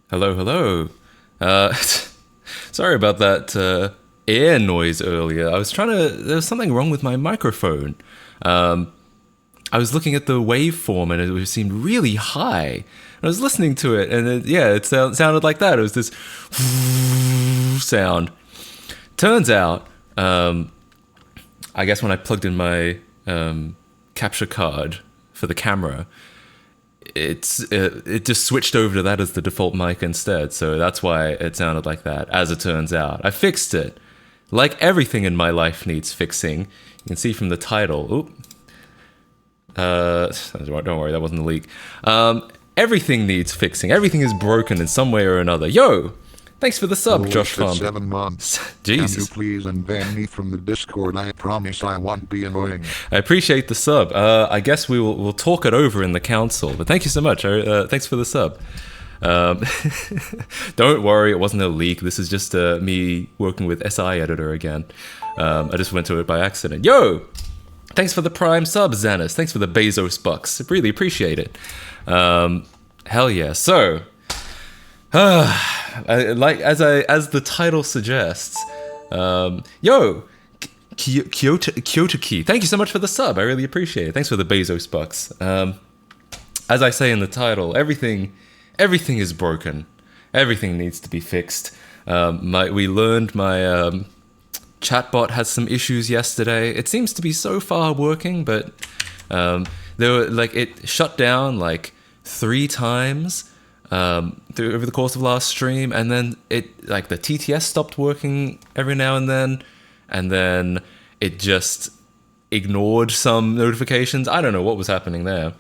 Hello, hello. Sorry about that air noise earlier. I was trying to. There was something wrong with my microphone. Um, I was looking at the waveform and it seemed really high. I was listening to it and it sounded like that. It was this sound. Turns out, I guess when I plugged in my capture card for the camera, it just switched over to that as the default mic instead. So that's why it sounded like that. As it turns out, I fixed it. Like everything in my life needs fixing. You can see from the title. Oop. Don't worry, that wasn't a leak. Everything needs fixing. Everything is broken in some way or another. Yo, thanks for the sub, Holy Josh shit, Farm. 7 months. Jesus. Can you please unban me from the Discord? I promise I won't be annoying. I appreciate the sub. I guess we'll talk it over in the council. But thank you so much. Thanks for the sub. Don't worry, it wasn't a leak. This is just me working with SI Editor again. I just went to it by accident. Yo! Thanks for the Prime sub, Xanis. Thanks for the Bezos bucks. Really appreciate it. Hell yeah. So, as the title suggests, yo, Kyoto Key. Thank you so much for the sub. I really appreciate it. Thanks for the Bezos bucks. As I say in the title, everything is broken. Everything needs to be fixed. We learned my chatbot has some issues yesterday. It seems to be so far working, but it shut down like 3 times over the course of last stream, and then the TTS stopped working every now and then it just ignored some notifications. I don't know what was happening there,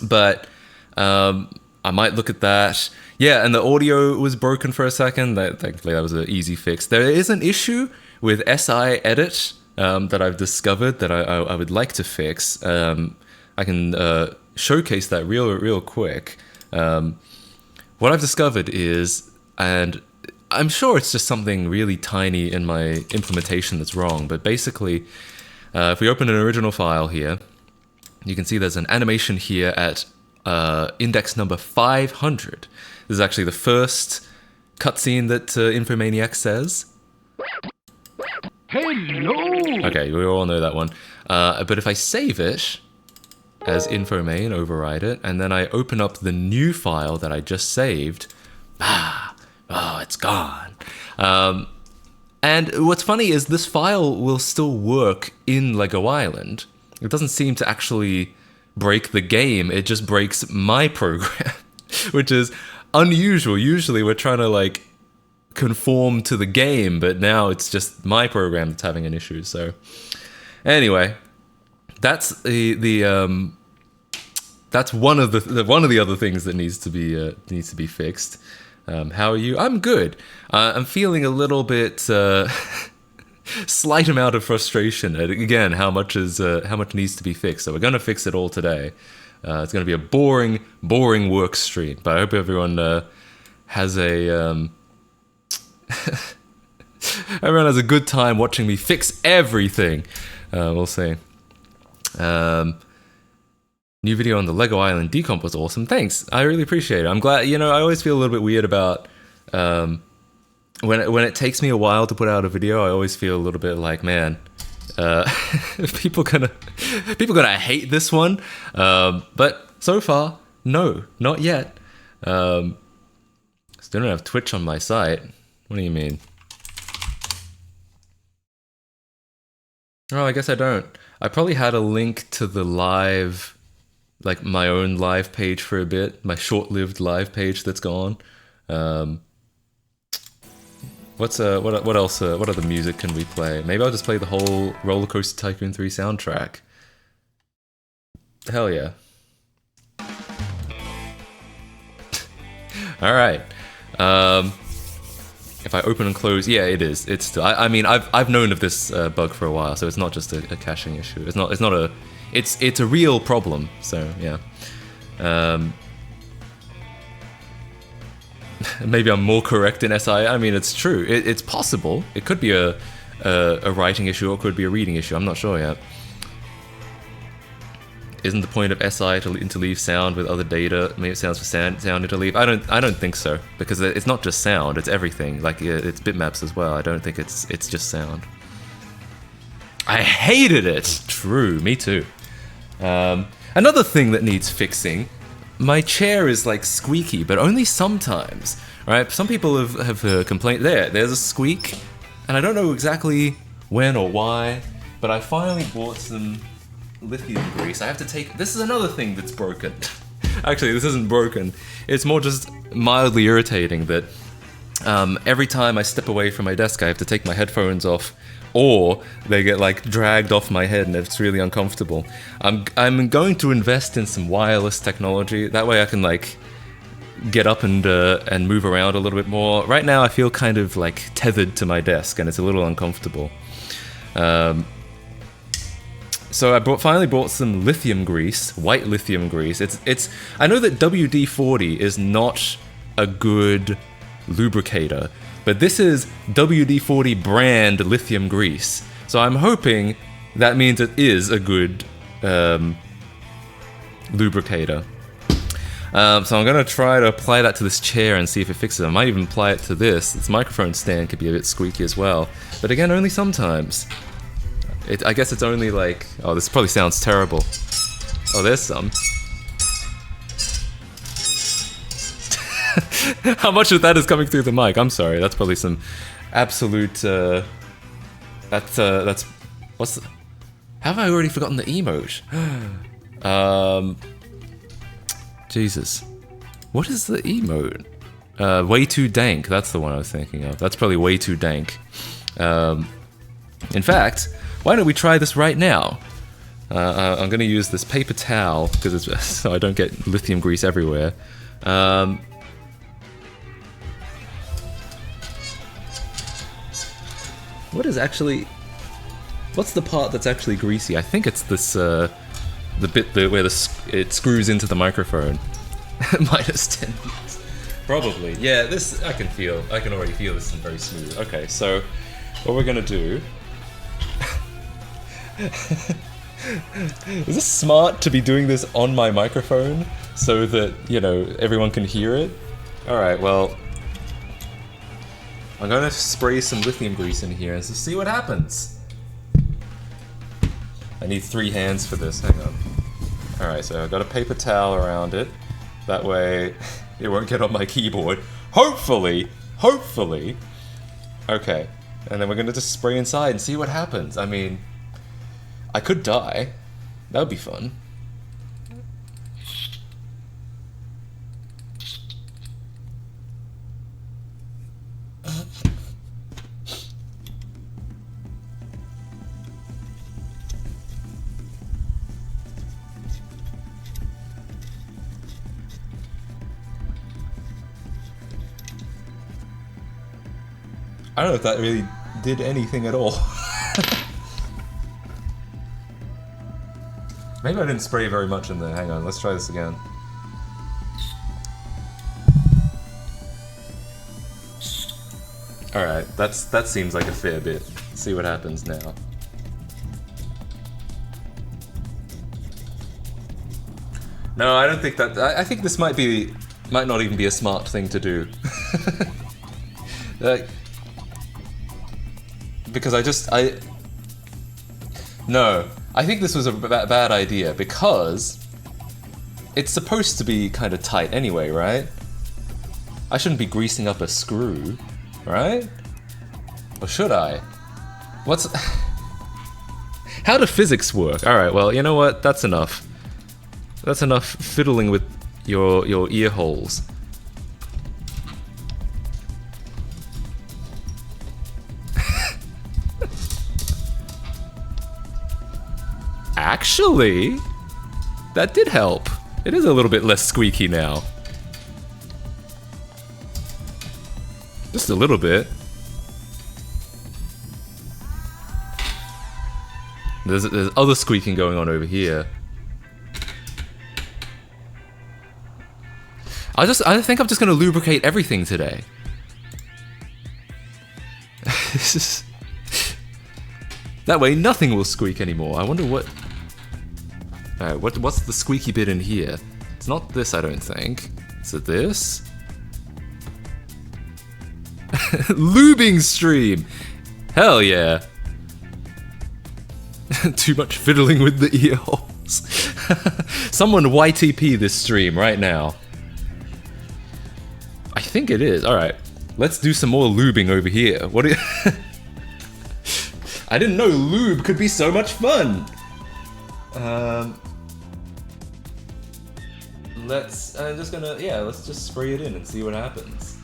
but I might look at that. Yeah, and the audio was broken for a second. Thankfully, that was an easy fix. There is an issue with SI Edit that I've discovered that I would like to fix. I can showcase that real quick. What I've discovered is, and I'm sure it's just something really tiny in my implementation that's wrong, but basically, if we open an original file here, you can see there's an animation here at index number 500. This is actually the first cutscene that Infomaniac says. Hello! Okay, we all know that one. But if I save it as Infomain, override it, and then I open up the new file that I just saved, it's gone. And what's funny is this file will still work in Lego Island. It doesn't seem to actually break the game, it just breaks my program, which is unusual. Usually we're trying to conform to the game, but now it's just my program that's having an issue. So anyway, that's that's one of the other things that needs to be fixed. How are you? I'm good. I'm feeling a little bit slight amount of frustration at, again, how much needs to be fixed. So we're gonna fix it all today. It's gonna be a boring work stream, but I hope everyone has a everyone has a good time watching me fix everything. We'll see. New video on the Lego Island decomp was awesome. Thanks, I really appreciate it. I'm glad. I always feel a little bit weird about when it takes me a while to put out a video. I always feel a little bit like, man, people gonna hate this one. But so far, no, not yet. Still don't have Twitch on my site. What do you mean? Oh, I guess I don't. I probably had a link to the live, my own live page for a bit, my short-lived live page that's gone. What else? What other music can we play? Maybe I'll just play the whole Roller Coaster Tycoon 3 soundtrack. Hell yeah! All right. If I open and close, yeah, it is. It's still. I mean, I've known of this bug for a while, so it's not just a caching issue. It's not a. It's a real problem. So yeah. Maybe I'm more correct in SI. I mean, it's true. It's possible. It could be a writing issue or it could be a reading issue. I'm not sure yet. isn't the point of SI to interleave sound with other data? Maybe it sounds for sound interleave. I don't think so, because it's not just sound; it's everything. Like it's bitmaps as well. I don't think it's just sound. I hated it. True, me too. Another thing that needs fixing. My chair is like squeaky, but only sometimes. Right? Some people have complained. There's a squeak, and I don't know exactly when or why, but I finally bought some lithium grease. I have to take. This is another thing that's broken. Actually, this isn't broken. It's more just mildly irritating that every time I step away from my desk, I have to take my headphones off, or they get like dragged off my head, and it's really uncomfortable. I'm going to invest in some wireless technology. That way, I can like get up and move around a little bit more. Right now, I feel kind of like tethered to my desk, and it's a little uncomfortable. So I finally bought some lithium grease, white lithium grease. It's. I know that WD-40 is not a good lubricator, but this is WD-40 brand lithium grease. So I'm hoping that means it is a good lubricator. So I'm gonna try to apply that to this chair and see if it fixes it. I might even apply it to this. This microphone stand could be a bit squeaky as well, but again, only sometimes. I guess it's only like... Oh, this probably sounds terrible. Oh, there's some. How much of that is coming through the mic? I'm sorry, that's probably some absolute... That's... What's the... Have I already forgotten the emote? Jesus. What is the emote? Way too dank, that's the one I was thinking of. That's probably way too dank. In fact... Why don't we try this right now? I'm going to use this paper towel because it's so I don't get lithium grease everywhere. What is actually? What's the part that's actually greasy? I think it's this the bit where it screws into the microphone. -10. Probably. Yeah. This I can feel. I can already feel this is very smooth. Okay. So what we're going to do. Is this smart to be doing this on my microphone so that, you know, everyone can hear it? Alright, well, I'm gonna spray some lithium grease in here and see what happens. I need 3 hands for this, hang on. Alright, so I've got a paper towel around it. That way it won't get on my keyboard. Hopefully! Hopefully! Okay, and then we're gonna just spray inside and see what happens. I mean... I could die. That would be fun. I don't know if that really did anything at all. Maybe I didn't spray very much in there. Hang on, let's try this again. Alright, that seems like a fair bit. Let's see what happens now. No, I don't think that... I think this might not even be a smart thing to do. Because No. I think this was a bad idea, because it's supposed to be kind of tight anyway, right? I shouldn't be greasing up a screw, right? Or should I? What's... How do physics work? Alright, well, you know what? That's enough. That's enough fiddling with your ear holes. Actually, that did help. It is a little bit less squeaky now. Just a little bit. There's other squeaking going on over here. I think I'm just gonna lubricate everything today. That way nothing will squeak anymore. I wonder what... Alright, what's the squeaky bit in here? It's not this, I don't think. Is it this? Lubing stream! Hell yeah! Too much fiddling with the ear holes. Someone YTP this stream right now. I think it is. Alright. Let's do some more lubing over here. What do you... I didn't know lube could be so much fun! Let's just spray it in and see what happens.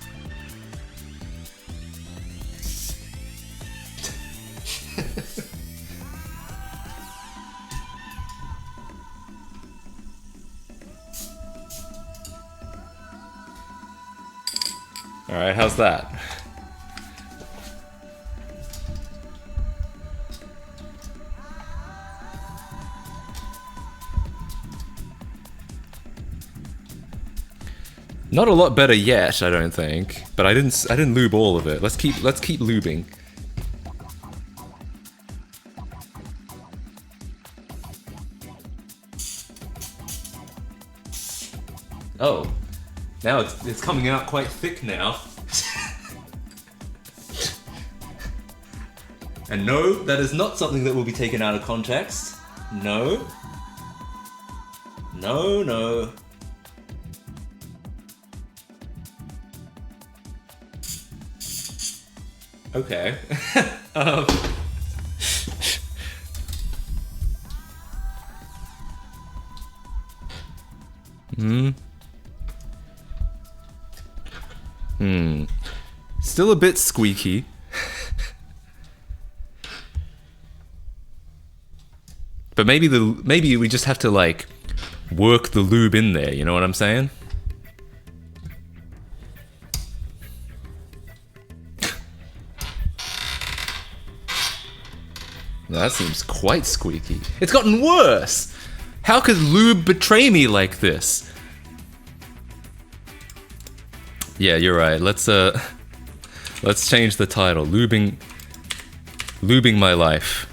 Alright, how's that? Not a lot better yet, I don't think. But I didn't lube all of it. Let's keep lubing. Oh. Now it's coming out quite thick now. And no, that is not something that will be taken out of context. No. No, no. Okay. Still a bit squeaky. But maybe we just have to like work the lube in there, you know what I'm saying? That seems quite squeaky. It's gotten worse! How could lube betray me like this? Yeah, you're right. Let's change the title. Lubing my life.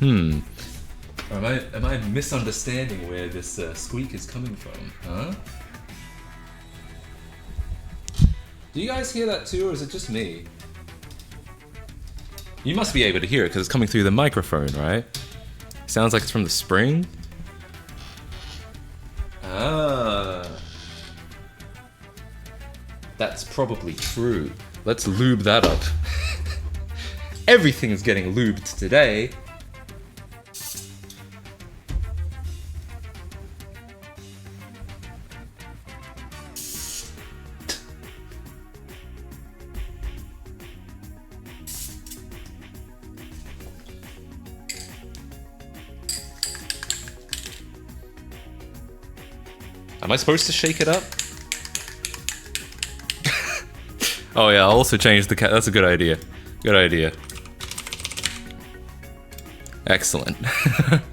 Am I misunderstanding where this squeak is coming from? Huh? Do you guys hear that too, or is it just me? You must be able to hear it because it's coming through the microphone, right? Sounds like it's from the spring. Ah. That's probably true. Let's lube that up. Everything's getting lubed today. Am I supposed to shake it up? Oh yeah, I'll also change the cat. That's a good idea. Good idea. Excellent.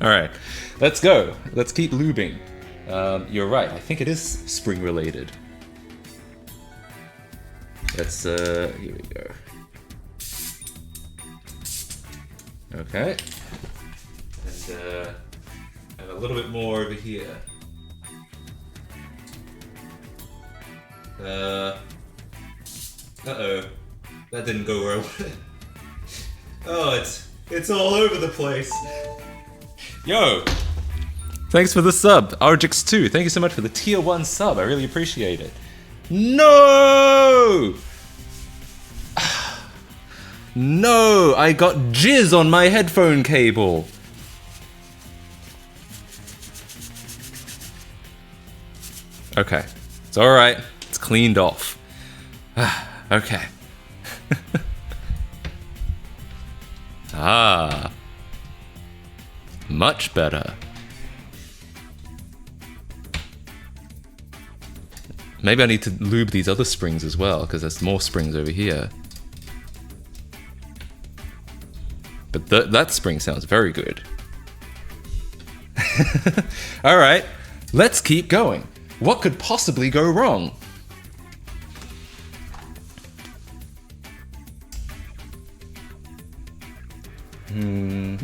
Alright, let's go. Let's keep lubing. You're right, I think it is spring related. Let's, here we go. Okay. And a little bit more over here. Uh-oh. That didn't go well. Oh, it's all over the place. Yo! Thanks for the sub, Argix2. Thank you so much for the tier 1 sub. I really appreciate it. No! No! I got jizz on my headphone cable. Okay. It's alright. It's cleaned off. Okay. Ah. Much better. Maybe I need to lube these other springs as well, because there's more springs over here. But that spring sounds very good. Alright, let's keep going. What could possibly go wrong? Uh.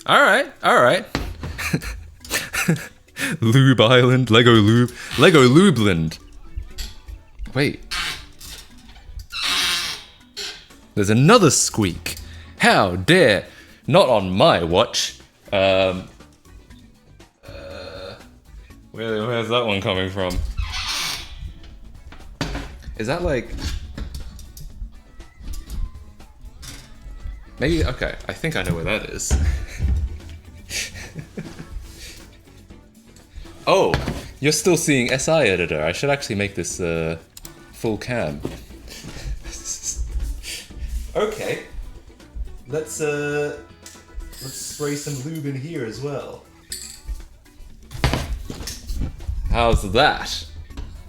All right. Lube Island, Lego Lubeland. Wait. There's another squeak. How dare? Not on my watch. Where's that one coming from? Is that like... Maybe, okay, I think I know where that is. Oh, you're still seeing SI editor. I should actually make this full cam. Okay. Let's spray some lube in here as well. How's that?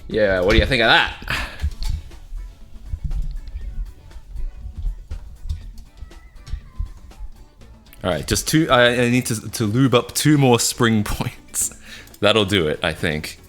Yeah, what do you think of that? Alright, just two. I need to lube up 2 more spring points. That'll do it, I think.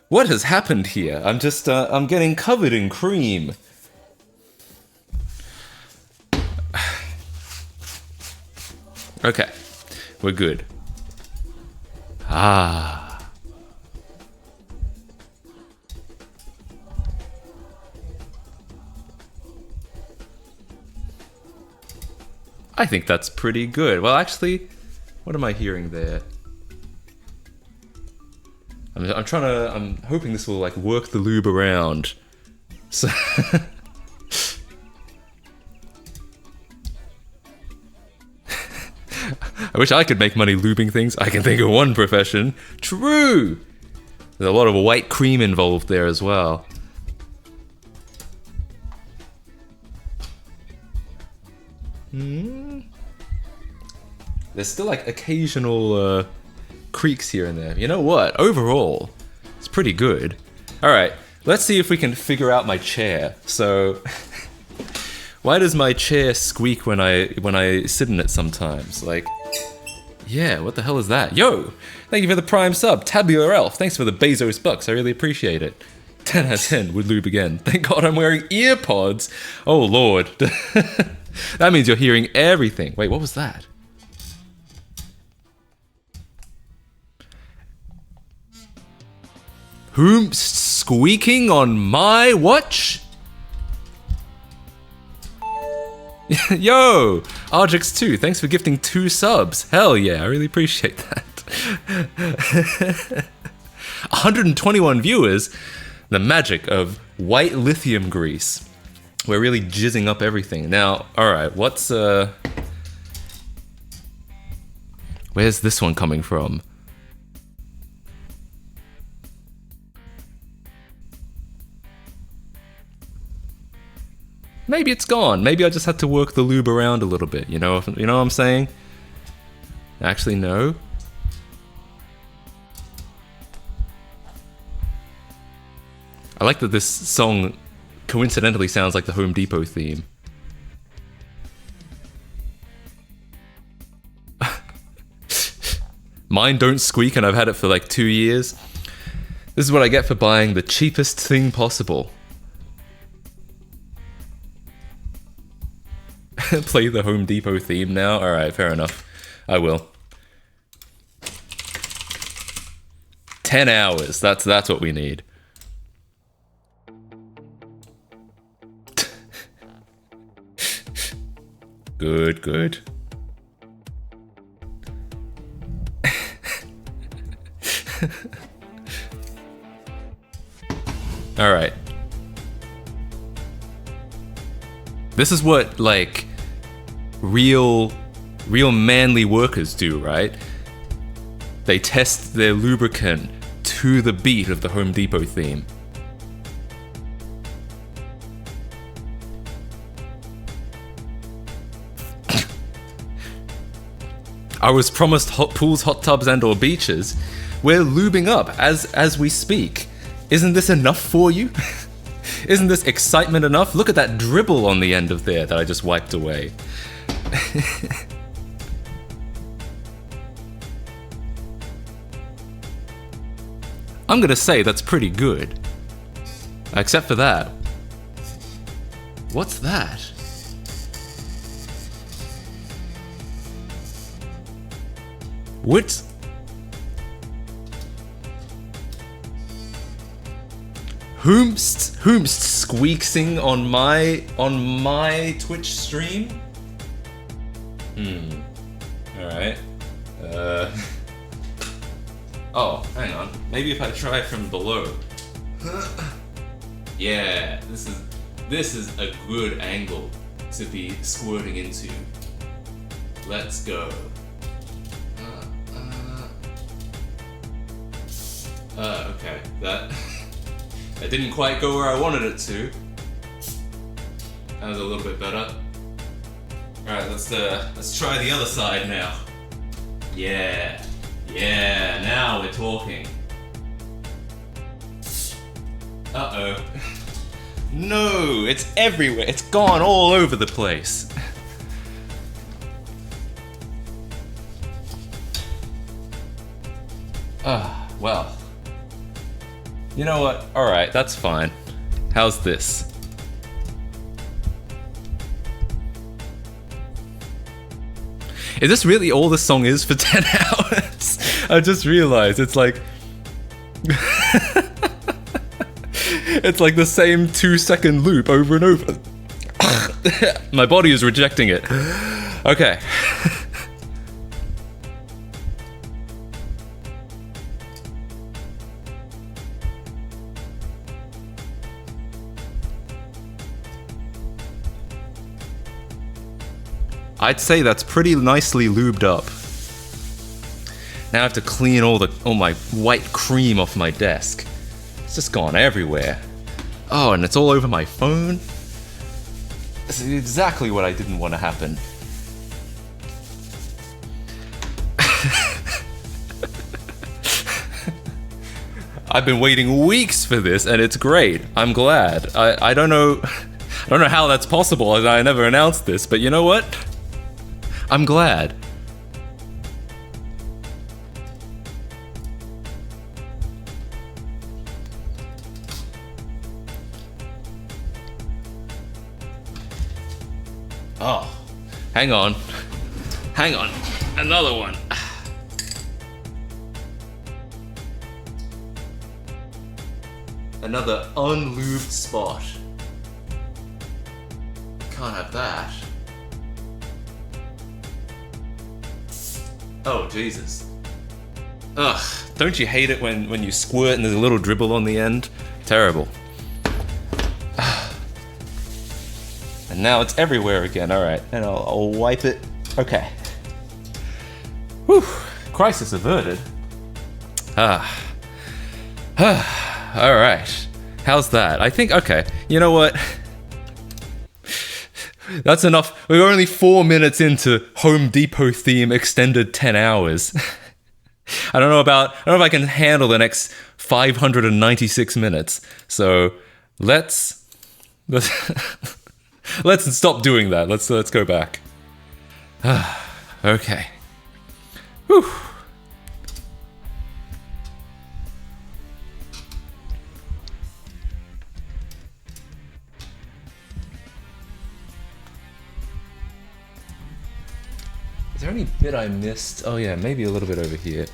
What has happened here? I'm just, I'm getting covered in cream. Okay, we're good. Ah. I think that's pretty good. Well, actually, what am I hearing there? I'm hoping this will like work the lube around. So I wish I could make money lubing things. I can think of one profession. True! There's a lot of white cream involved there as well. There's still like occasional creaks here and there. You know what? Overall, it's pretty good. Alright, let's see if we can figure out my chair. So, why does my chair squeak when I sit in it sometimes? Like, yeah, what the hell is that? Yo! Thank you for the Prime sub, Tabular Elf. Thanks for the Bezos bucks, I really appreciate it. 10 out of 10 would lube again. Thank God I'm wearing ear pods. Oh lord. That means you're hearing everything. Wait, what was that? Whom squeaking on my watch? Yo! Argix2, thanks for gifting 2 subs. Hell yeah, I really appreciate that. 121 viewers. The magic of white lithium grease. We're really jizzing up everything. Now, alright, what's where's this one coming from? Maybe it's gone. Maybe I just had to work the lube around a little bit. You know what I'm saying? Actually, no. I like that this song coincidentally sounds like the Home Depot theme. Mine don't squeak and I've had it for like 2 years. This is what I get for buying the cheapest thing possible. Play the Home Depot theme now? Alright, fair enough. I will. 10 hours, that's what we need. Good, good. Alright. This is what, like, real manly workers do, right? They test their lubricant to the beat of the Home Depot theme. I was promised hot pools, hot tubs, and/or beaches. We're lubing up as we speak. Isn't this enough for you? Isn't this excitement enough? Look at that dribble on the end of there that I just wiped away. I'm gonna say that's pretty good. Except for that. What's that? What? Whomst squeaksing on my Twitch stream? Alright. Oh, hang on. Maybe if I try from below. Yeah, this is a good angle to be squirting into. Let's go. Okay. That didn't quite go where I wanted it to. That was a little bit better. Alright, let's try the other side now. Yeah, now we're talking. Uh-oh. No, it's everywhere. It's gone all over the place. Well. You know what? Alright, that's fine. How's this? Is this really all the song is for 10 hours? I just realized it's like... it's like the same 2-second loop over and over. My body is rejecting it. Okay. I'd say that's pretty nicely lubed up. Now I have to clean all my white cream off my desk. It's just gone everywhere. Oh, and it's all over my phone. This is exactly what I didn't want to happen. I've been waiting weeks for this, and it's great. I'm glad. I don't know how that's possible, as I never announced this, but you know what? I'm glad. Oh, hang on. Another one. Another unlubed spot. Can't have that. Oh, Jesus. Ugh, don't you hate it when you squirt and there's a little dribble on the end? Terrible. And now it's everywhere again, alright. And I'll wipe it. Okay. Whew. Crisis averted. Alright. How's that? I think, okay. You know what? That's enough. We're only 4 minutes into Home Depot theme extended 10 hours. I don't know if I can handle the next 596 minutes. So let's stop doing that. Let's go back. Okay. Whew. Is there any bit I missed? Oh yeah, maybe a little bit over here.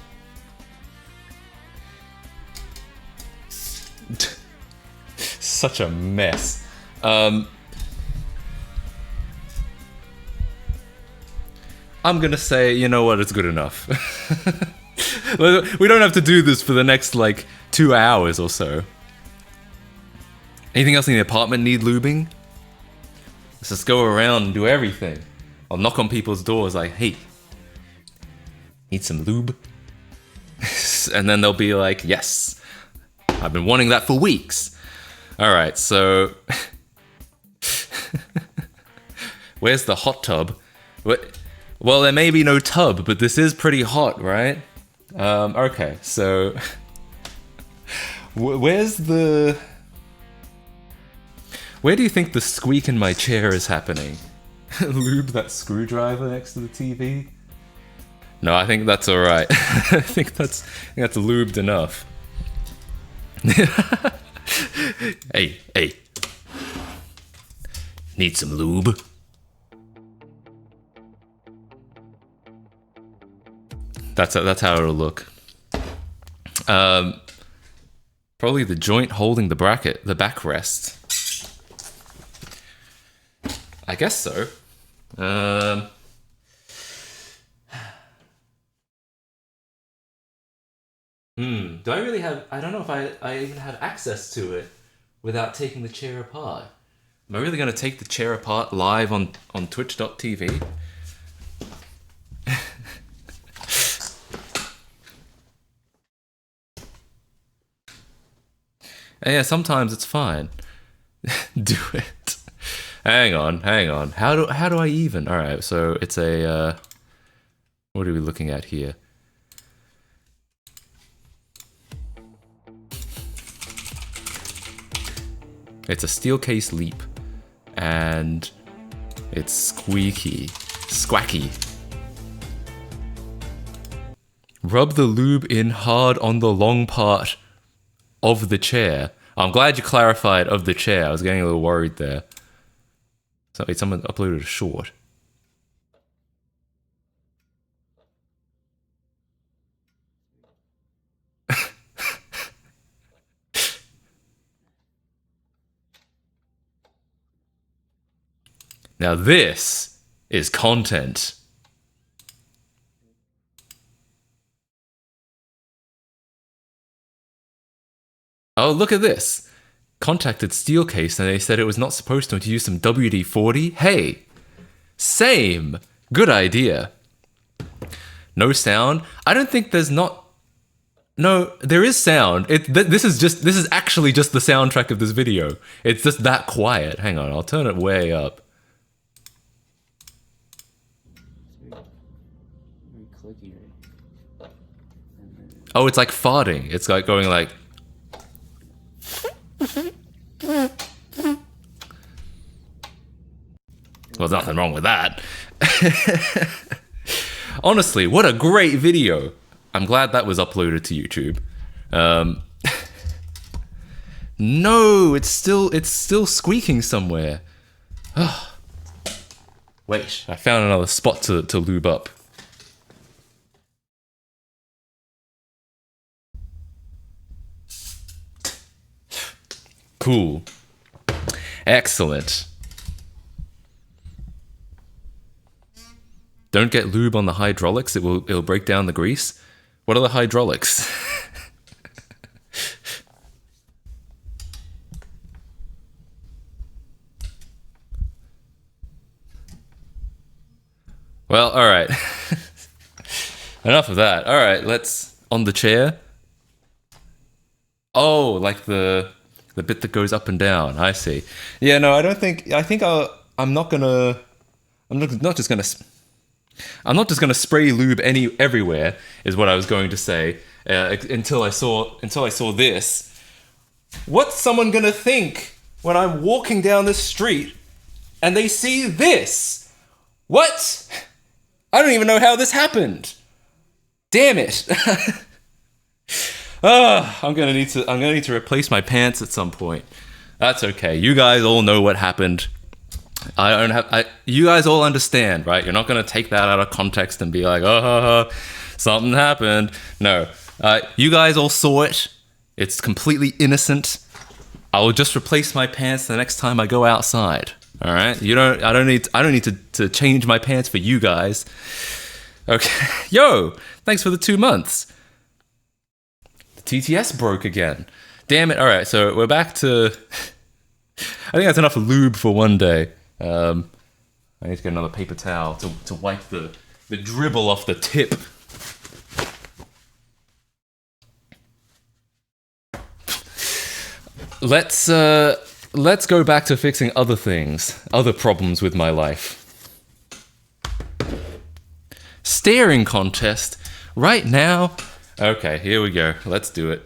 Such a mess. I'm gonna say, you know what, it's good enough. We don't have to do this for the next, 2 hours or so. Anything else in the apartment need lubing? Let's just go around and do everything. I'll knock on people's doors like, hey, need some lube? And then they'll be like, yes. I've been wanting that for weeks. All right, so where's the hot tub? Well, there may be no tub, but this is pretty hot, right? Okay, so where's the... Where do you think the squeak in my chair is happening? Lube that screwdriver next to the TV? No, I think that's alright. I think that's lubed enough. Hey. Need some lube? That's how it'll look. Probably the joint holding the bracket, the backrest. I guess so. Do I really have... I don't know if I even have access to it without taking the chair apart. Am I really going to take the chair apart live on twitch.tv? Yeah, sometimes it's fine. Do it. Hang on. How do I even? All right, so it's a what are we looking at here? It's a steel case Leap, and it's squacky. Rub the lube in hard on the long part of the chair. I'm glad you clarified of the chair. I was getting a little worried there. So wait, someone uploaded a short. Now this is content. Oh, look at this. Contacted Steelcase and they said it was not supposed to use some WD-40. Hey, same. Good idea. No sound. I don't think there's not... No, there is sound. This is actually just the soundtrack of this video. It's just that quiet. Hang on, I'll turn it way up. Oh, it's like farting. It's like going like... Well, there's nothing wrong with that. Honestly, what a great video. I'm glad that was uploaded to YouTube. No, it's still squeaking somewhere. Wait, I found another spot to lube up. Cool. Excellent. Don't get lube on the hydraulics, it'll break down the grease. What are the hydraulics? Well, alright. Enough of that. Alright, let's... On the chair. Oh, like the bit that goes up and down. I see. Yeah, no, I don't think... I think I'm not just gonna spray lube everywhere, is what I was going to say, until I saw this. What's someone gonna think when I'm walking down the street and they see this? What? I don't even know how this happened. Damn it. I'm gonna need to replace my pants at some point. That's okay. You guys all know what happened. You guys all understand, right? You're not gonna take that out of context and be like, something happened. No, you guys all saw it. It's completely innocent. I will just replace my pants the next time I go outside. All right? I don't need to change my pants for you guys. Okay. Yo, thanks for the 2 months. The TTS broke again. Damn it. All right, so we're back to... I think that's enough lube for one day. I need to get another paper towel to wipe the dribble off the tip. let's go back to fixing other things, other problems with my life. Staring contest right now. Okay, here we go. Let's do it.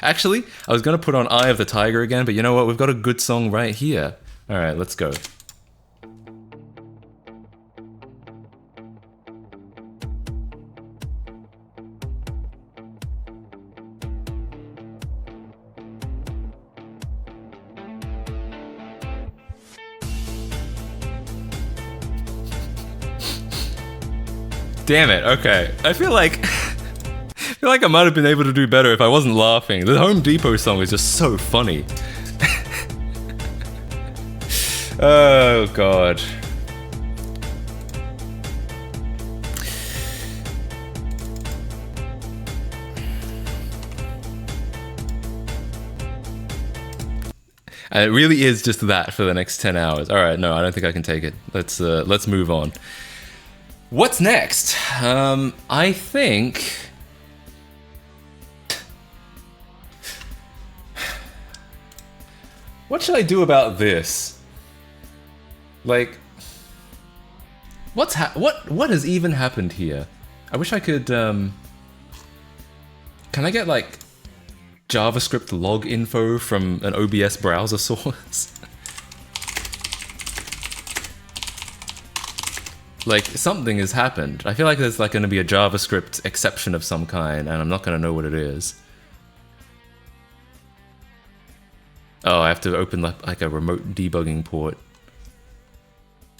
Actually, I was gonna put on Eye of the Tiger again, but you know what? We've got a good song right here. All right, let's go. Damn it, okay. I feel like I might have been able to do better if I wasn't laughing. The Home Depot song is just so funny. Oh god. And it really is just that for the next 10 hours. Alright, no, I don't think I can take it. Let's move on. What's next? I think... What should I do about this? Like... what has even happened here? I wish I could, Can I get, like, JavaScript log info from an OBS browser source? Like, something has happened. I feel like there's like going to be a JavaScript exception of some kind, and I'm not going to know what it is. Oh, I have to open like a remote debugging port.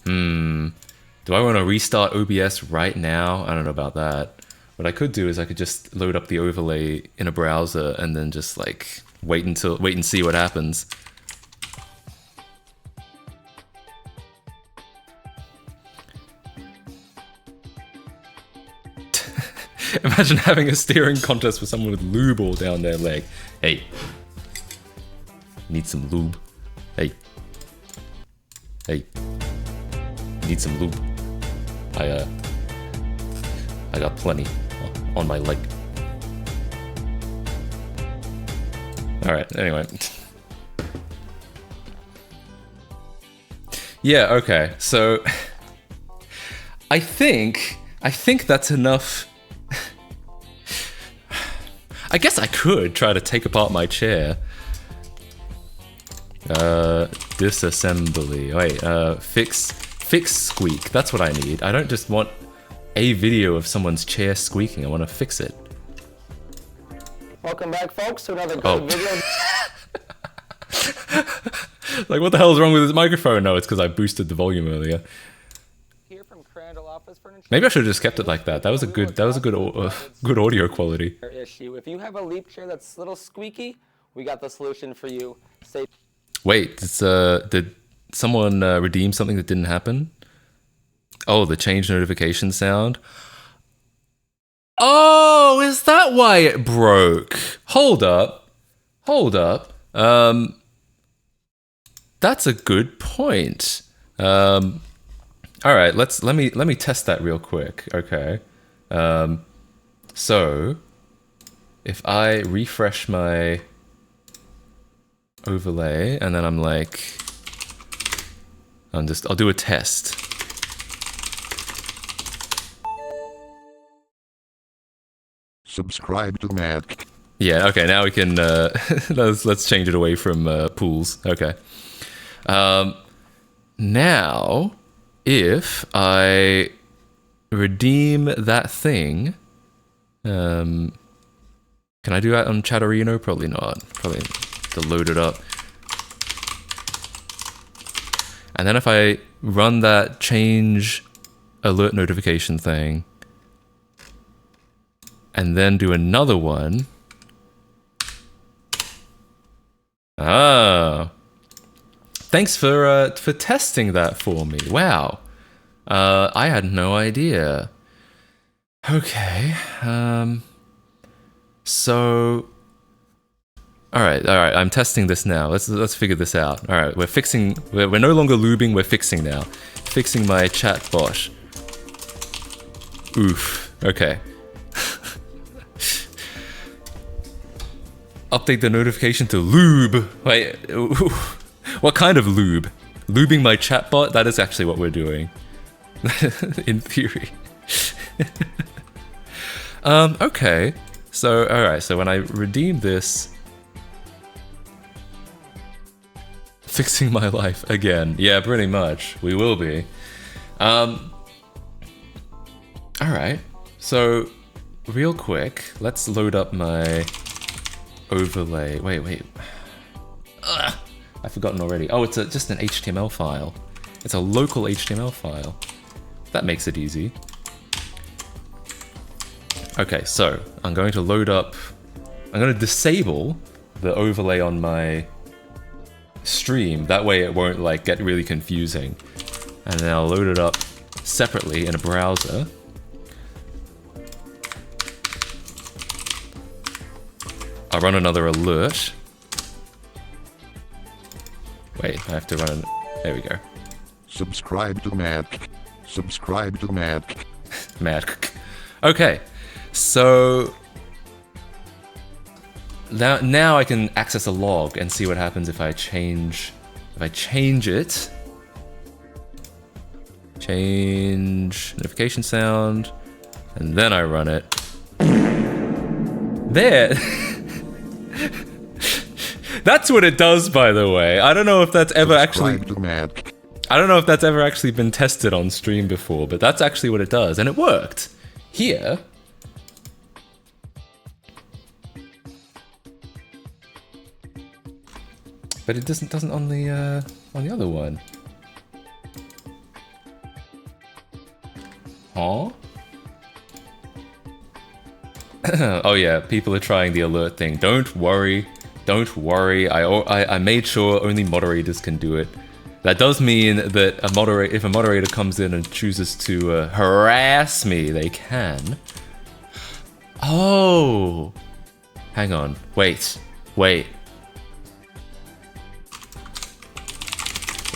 Do I want to restart OBS right now? I don't know about that. What I could do is I could just load up the overlay in a browser and then just like wait and see what happens. Imagine having a steering contest with someone with lube all down their leg. Hey. Need some lube? Hey. Hey. Need some lube? I got plenty on my leg. Alright, anyway. Yeah, okay. So I think that's enough. I guess I could try to take apart my chair. Disassembly. Wait, fix squeak. That's what I need. I don't just want a video of someone's chair squeaking. I want to fix it. Welcome back, folks, to another good video. Like, what the hell is wrong with this microphone? No, it's because I boosted the volume earlier. Here from Crandall Office Furniture. Maybe I should have just kept it like that. That was a good good audio quality. Issue. If you have a Leap chair that's a little squeaky, we got the solution for you. Stay. Wait, it's did someone redeem something that didn't happen? Oh, the change notification sound. Oh, is that why it broke? Hold up. That's a good point. All right, let me test that real quick. Okay. So if I refresh my overlay and then I'm like, I'll do a test. Subscribe to Matt. Yeah, okay, now we can, let's change it away from pools. Okay. Now, if I redeem that thing, can I do that on Chatterino? Probably not. Probably to load it up. And then if I run that change alert notification thing, and then do another one. Ah. Thanks for testing that for me. Wow. I had no idea. Okay. So all right, I'm testing this now. Let's figure this out. All right, we're no longer lubing, we're fixing now. Fixing my chat bot. Oof. Okay. update the notification to lube. Wait, what kind of lube? Lubing my chatbot? That is actually what we're doing. In theory. Okay. So, alright, so when I redeem this... Fixing my life again. Yeah, pretty much. We will be. Alright. So, real quick, let's load up my overlay. Wait. Ugh, I've forgotten already. Oh, it's just an HTML file. It's a local HTML file. That makes it easy. Okay, so I'm going to load up... I'm going to disable the overlay on my stream. That way it won't like get really confusing. And then I'll load it up separately in a browser. I'll run another alert. Wait, I have to run... There we go. Subscribe to Mad. Subscribe to Mad. Mad. Okay, so now I can access a log and see what happens if I change it. Change notification sound, and then I run it. There. That's what it does, by the way. I don't know if that's ever actually... I don't know if that's ever actually been tested on stream before, but that's actually what it does, and it worked. Here... But it doesn't on the other one. Huh? Oh yeah, people are trying the alert thing. Don't worry. Don't worry. I made sure only moderators can do it. That does mean that if a moderator comes in and chooses to harass me, they can. Oh. Hang on. Wait.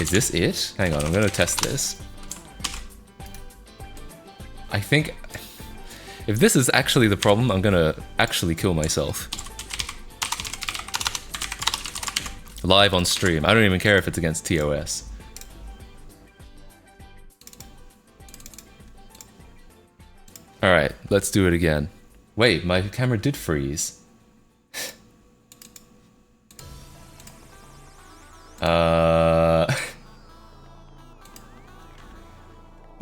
Is this it? Hang on, I'm gonna test this. I think... If this is actually the problem, I'm gonna actually kill myself. Live on stream. I don't even care if it's against TOS. Alright, let's do it again. Wait, my camera did freeze.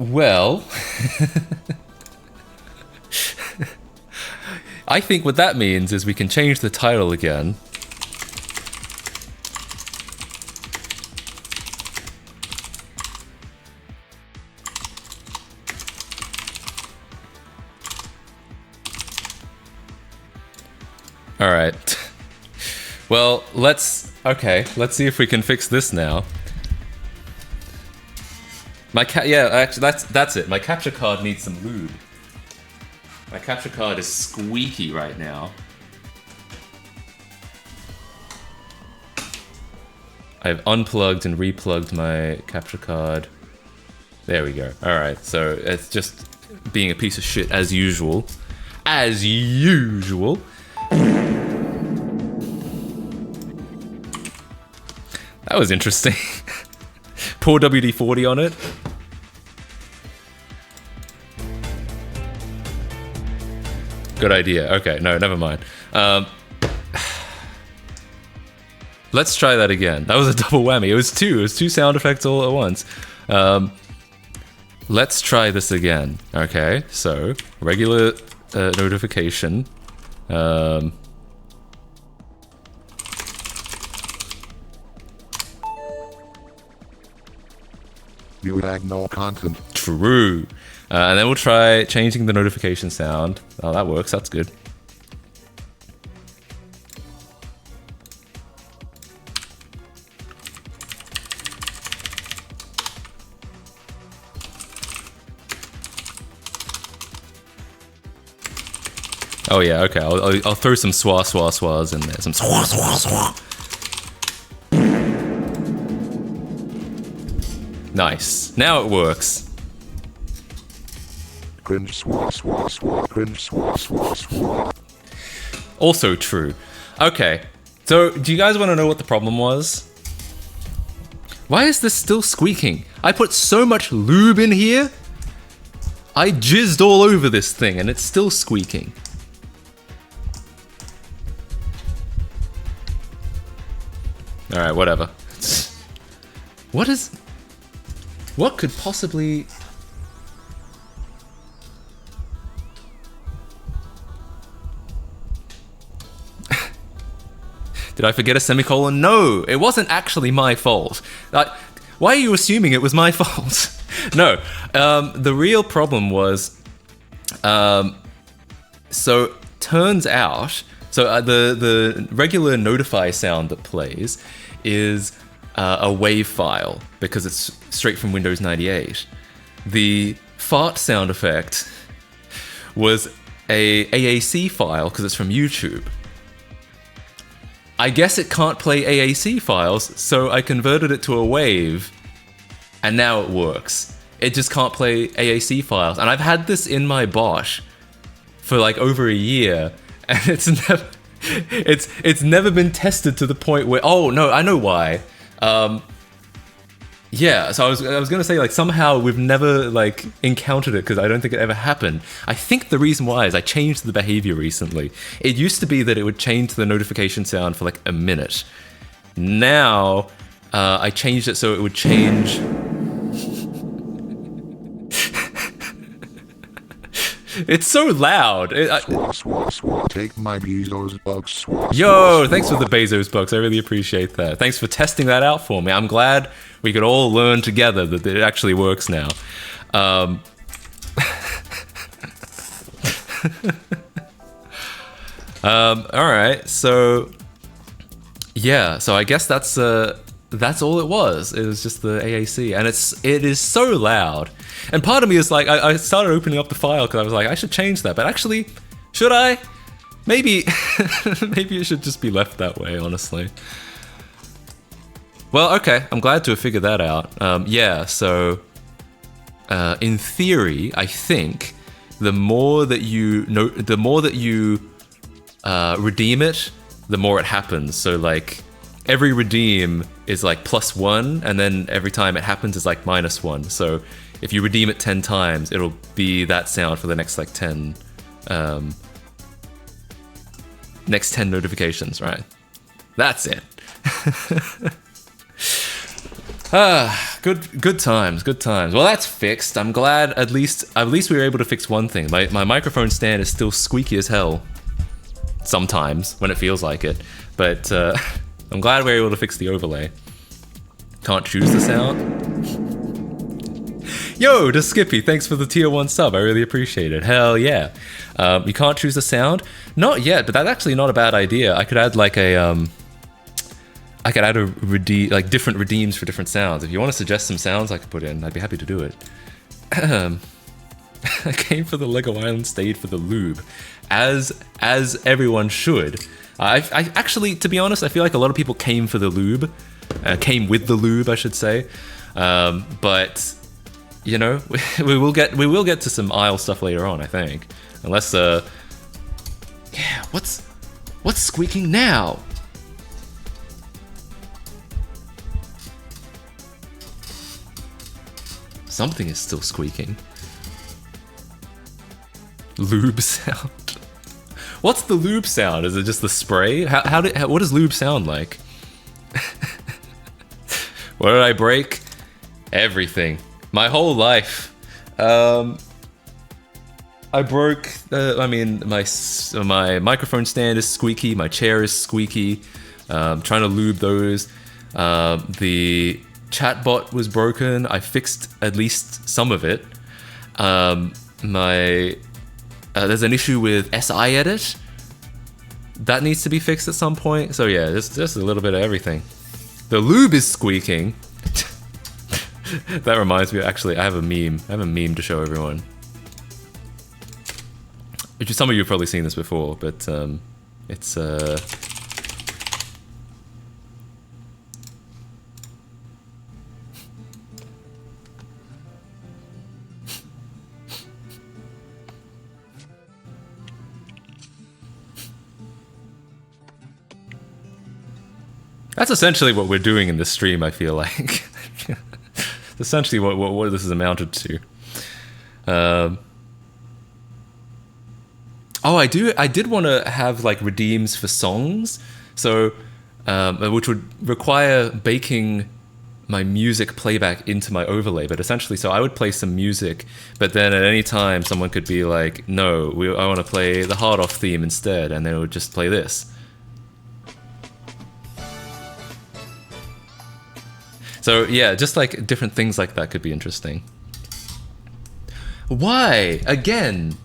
Well... I think what that means is we can change the title again. Alright. Well, let's see if we can fix this now. Yeah, actually, that's it. My capture card needs some lube. My capture card is squeaky right now. I've unplugged and replugged my capture card. There we go. Alright, so it's just being a piece of shit as usual. As usual. That was interesting. Pour WD-40 on it. Good idea. Okay, no, never mind. Let's try that again. That was a double whammy. It was two sound effects all at once. Let's try this again. Okay, so regular notification. You have no content. True. And then we'll try changing the notification sound. Oh, that works. That's good. Oh yeah, okay. I'll throw some swahs in there. Some swah. Nice. Now it works. Cringe swah. Cringe swah. Also true. Okay, so do you guys want to know what the problem was? Why is this still squeaking? I put so much lube in here. I jizzed all over this thing and it's still squeaking. Alright, whatever. What could possibly... Did I forget a semicolon? No, it wasn't actually my fault. Why are you assuming it was my fault? No, the real problem was, so turns out, the regular notify sound that plays is a WAV file because it's straight from Windows 98. The fart sound effect was a AAC file because it's from YouTube. I guess it can't play AAC files, so I converted it to a WAV, and now it works. It just can't play AAC files, and I've had this in my Bosch for like over a year, and it's never been tested to the point where, oh no, I know why. Yeah, so I was gonna say, like, somehow we've never like encountered it because I don't think it ever happened. I think the reason why is I changed the behavior recently. It used to be that it would change the notification sound for like a minute. Now I changed it so it would change. It's so loud. Swah, swah, swah. Take my Bezos bucks. Swah, Yo, swah, thanks for swah. the Bezos bucks. I really appreciate that. Thanks for testing that out for me. I'm glad we could all learn together that it actually works now. All right, so yeah, so I guess that's all it was. It was just the AAC, and it is so loud. And part of me is like, I started opening up the file because I was like, I should change that, but actually, should I? Maybe, maybe it should just be left that way, honestly. Well, okay, I'm glad to have figured that out. Yeah, so in theory, I think the more that you redeem it, the more it happens. So like every redeem is like +1, and then every time it happens is like -1. So if you redeem it 10 times, it'll be that sound for the next like 10 notifications, right? That's it. Good times, good times. Well, that's fixed. I'm glad at least we were able to fix one thing. My microphone stand is still squeaky as hell sometimes when it feels like it, but I'm glad we were able to fix the overlay. Can't choose the sound. Yo, to Skippy, thanks for the tier 1 sub. I really appreciate it. Hell yeah. You can't choose the sound? Not yet, but that's actually not a bad idea. I could add like a like different redeems for different sounds. If you want to suggest some sounds I could put in, I'd be happy to do it. I came for the Lego Island, stayed for the lube, as everyone should. I actually, to be honest, I feel like a lot of people came for the lube, came with the lube, I should say. But you know, we will get to some aisle stuff later on, I think. Unless yeah, what's squeaking now? Something is still squeaking. Lube sound. What's the lube sound? Is it just the spray? What does lube sound like? What did I break? Everything. My whole life. I broke. I mean, my microphone stand is squeaky. My chair is squeaky. Trying to lube those. The chatbot was broken. I fixed at least some of it. There's an issue with SI Edit that needs to be fixed at some point. So yeah, just a little bit of everything. The lube is squeaking. That reminds me, actually, I have a meme to show everyone. Which some of you have probably seen this before, but it's That's essentially what we're doing in this stream, I feel like. Essentially what this is amounted to. Oh, I did want to have like redeems for songs, so which would require baking my music playback into my overlay. But essentially, so I would play some music, but then at any time someone could be like, "No, I want to play the Hard Off theme instead," and then it would just play this. So yeah, just like different things like that could be interesting. Why? Again?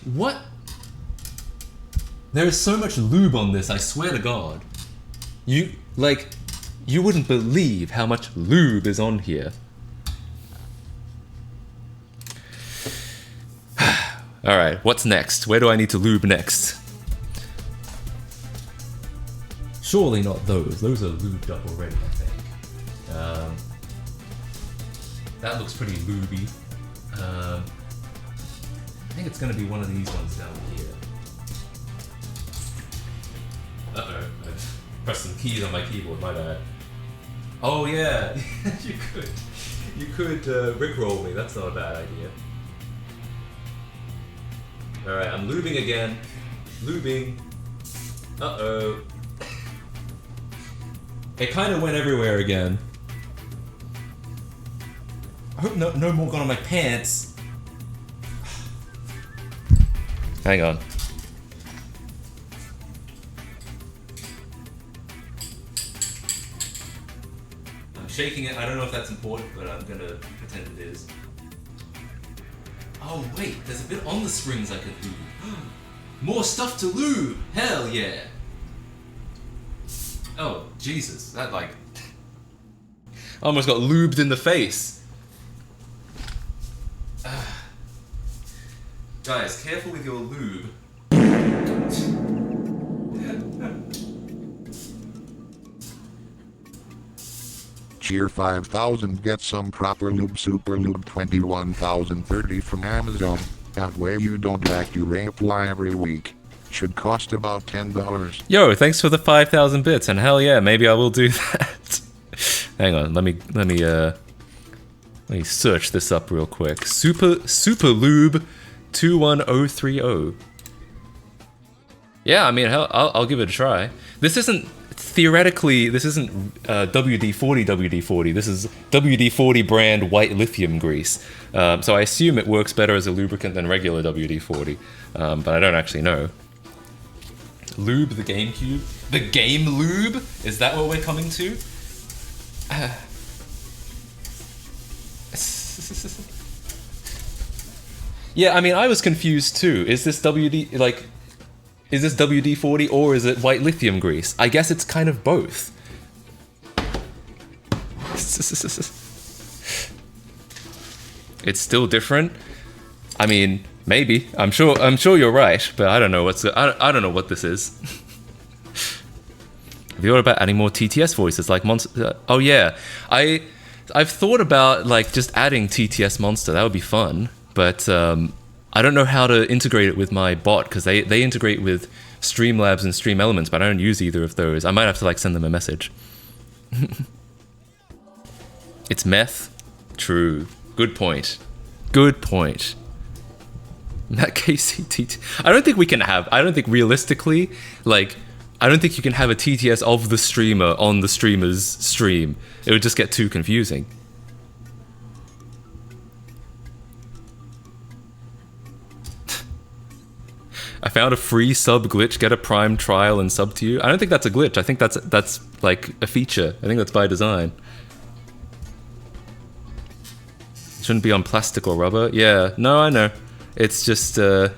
What? There is so much lube on this, I swear to God. You wouldn't believe how much lube is on here. Alright, what's next? Where do I need to lube next? Surely not those. Those are lubed up already, I think. That looks pretty lubey. I think it's gonna be one of these ones down here. Uh-oh, I pressed some keys on my keyboard, my bad. Oh yeah, you could rickroll me, that's not a bad idea. Alright, I'm lubing again. Lubing. Uh-oh. It kind of went everywhere again. I hope no more got on my pants. Hang on. I'm shaking it. I don't know if that's important, but I'm gonna pretend it is. Oh wait, there's a bit on the springs I could lube. More stuff to lube! Hell yeah! Oh, Jesus, that like... I almost got lubed in the face. Guys, careful with your lube. Cheer 5000 get some proper lube super lube 21,030 from Amazon. That way you don't reply every week. Should cost about $10. Yo, thanks for the 5,000 bits, and hell yeah, maybe I will do that. Hang on, let me search this up real quick. Super Lube 21030. Yeah, I mean, hell, I'll give it a try. This isn't WD-40 WD-40. This is WD-40 brand white lithium grease. So I assume it works better as a lubricant than regular WD-40, but I don't actually know. Lube the GameCube? The game lube? Is that what we're coming to? Yeah, I mean, I was confused too. Is this WD-40 or is it white lithium grease? I guess it's kind of both. It's still different. I mean, maybe. I'm sure you're right, but I don't know I don't know what this is. Have you thought about adding more TTS voices like Monster? Oh yeah, I've thought about like just adding TTS Monster. That would be fun, but I don't know how to integrate it with my bot because they integrate with Streamlabs and Stream Elements, but I don't use either of those. I might have to like send them a message. It's meth. True. Good point. Good point. Matt KCT. I don't think realistically, like, I don't think you can have a TTS of the streamer on the streamer's stream. It would just get too confusing. I found a free sub glitch, get a Prime trial and sub to you. I don't think that's a glitch. I think that's like a feature. I think that's by design. It shouldn't be on plastic or rubber. Yeah, no, I know. It's just, I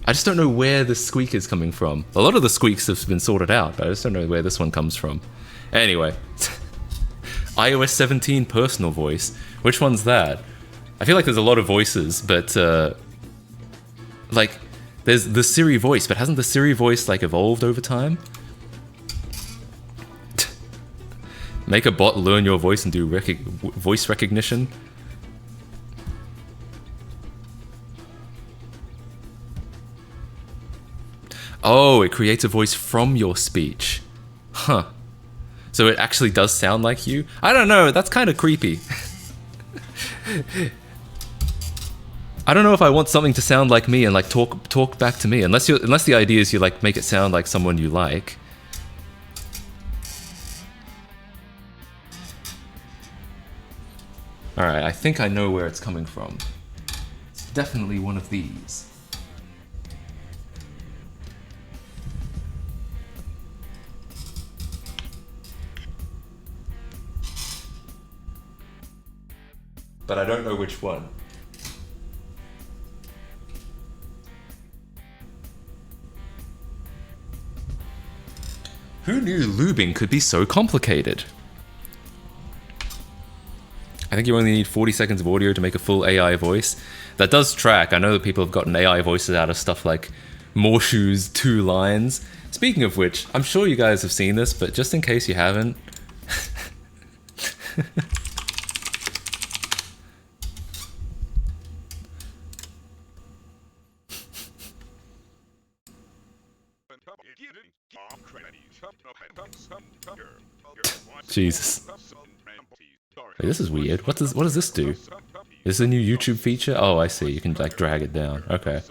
just don't know where the squeak is coming from. A lot of the squeaks have been sorted out, but I just don't know where this one comes from. Anyway. iOS 17 personal voice. Which one's that? I feel like there's a lot of voices, but, like, there's the Siri voice, but hasn't the Siri voice, like, evolved over time? Make a bot learn your voice and do voice recognition. Oh, it creates a voice from your speech. Huh. So it actually does sound like you? I don't know, that's kind of creepy. I don't know if I want something to sound like me and like talk back to me, unless the idea is you like make it sound like someone you like. Alright, I think I know where it's coming from. It's definitely one of these. But I don't know which one. Who knew lubing could be so complicated? I think you only need 40 seconds of audio to make a full AI voice. That does track. I know that people have gotten AI voices out of stuff like Morshu's 2 lines. Speaking of which, I'm sure you guys have seen this, but just in case you haven't... Jesus. Wait, this is weird. What does this do? Is this a new YouTube feature? Oh, I see. You can like drag it down. Okay.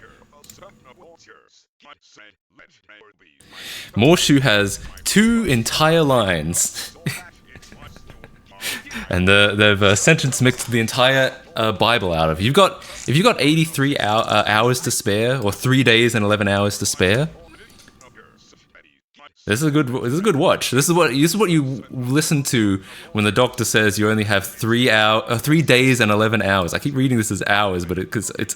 Morshu has 2 entire lines. And they've sentence mixed the entire Bible out of. If you've got 83 hours to spare, or 3 days and 11 hours to spare, this is a good watch. This is what you listen to when the doctor says you only have 3 days and 11 hours. I keep reading this as hours, but because it's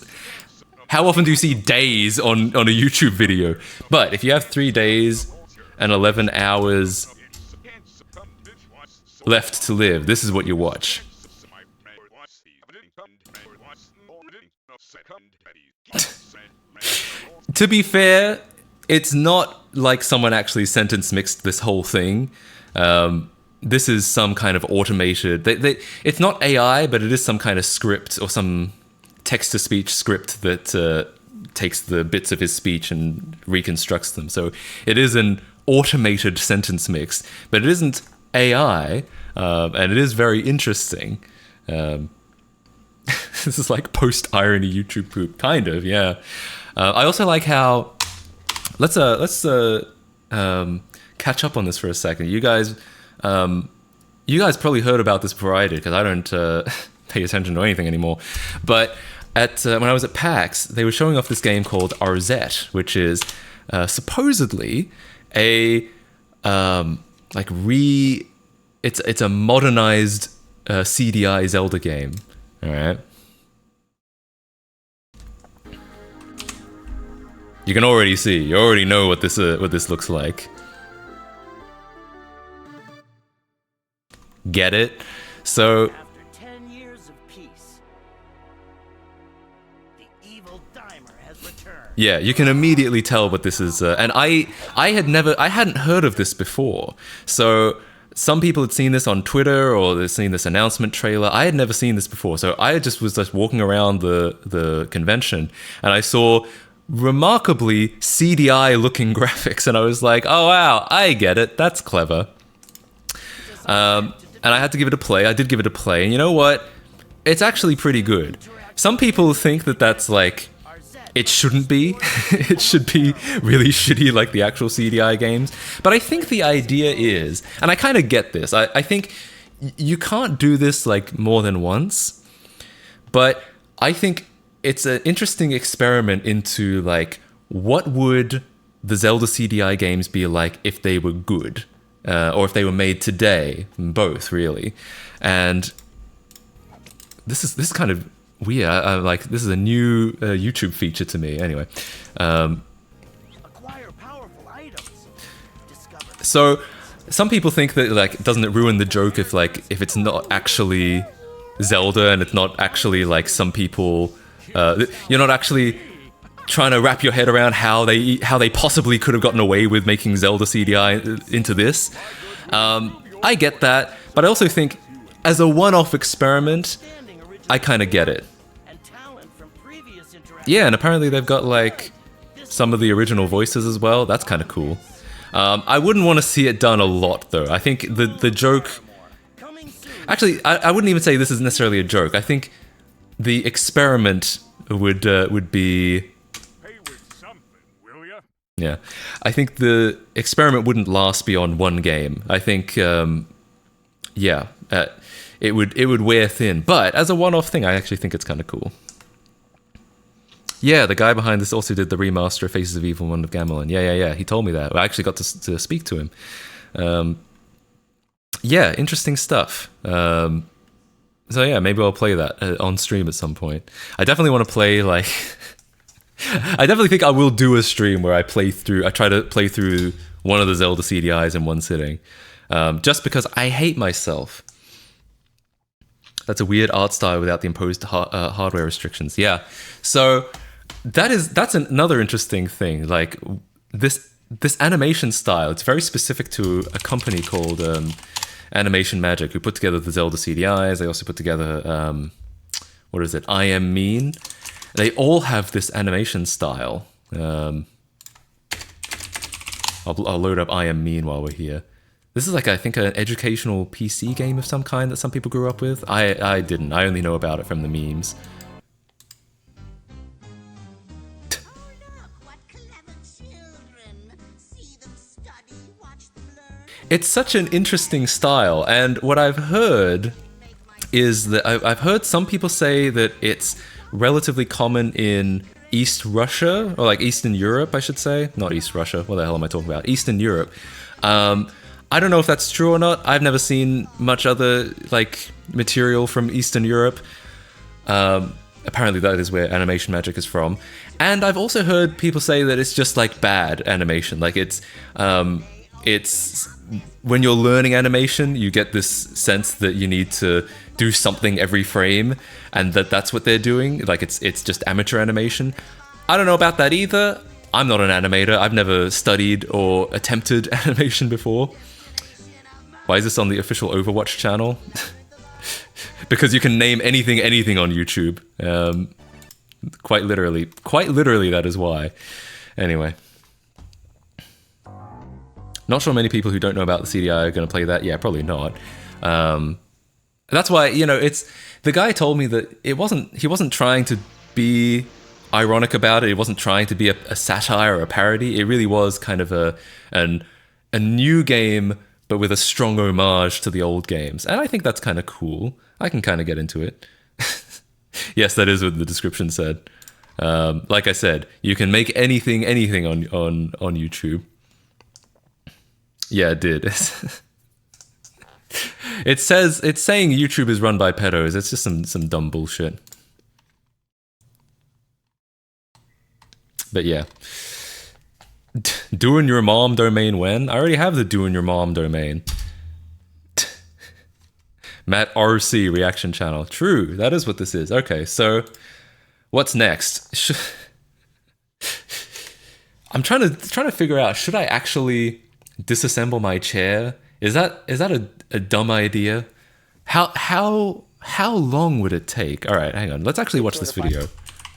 how often do you see days on a YouTube video? But if you have 3 days and 11 hours left to live, this is what you watch. To be fair, it's not like someone actually sentence mixed this whole thing. This is some kind of automated... it's not AI, but it is some kind of script or some text-to-speech script that takes the bits of his speech and reconstructs them. So it is an automated sentence mix, but it isn't AI, and it is very interesting. This is like post-irony YouTube poop, kind of, yeah. I also like how... Let's catch up on this for a second. You guys probably heard about this before I did, because I don't pay attention to anything anymore. But when I was at PAX, they were showing off this game called Arzette, which is supposedly a it's a modernized CDI Zelda game. All right. You can already see. You already know what this looks like. Get it? So After 10 years of peace, the evil Dimer has returned. yeah, you can immediately tell what this is. And I hadn't heard of this before. So some people had seen this on Twitter or they'd seen this announcement trailer. I had never seen this before. So I was just walking around the convention and I saw remarkably CDI looking graphics and I was like, oh wow, I get it, that's clever. And I had to give it a play. I did give it a play, and you know what, it's actually pretty good. Some people think that that's like, it shouldn't be. It should be really shitty like the actual CDI games, but I think the idea is, and I kind of get this, I think you can't do this like more than once, but I think it's an interesting experiment into like, what would the Zelda CDI games be like if they were good, or if they were made today? Both, really. And this is kind of weird. Like, this is a new YouTube feature to me. Anyway, Acquire powerful items. Discover. so some people think that like, doesn't it ruin the joke if it's not actually Zelda and it's not actually like some people. You're not actually trying to wrap your head around how they possibly could have gotten away with making Zelda CDI into this. I get that, but I also think as a one-off experiment, I kind of get it. And talent from previous interactions. Yeah, and apparently they've got like some of the original voices as well. That's kind of cool. I wouldn't want to see it done a lot, though. I think the joke... Coming soon. Actually, I wouldn't even say this is necessarily a joke. I think the experiment would be... Pay with something, will ya? Yeah. I think the experiment wouldn't last beyond one game. I think, yeah, it would wear thin. But as a one-off thing, I actually think it's kind of cool. Yeah, the guy behind this also did the remaster of Faces of Evil 1 of Gamelon. Yeah. He told me that. I actually got to speak to him. Yeah, interesting stuff. So yeah, maybe I'll play that on stream at some point. I definitely want to play, like... I definitely think I will do a stream where I try to play through one of the Zelda CDIs in one sitting. Just because I hate myself. That's a weird art style without the imposed hardware restrictions. Yeah. So that's another interesting thing. Like this animation style, it's very specific to a company called Animation Magic, who put together the Zelda CDIs. They also put together what is it? I Am Mean. They all have this animation style. I'll load up I Am Mean while we're here. This is like, I think, an educational PC game of some kind that some people grew up with. I didn't. I only know about it from the memes. Oh, look, what clever children. See them study, watch them learn. It's such an interesting style, and what I've heard is that I've heard some people say that it's relatively common in East Russia, or like Eastern Europe, I should say. Not East Russia. What the hell am I talking about? Eastern Europe. I don't know if that's true or not. I've never seen much other like material from Eastern Europe. Apparently that is where Animation Magic is from. And I've also heard people say that it's just like bad animation. Like it's when you're learning animation, you get this sense that you need to do something every frame, and that's what they're doing. Like it's just amateur animation. I don't know about that either. I'm not an animator. I've never studied or attempted animation before. Why is this on the official Overwatch channel? Because you can name anything on YouTube. Quite literally, that is why. Anyway. Not sure many people who don't know about the CDI are going to play that. Yeah, probably not. That's why, it's... The guy told me that he wasn't trying to be ironic about it. It wasn't trying to be a satire or a parody. It really was kind of a new game, but with a strong homage to the old games. And I think that's kind of cool. I can kind of get into it. Yes, that is what the description said. Like I said, you can make anything on YouTube. Yeah, it did. It's saying YouTube is run by pedos. It's just some dumb bullshit. But yeah. Doing your mom domain when? I already have the doing your mom domain. Matt RC reaction channel. True, that is what this is. Okay, so what's next? I'm trying to figure out, should I actually disassemble my chair? Is that a dumb idea? How long would it take? All right, hang on. Let's actually watch this video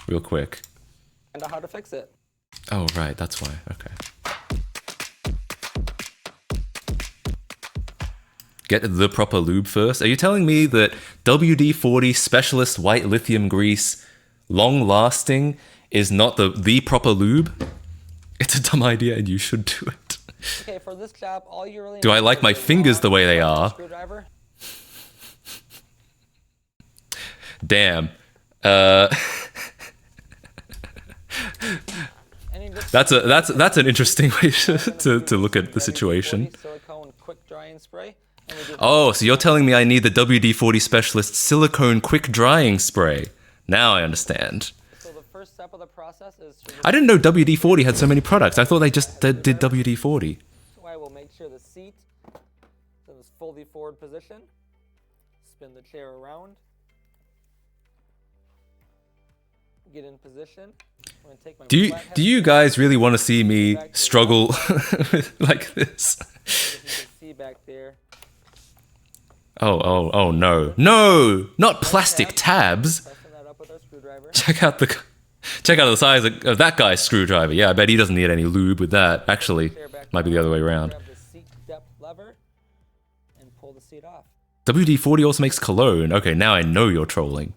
real quick. And how to fix it. Oh, right, that's why. Okay. Get the proper lube first. Are you telling me that WD-40 Specialist White Lithium Grease, long-lasting, is not the proper lube? It's a dumb idea and you should do it. Okay, for this job, all you really Do I need like is my a fingers the way they are? Screwdriver. Damn. And you just That's an interesting way to look at the situation. Silicone quick drying spray. And we do Oh, so you're telling me I need the WD-40 Specialist Silicone Quick Drying Spray. Now I understand. So the first step of the process is to I didn't know WD-40 had so many products. I thought they just did WD-40. So I will make sure the seat is in this fully forward position. Spin the chair around. Get in position. I'm gonna take my flat head Do you guys really want to see me struggle like this? If you can see back there. Oh no. No! Not plastic tabs! Pressing that up with our screwdriver. Check out the... Check out the size of that guy's screwdriver. Yeah, I bet he doesn't need any lube with that. Actually, Chair back might be the down, other way around. Grab the seat depth lever and pull the seat off. WD-40 also makes cologne. Okay, now I know you're trolling.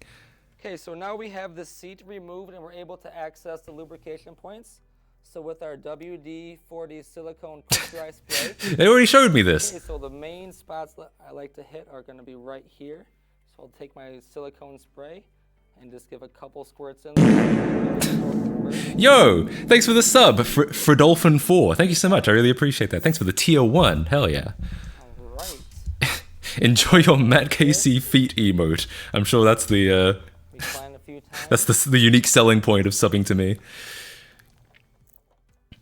Okay, so now we have the seat removed and we're able to access the lubrication points. So with our WD-40 silicone quick dry spray, They already showed me this. okay, so the main spots that I like to hit are going to be right here. So I'll take my silicone spray and just give a couple squirts in there. Yo, thanks for the sub, Fridolphin4. Thank you so much. I really appreciate that. Thanks for the tier 1. Hell yeah. All right. Enjoy your Matt KC feet emote. I'm sure that's the Recline a few times. that's the unique selling point of subbing to me.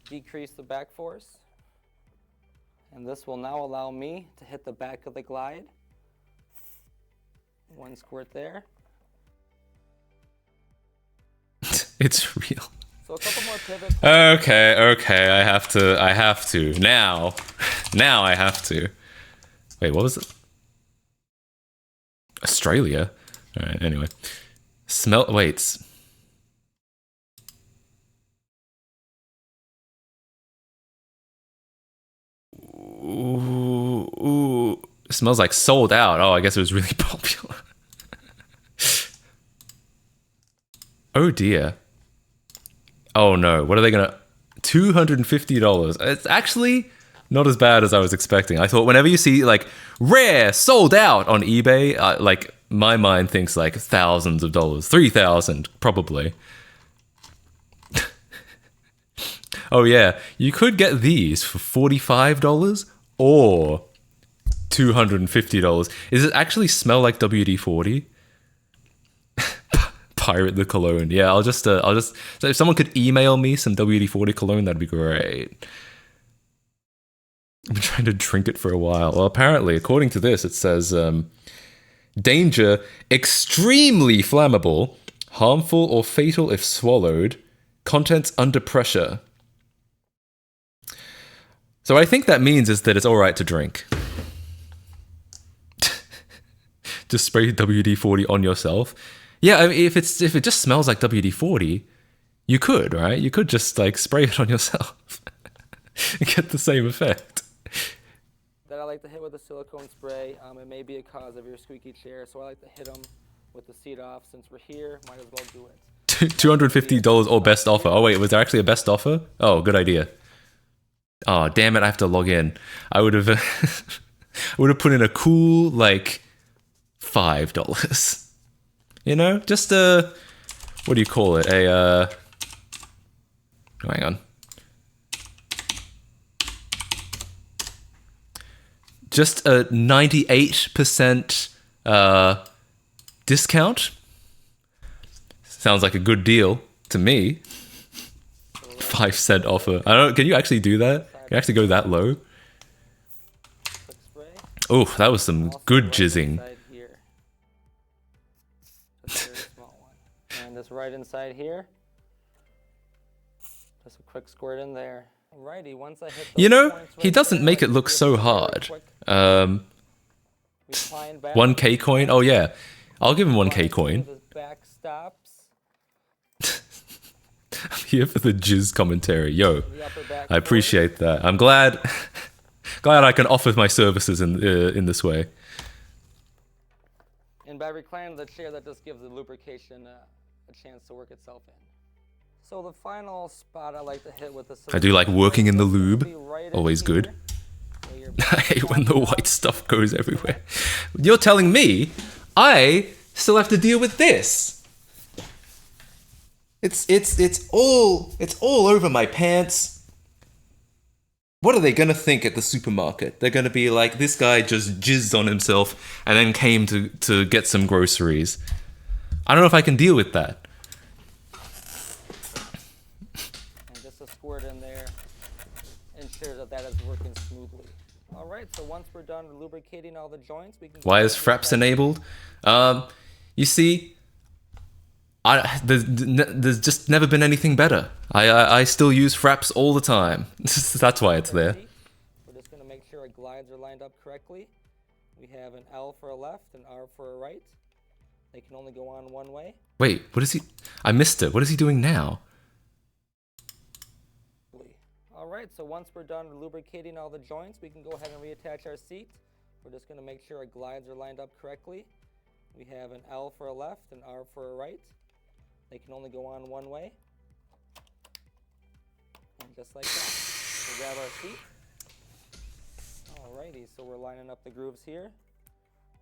Decrease the back force. And this will now allow me to hit the back of the glide. One squirt there. It's real. So a couple more pivots. Okay, I have to. Now I have to. Wait, what was it? Australia? Alright, anyway. Wait. Ooh. It smells like sold out. Oh, I guess it was really popular. Oh dear. Oh no, what are they gonna... $250. It's actually not as bad as I was expecting. I thought whenever you see like rare, sold out on eBay, like my mind thinks like thousands of dollars. 3,000 probably. Oh yeah, you could get these for $45 or $250. Does it actually smell like WD-40? Pirate the cologne. Yeah, I'll just so if someone could email me some WD-40 cologne, that'd be great. I've been trying to drink it for a while. Well, apparently, according to this, it says danger, extremely flammable, harmful or fatal if swallowed, contents under pressure. So what I think that means is that it's alright to drink. Just spray WD-40 on yourself. Yeah, I mean, if it just smells like WD-40, you could, right? You could just like spray it on yourself and get the same effect. That I like to hit with a silicone spray. It may be a cause of your squeaky chair, so I like to hit them with the seat off. Since we're here, might as well do it. $250 or best offer. Oh wait, was there actually a best offer? Oh, good idea. Oh, damn it, I have to log in. I would have put in a cool like $5. You know, just a, what do you call it? Oh, hang on. Just a 98% discount. Sounds like a good deal to me. 5-cent offer. I don't. Can you actually do that? Can you actually go that low? Quick spray. Oh, that was some Also good right jizzing. inside here. Just a very small one. And this right inside here. Just a quick squirt in there. Alrighty, once I hit those You know, points he right doesn't there, make I it look give so a very hard. quick 1K recline back. coin. Oh yeah, I'll give him 1K coin. The back stops. I'm here for the jizz commentary. Yo, The upper back I appreciate that. I'm glad I can offer my services in this way. And by reclining the chair, that just gives the lubrication a chance to work itself in. So the final spot I like to hit with the I do like working in the lube. Always good. Where your I hate when the white stuff goes everywhere. You're telling me I still have to deal with this? It's all over my pants. What are they gonna think at the supermarket? They're gonna be like, this guy just jizzed on himself and then came to get some groceries. I don't know if I can deal with that. And just a squirt in there ensures that that is working smoothly. All right, so once we're done lubricating all the joints, we can. Why is Fraps enabled? You see, there's just never been anything better. I still use Fraps all the time. That's why it's there. We're just going to make sure our glides are lined up correctly. We have an L for a left, an R for a right. They can only go on one way. Wait, what is he? I missed it. What is he doing now? All right, so once we're done lubricating all the joints, we can go ahead and reattach our seat. We're just going to make sure our glides are lined up correctly. We have an L for a left and R for a right. They can only go on one way. And just like that, we'll grab our seat. Alrighty, so we're lining up the grooves here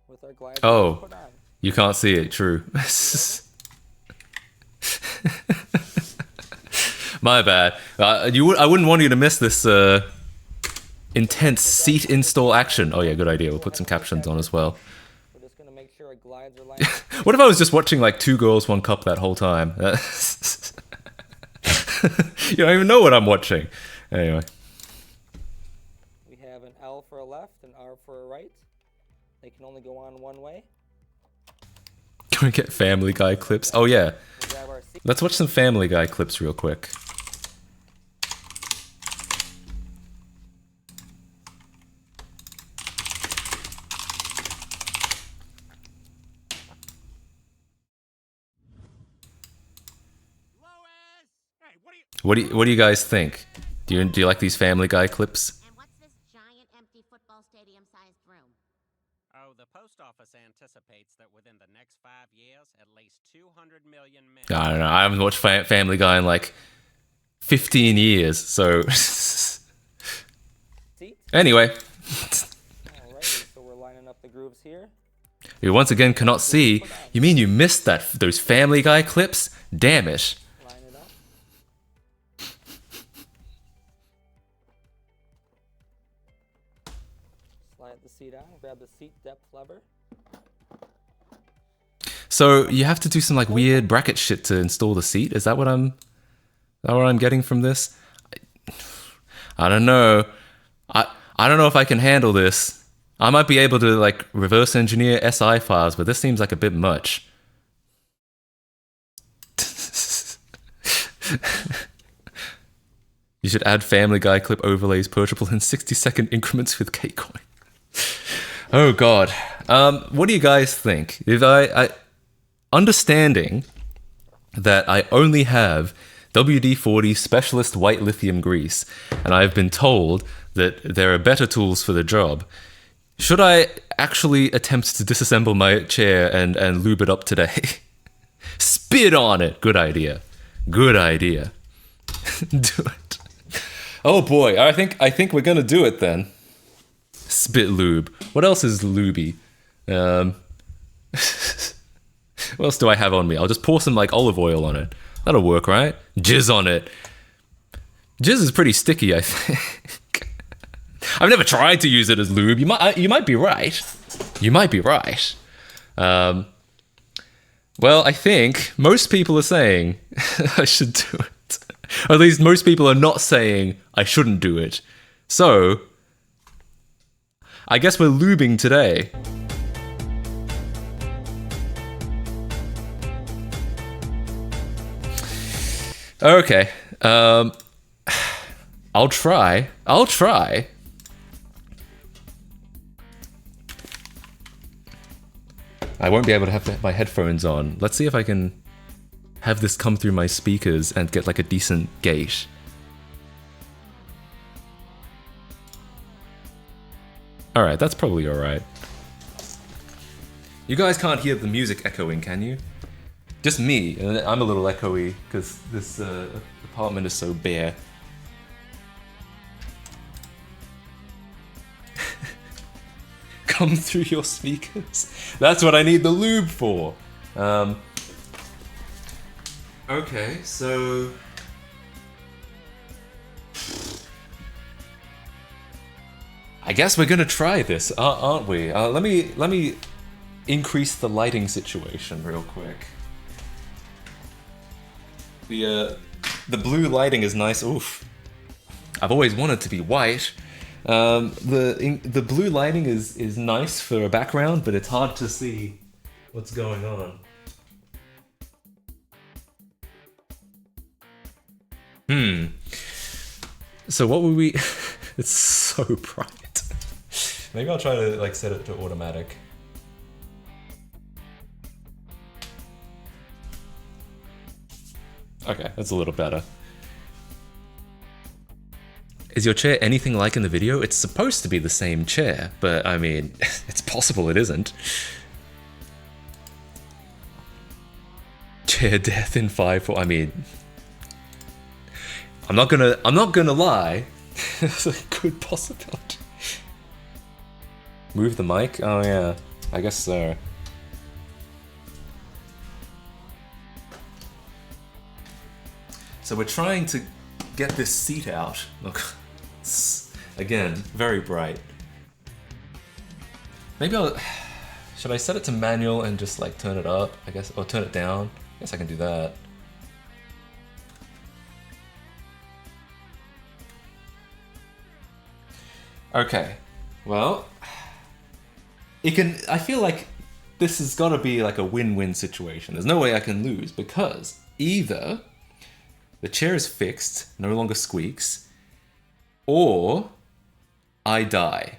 with our glides Oh, put on. you can't see it. True. My bad. I wouldn't want you to miss this intense seat install action. Oh yeah, good idea. We'll put some captions on as well. We're just going to make sure our glides are lined up. What if I was just watching like Two Girls, One Cup that whole time? You don't even know what I'm watching. Anyway. We have an L for a left and R for a right. They can only go on one way. Can we get Family Guy clips? Oh yeah. We'll grab our seat. Let's watch some Family Guy clips real quick. Hey, what do you... What do you guys think? Do you like these Family Guy clips? And what's this giant empty football stadium-sized room? Oh, the post office anticipates that within the next 5 years, at least 200 million men. I don't know. I haven't watched Family Guy in like 15 years, so Seat. anyway. Alrighty, so we're lining up the grooves here. You once again cannot see. You mean you missed those Family Guy clips? Damn it. Line it up. Slide the seat on, grab the seat depth lever. So you have to do some like weird bracket shit to install the seat. Is that what I'm getting from this? I don't know. I don't know if I can handle this. I might be able to like reverse engineer SI files, but this seems like a bit much. You should add Family Guy clip overlays purchasable in 60-second increments with Kcoin. Oh god. What do you guys think? If I understanding that I only have WD-40 Specialist White Lithium Grease, and I've been told that there are better tools for the job, should I actually attempt to disassemble my chair and lube it up today? Spit on it! Good idea. Good idea. Do it. Oh boy, I think we're gonna do it then. Spit lube. What else is lubey? What else do I have on me? I'll just pour some like olive oil on it. That'll work, right? Jizz on it. Jizz is pretty sticky, I think. I've never tried to use it as lube. You might be right. You might be right. Well, I think most people are saying I should do it. Or at least most people are not saying I shouldn't do it. So, I guess we're lubing today. Okay. I'll try. I won't be able to have my headphones on. Let's see if I can have this come through my speakers and get like a decent gauge. Alright, that's probably alright. You guys can't hear the music echoing, can you? Just me, and I'm a little echoey because this apartment is so bare. Come through your speakers. That's what I need the lube for. Okay, so I guess we're gonna try this, aren't we? Let me increase the lighting situation real quick. The blue lighting is nice. Oof. I've always wanted to be white. The blue lighting is nice for a background, but it's hard to see what's going on. So what would we... It's so bright. Maybe I'll try to like set it to automatic. Okay, that's a little better. Is your chair anything like in the video? It's supposed to be the same chair, but I mean, it's possible it isn't. Chair death in 5-4. I mean, I'm not gonna lie. There's a good possibility. Move the mic? Oh yeah, I guess so. So we're trying to get this seat out. Look, it's, again, very bright. Maybe should I set it to manual and just like turn it up, I guess, or turn it down? I guess I can do that. Okay, well, I feel like this has got to be like a win-win situation. There's no way I can lose because either the chair is fixed, no longer squeaks, or I die.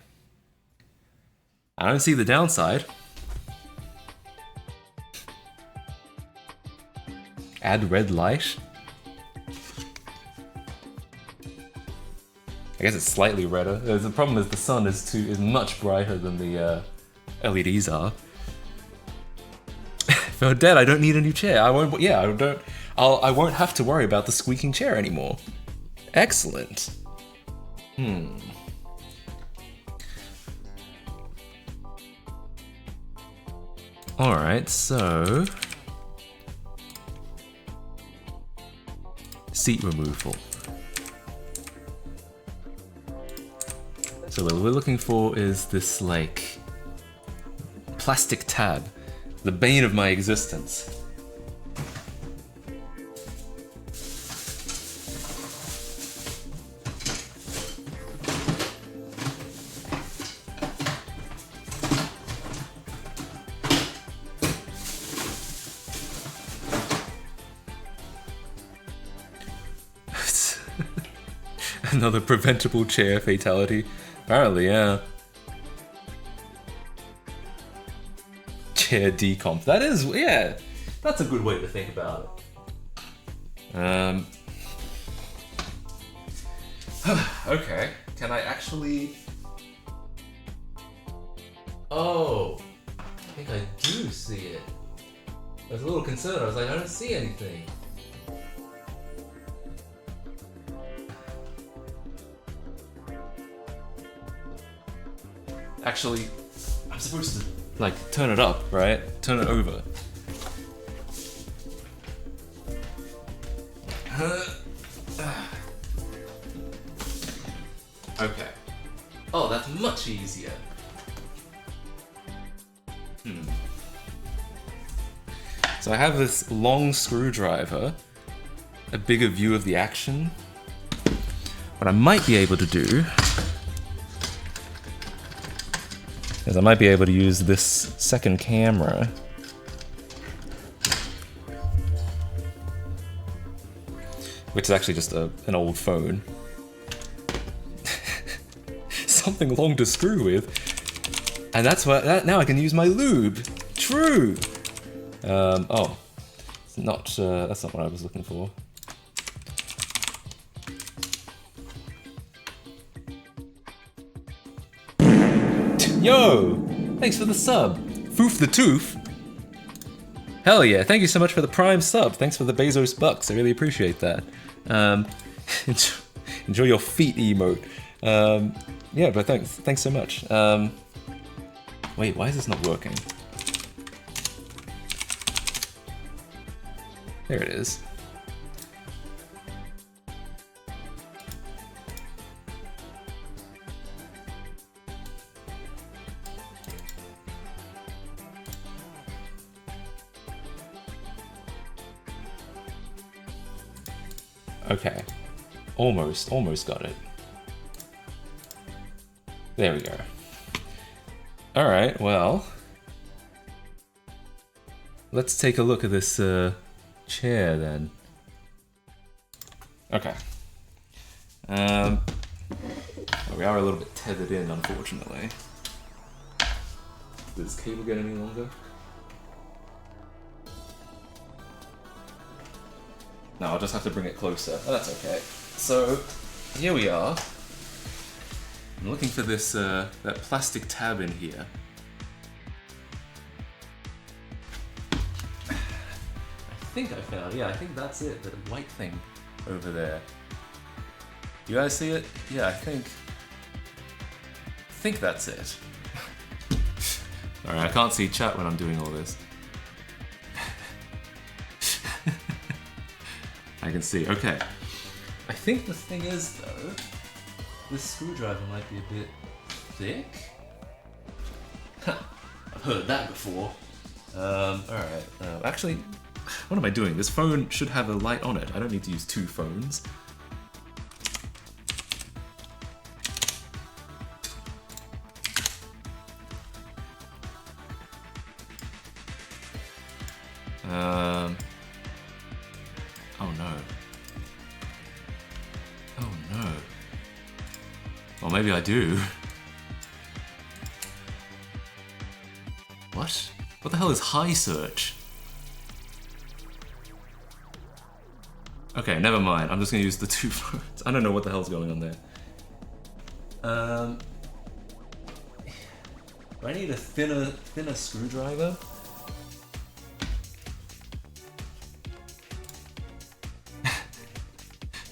I don't see the downside. Add red light. I guess it's slightly redder. The problem is the sun is much brighter than the LEDs are. If I'm dead, I don't need a new chair. I won't. Yeah, I won't have to worry about the squeaking chair anymore. Excellent. All right, so seat removal. So what we're looking for is this like plastic tab, the bane of my existence. Another preventable chair fatality. Apparently, yeah. Chair decomp. That is, yeah. That's a good way to think about it. Okay. Can I actually... Oh. I think I do see it. I was a little concerned. I was like, I don't see anything. Actually, I'm supposed to, like, turn it up, right? Turn it over. Okay. Oh, that's much easier. So I have this long screwdriver, a bigger view of the action. What I might be able to do is I might be able to use this second camera which is actually just an old phone. Something long to screw with. And that's what, now I can use my lube. True! Oh. It's not, that's not what I was looking for. Yo! Thanks for the sub. Foof the Tooth. Hell yeah, thank you so much for the Prime sub. Thanks for the Bezos bucks, I really appreciate that. Enjoy your feet emote. Yeah, but thanks so much. Wait, why is this not working? There it is. Okay. Almost got it. There we go. Alright, well. Let's take a look at this chair then. Okay. We are a little bit tethered in, unfortunately. Does this cable get any longer? No, I'll just have to bring it closer. Oh, that's okay. So, here we are. I'm looking for this, that plastic tab in here. I think I found, yeah, I think that's it, the white thing over there. You guys see it? Yeah, I think that's it. Alright, I can't see chat when I'm doing all this. I can see, okay. I think the thing is, though, this screwdriver might be a bit thick. I've heard that before. Alright, actually, what am I doing? This phone should have a light on it. I don't need to use two phones. Oh no. Oh no. Well, maybe I do. What? What the hell is high search? Okay, never mind. I'm just gonna use the two phones. I don't know what the hell's going on there. Do I need a thinner screwdriver?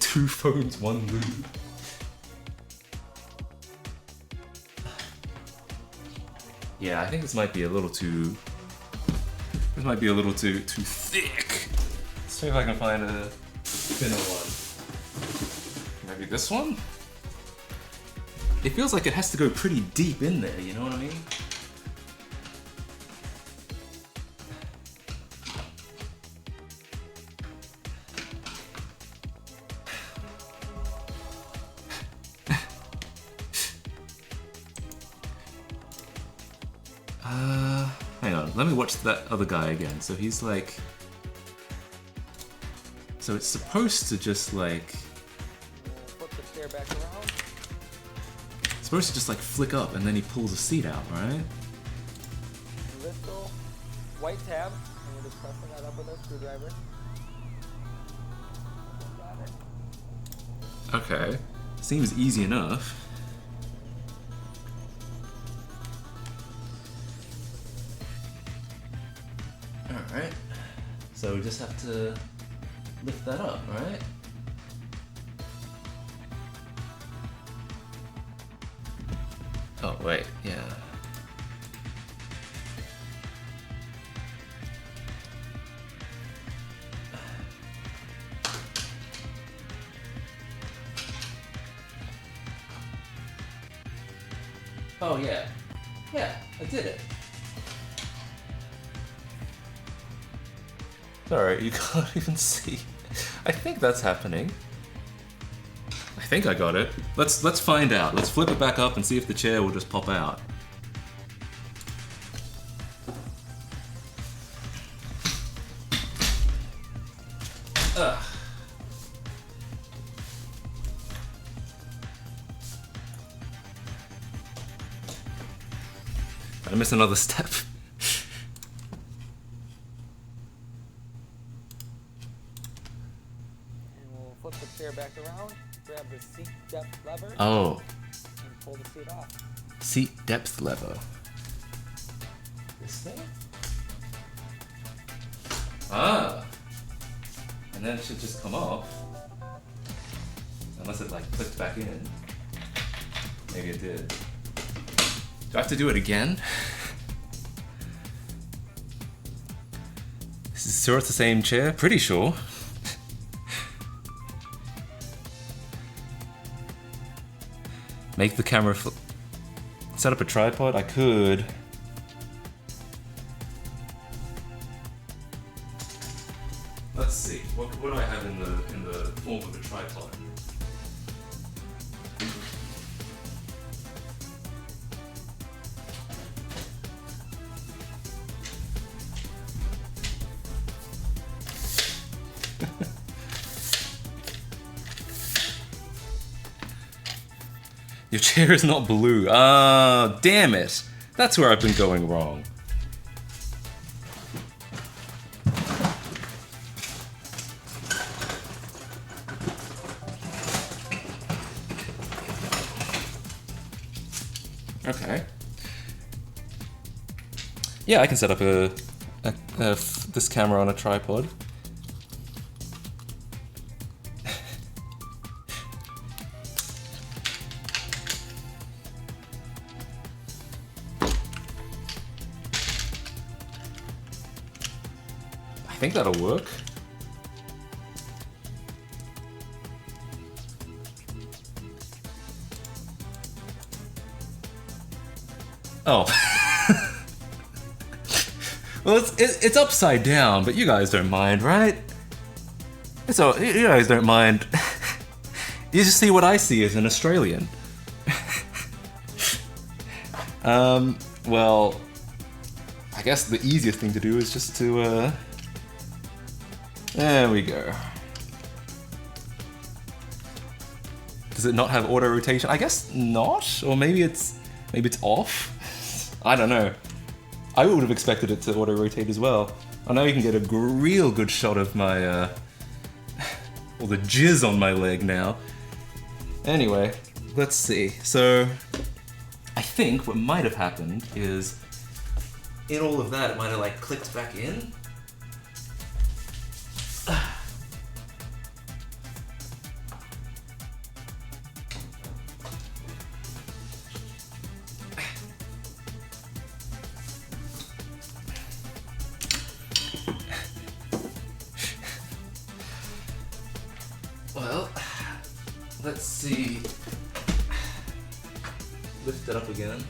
Two phones, one loop. Yeah, I think this might be a little too. This might be a little too thick. Let's see if I can find a thinner one. Maybe this one? It feels like it has to go pretty deep in there, you know what I mean? Hang on, let me watch that other guy again. So he's like... So it's supposed to just like... Flip the chair back around. It's supposed to just like flick up and then he pulls a seat out, right? Little white tab, and we're just pressing that up with our screwdriver. Got it. Okay. Seems easy enough. Alright. So we just have to lift that up, right? Oh, wait, yeah. Oh, yeah. Yeah, I did it. Sorry, you can't even see. I think that's happening. I think I got it. Let's find out. Let's flip it back up and see if the chair will just pop out. Ugh. Did I miss another step? Flip the chair back around, grab the seat depth lever, Oh, and pull the seat off. seat depth lever. This thing? Ah! And then it should just come off. Unless it like clicked back in. Maybe it did. Do I have to do it again? Is it sure it's the same chair? Pretty sure. Make the camera set up a tripod? I could. Let's see. What do I have in the form of a tripod? Your chair is not blue. Ah, damn it. That's where I've been going wrong. Okay. Yeah, I can set up this camera on a tripod. I think that'll work. Oh. Well, it's upside down, but you guys don't mind, right? You guys don't mind. You just see what I see as an Australian. Well, I guess the easiest thing to do is just to, there we go. Does it not have auto rotation? I guess not, or maybe it's off. I don't know. I would have expected it to auto rotate as well. I know you can get a real good shot of my all the jizz on my leg now. Anyway, let's see. So I think what might have happened is in all of that it might have like clicked back in. Well, let's see. Lift it up again.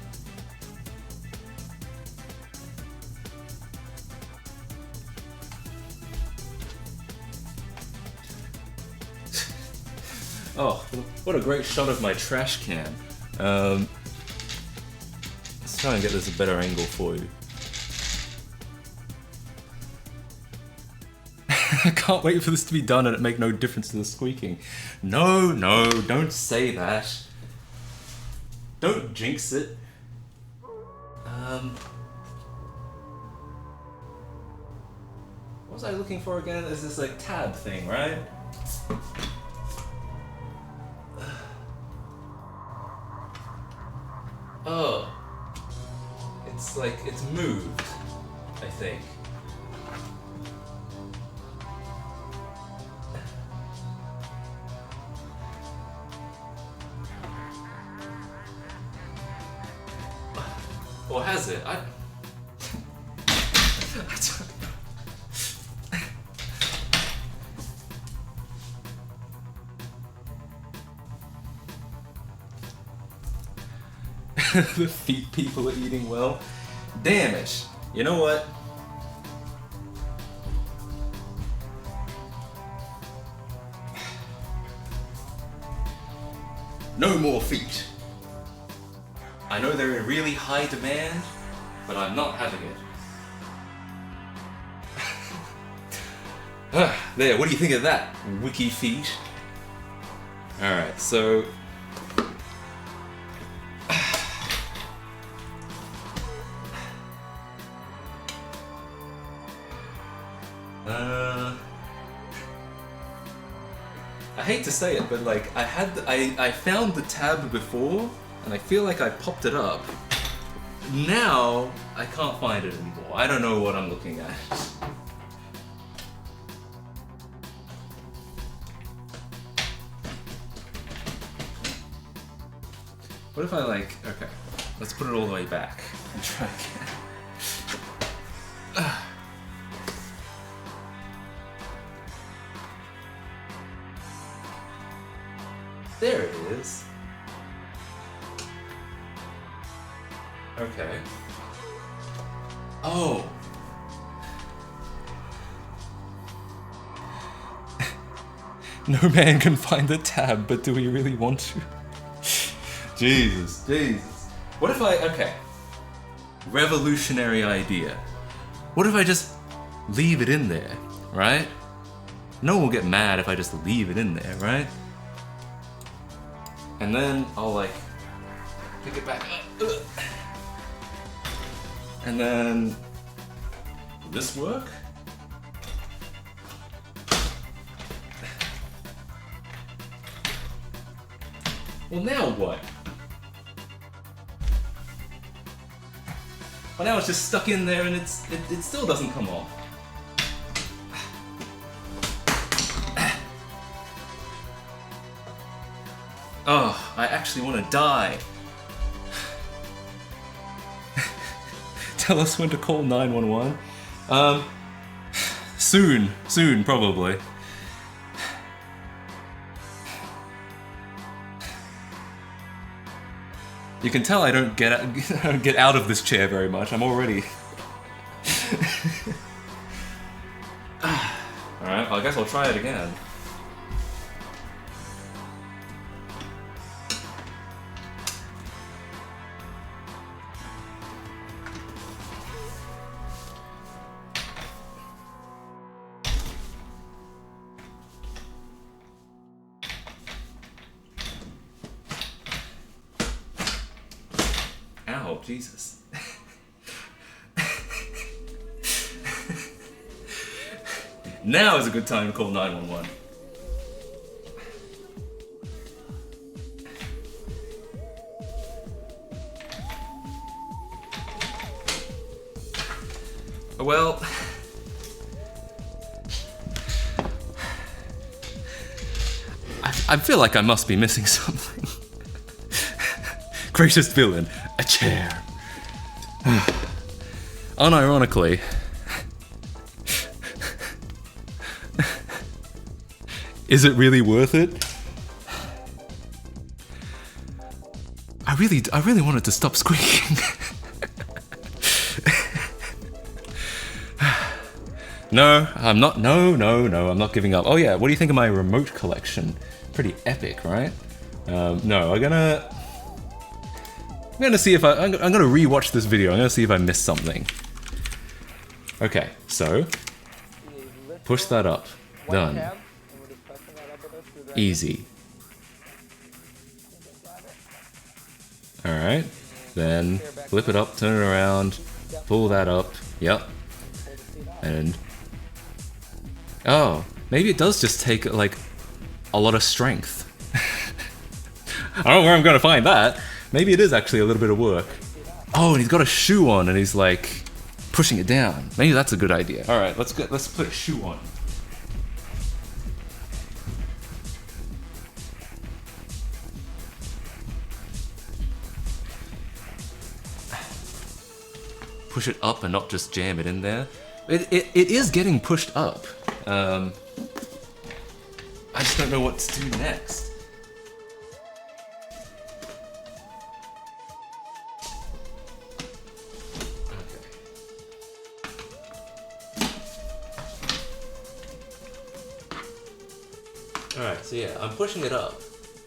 Oh, what a great shot of my trash can. Let's try and get this a better angle for you. I can't wait for this to be done and it make no difference to the squeaking. No, don't say that. Don't jinx it. What was I looking for again? There's this like tab thing, right? Oh. It's like, it's moved, I think. Or has it? I don't know. The feet people are eating well. Damn it. You know what? No more feet. I know they're in really high demand, but I'm not having it. There, what do you think of that, wiki feet? Alright, so... I hate to say it, but like, I found the tab before, and I feel like I popped it up. Now, I can't find it anymore. I don't know what I'm looking at. What if I like, okay, let's put it all the way back and try again. There it is. Okay. Oh. No man can find the tab, but do we really want to? Jesus. What if okay. Revolutionary idea. What if I just leave it in there, right? No one will get mad if I just leave it in there, right? And then I'll like pick it back up. And then will this work? Well, now what? But now it's just stuck in there and it still doesn't come off. Oh, I actually want to die. Tell us when to call 911. Soon, probably. You can tell I don't get out of this chair very much. I'm already. Alright, I guess I'll try it again. Ow, Jesus. Now is a good time to call 911. Well, I feel like I must be missing something. Greatest villain, a chair. Unironically, is it really worth it? I really wanted to stop squeaking. No, I'm not. No, I'm not giving up. Oh yeah, what do you think of my remote collection? Pretty epic, right? No, I'm gonna see if I'm gonna rewatch this video. I'm gonna see if I missed something. Okay, so push that up. Done. Easy. Alright. Then flip it up, turn it around, pull that up. Yep. And oh, maybe it does just take like a lot of strength. I don't know where I'm gonna find that. Maybe it is actually a little bit of work. Oh, and he's got a shoe on and he's like pushing it down. Maybe that's a good idea. Alright, let's put a shoe on. Push it up and not just jam it in there. It is getting pushed up. I just don't know what to do next. Alright, so yeah, I'm pushing it up.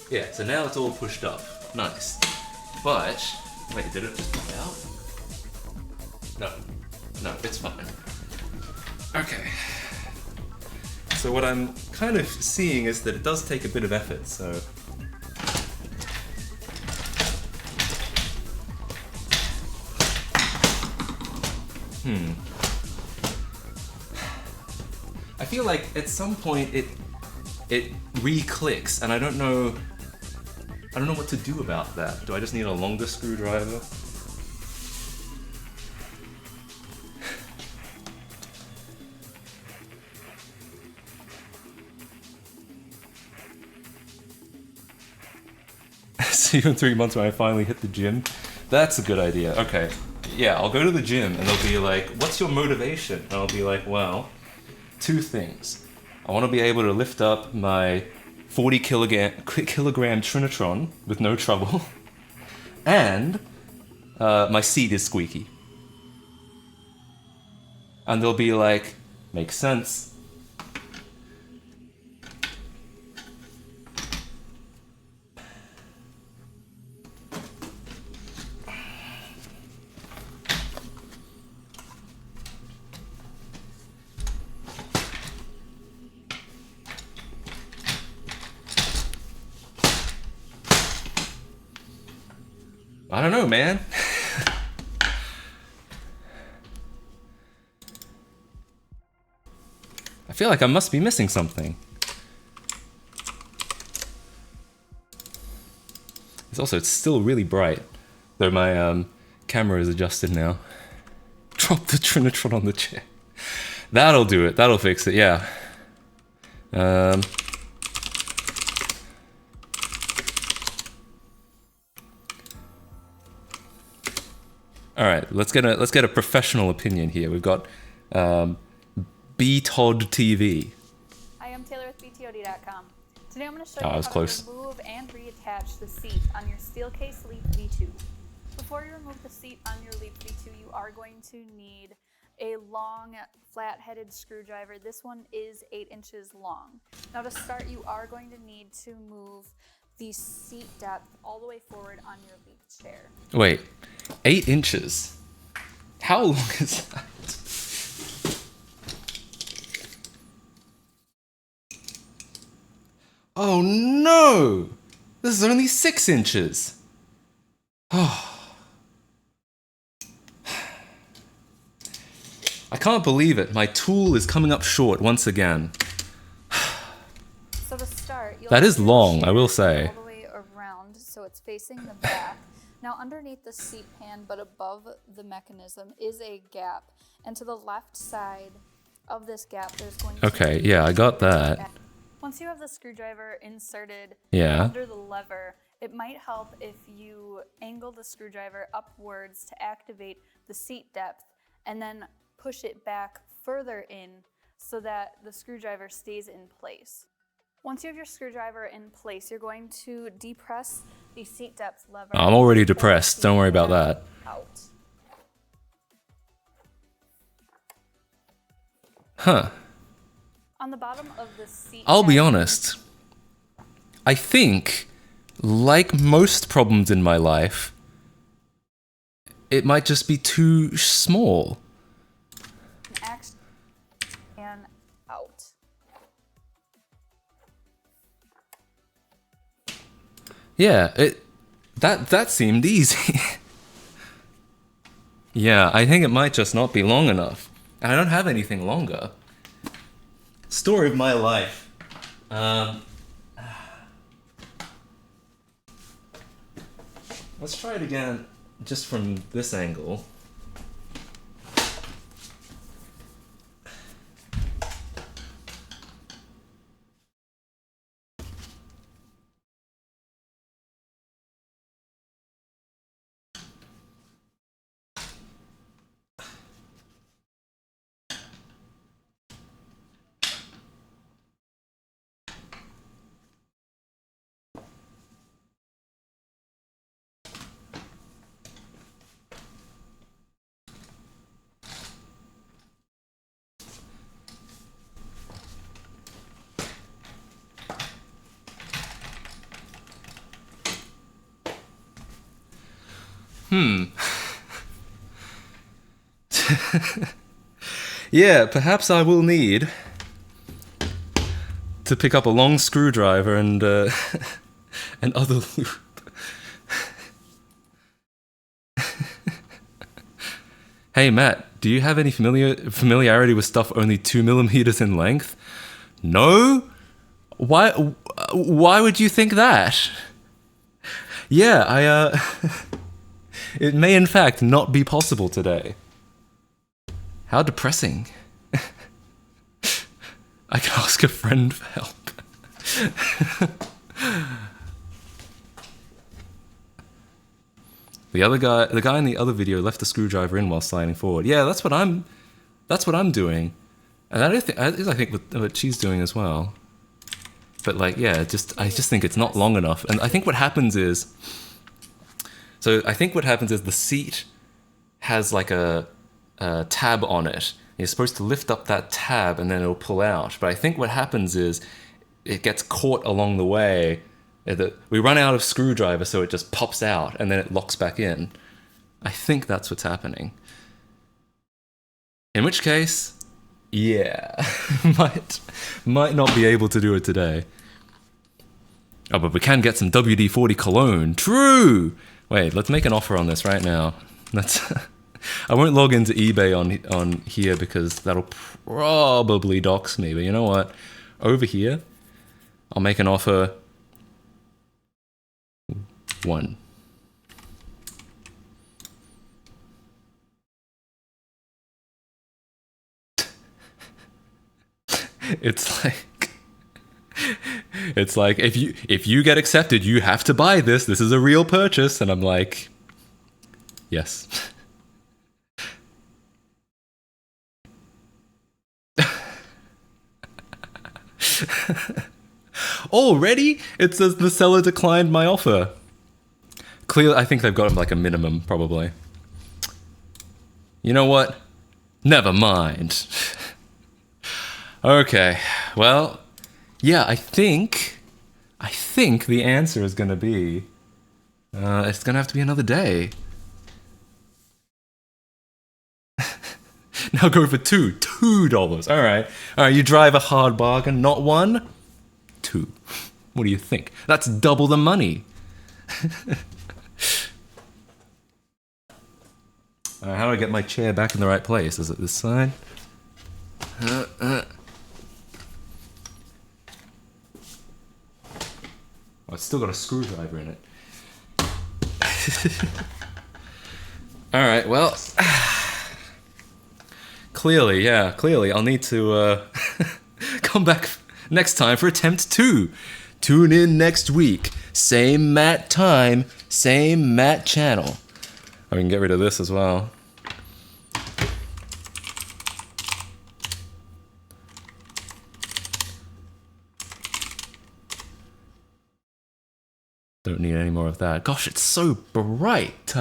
Yeah, so now it's all pushed up. Nice. But, wait, did it just pop out? No, it's fine. Okay. So what I'm kind of seeing is that it does take a bit of effort, so... I feel like at some point it re-clicks, and I don't know what to do about that. Do I just need a longer screwdriver? See you in 3 months when I finally hit the gym. That's a good idea. Okay. Yeah, I'll go to the gym and they'll be like, what's your motivation? And I'll be like, well, 2 things. I want to be able to lift up my 40 kilogram Trinitron with no trouble. And my seat is squeaky. And they'll be like, makes sense. I don't know, man. I feel like I must be missing something. It's still really bright, though my camera is adjusted now. drop the Trinitron on the chair. That'll do it. That'll fix it, yeah. Alright, let's get a professional opinion here. We've got BTOD TV. Hi, I'm Taylor with BTOD.com. Today I'm going to show Oh, you I was how close. to remove and reattach the seat on your Steelcase Leap V2. Before you remove the seat on your Leap V2, you are going to need a long, flat-headed screwdriver. This one is 8 inches long. Now to start, you are going to need to move the seat depth all the way forward on your Leap chair. Wait, 8 inches? How long is that? Oh no! This is only 6 inches! Oh. I can't believe it. My tool is coming up short once again. So to start, you'll That is have your long, I chair will say. all the way around, so it's facing the back. Now underneath the seat pan, but above the mechanism, is a gap. And to the left side of this gap, there's going to Okay, be yeah, I got a that. gap. Once you have the screwdriver inserted Yeah. under the lever, it might help if you angle the screwdriver upwards to activate the seat depth, and then push it back further in so that the screwdriver stays in place. Once you have your screwdriver in place, you're going to depress the seat depth lever. I'm already and pull depressed, the don't worry about lever that. Out. Huh. On the bottom of the seat I'll be pan- honest. I think, like most problems in my life, it might just be too small. Act and out. Yeah, that seemed easy. Yeah, I think it might just not be long enough. And I don't have anything longer. Story of my life. Let's try it again, just from this angle. Yeah, perhaps I will need to pick up a long screwdriver and and other loop. Hey Matt, do you have any familiarity with stuff only 2mm in length? No? Why would you think that? Yeah, it may in fact not be possible today. How depressing. I can ask a friend for help. The guy in the other video left the screwdriver in while sliding forward. Yeah, that's what I'm doing. And I think what she's doing as well. But like, yeah, I just think it's not long enough. And I think what happens is, the seat has like a tab on it. You're supposed to lift up that tab and then it'll pull out. But I think what happens is it gets caught along the way. We run out of screwdriver, so it just pops out and then it locks back in. I think that's what's happening. In which case, yeah, might not be able to do it today. Oh, but we can get some WD-40 cologne. True! Wait, let's make an offer on this right now. I won't log into eBay on here because that'll probably dox me. But you know what? Over here, I'll make an offer. 1. It's like it's like if you get accepted, you have to buy this. This is a real purchase, and I'm like, yes. Already, it says the seller declined my offer. Clearly, I think they've got like a minimum, probably. You know what? Never mind. Okay, well, yeah, I think the answer is gonna be, it's gonna have to be another day. Now go for $2. All right, you drive a hard bargain, not one, two. What do you think? That's double the money. How do I get my chair back in the right place? Is it this side? Oh, it's still got a screwdriver in it. Alright, well... Clearly, I'll need to come back next time for attempt 2. Tune in next week. Same Matt time, same Matt channel. I can get rid of this as well. Don't need any more of that. Gosh, it's so bright.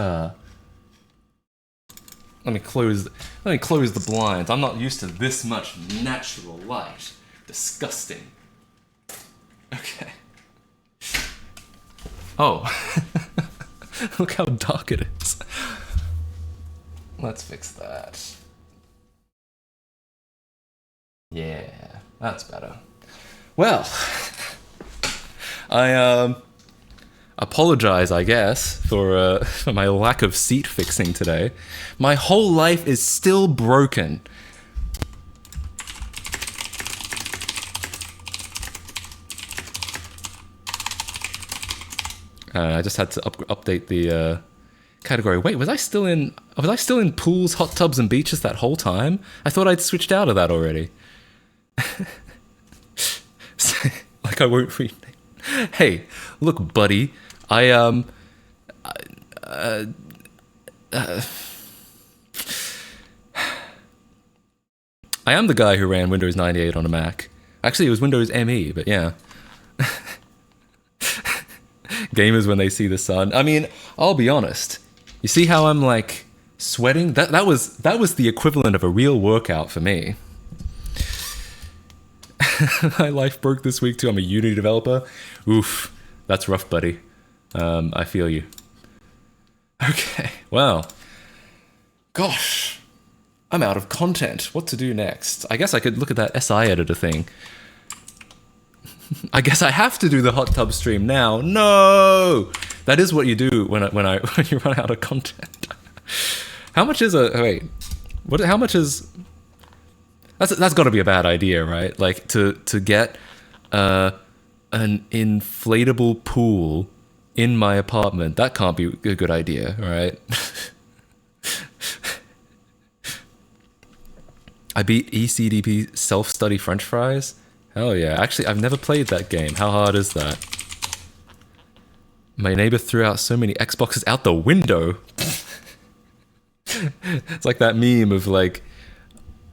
Let me close the blinds. I'm not used to this much natural light. Disgusting. Okay. Oh. Look how dark it is. Let's fix that. Yeah, that's better. Well, I apologize, I guess, for my lack of seat fixing today. My whole life is still broken. I just had to update the category. Wait, was I still in pools, hot tubs, and beaches that whole time? I thought I'd switched out of that already. Like I won't read. Hey, look, buddy. I am the guy who ran Windows 98 on a Mac. Actually, it was Windows ME, but yeah. Gamers when they see the sun. I mean, I'll be honest. You see how I'm like sweating? That was the equivalent of a real workout for me. My life broke this week too. I'm a Unity developer. Oof, that's rough, buddy. I feel you. Okay, well, gosh, I'm out of content. What to do next? I guess I could look at that SI editor thing. I guess I have to do the hot tub stream now. No, that is what you do when you run out of content. How much is a wait? What? How much is? That's got to be a bad idea, right? Like to get an inflatable pool in my apartment. That can't be a good idea, right? I beat ECDP self-study French fries. Hell yeah. Actually, I've never played that game. How hard is that? My neighbor threw out so many Xboxes out the window. It's like that meme of like,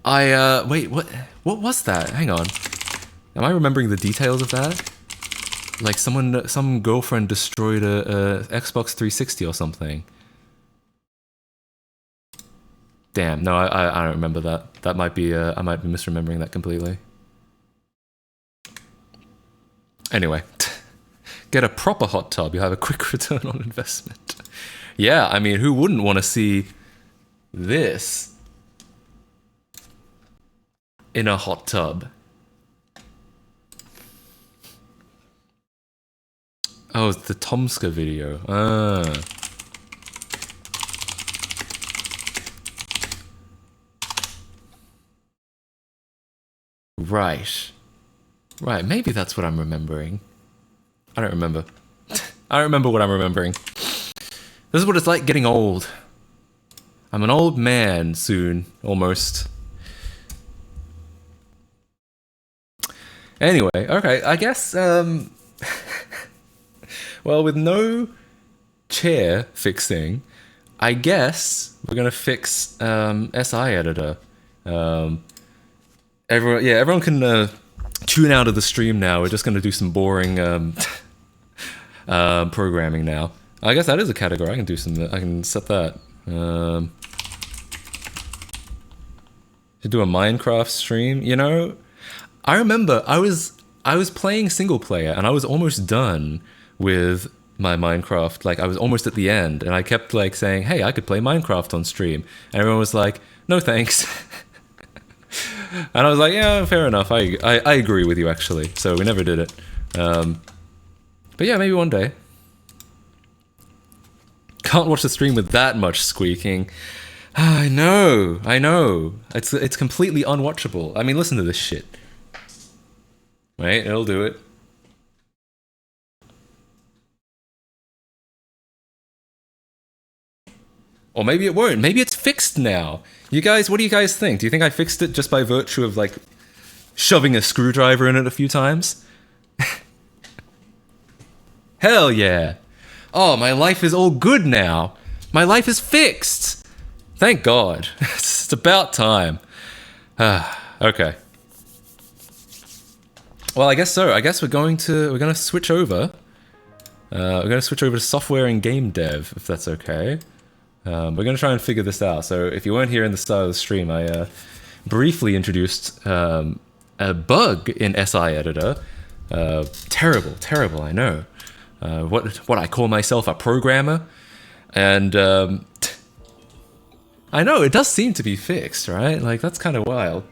wait, what was that? Hang on. Am I remembering the details of that? Like some girlfriend destroyed a Xbox 360 or something. Damn, no, I don't remember that. That might be, I might be misremembering that completely. Anyway, get a proper hot tub. You have a quick return on investment. Yeah, I mean, who wouldn't want to see this in a hot tub? Oh, it's the Tomska video. Ah. Right. Right, maybe that's what I'm remembering. I don't remember. I don't remember what I'm remembering. This is what it's like getting old. I'm an old man soon, almost. Anyway, okay, I guess, well, with no chair fixing, I guess we're gonna fix SI editor. Everyone can tune out of the stream now. We're just gonna do some boring programming now. I guess that is a category. I can do some. I can set that. To do a Minecraft stream, you know. I remember I was playing single player and I was almost done with my Minecraft. Like I was almost at the end, and I kept like saying, "Hey, I could play Minecraft on stream," and everyone was like, "No, thanks." And I was like, "Yeah, fair enough. I agree with you actually." So we never did it. But yeah, maybe one day. Can't watch the stream with that much squeaking. I know. It's completely unwatchable. I mean, listen to this shit. Right, it'll do it. Or maybe it won't. Maybe it's fixed now. You guys, what do you guys think? Do you think I fixed it just by virtue of, like, shoving a screwdriver in it a few times? Hell yeah. Oh, my life is all good now. My life is fixed. Thank God. It's about time. Okay. Well, I guess so. I guess we're gonna switch over. We're gonna switch over to software and game dev, if that's okay. We're gonna try and figure this out. So if you weren't here in the start of the stream, I briefly introduced a bug in SI Editor. Terrible, I know. What I call myself a programmer, and I know it does seem to be fixed, right? Like that's kind of wild.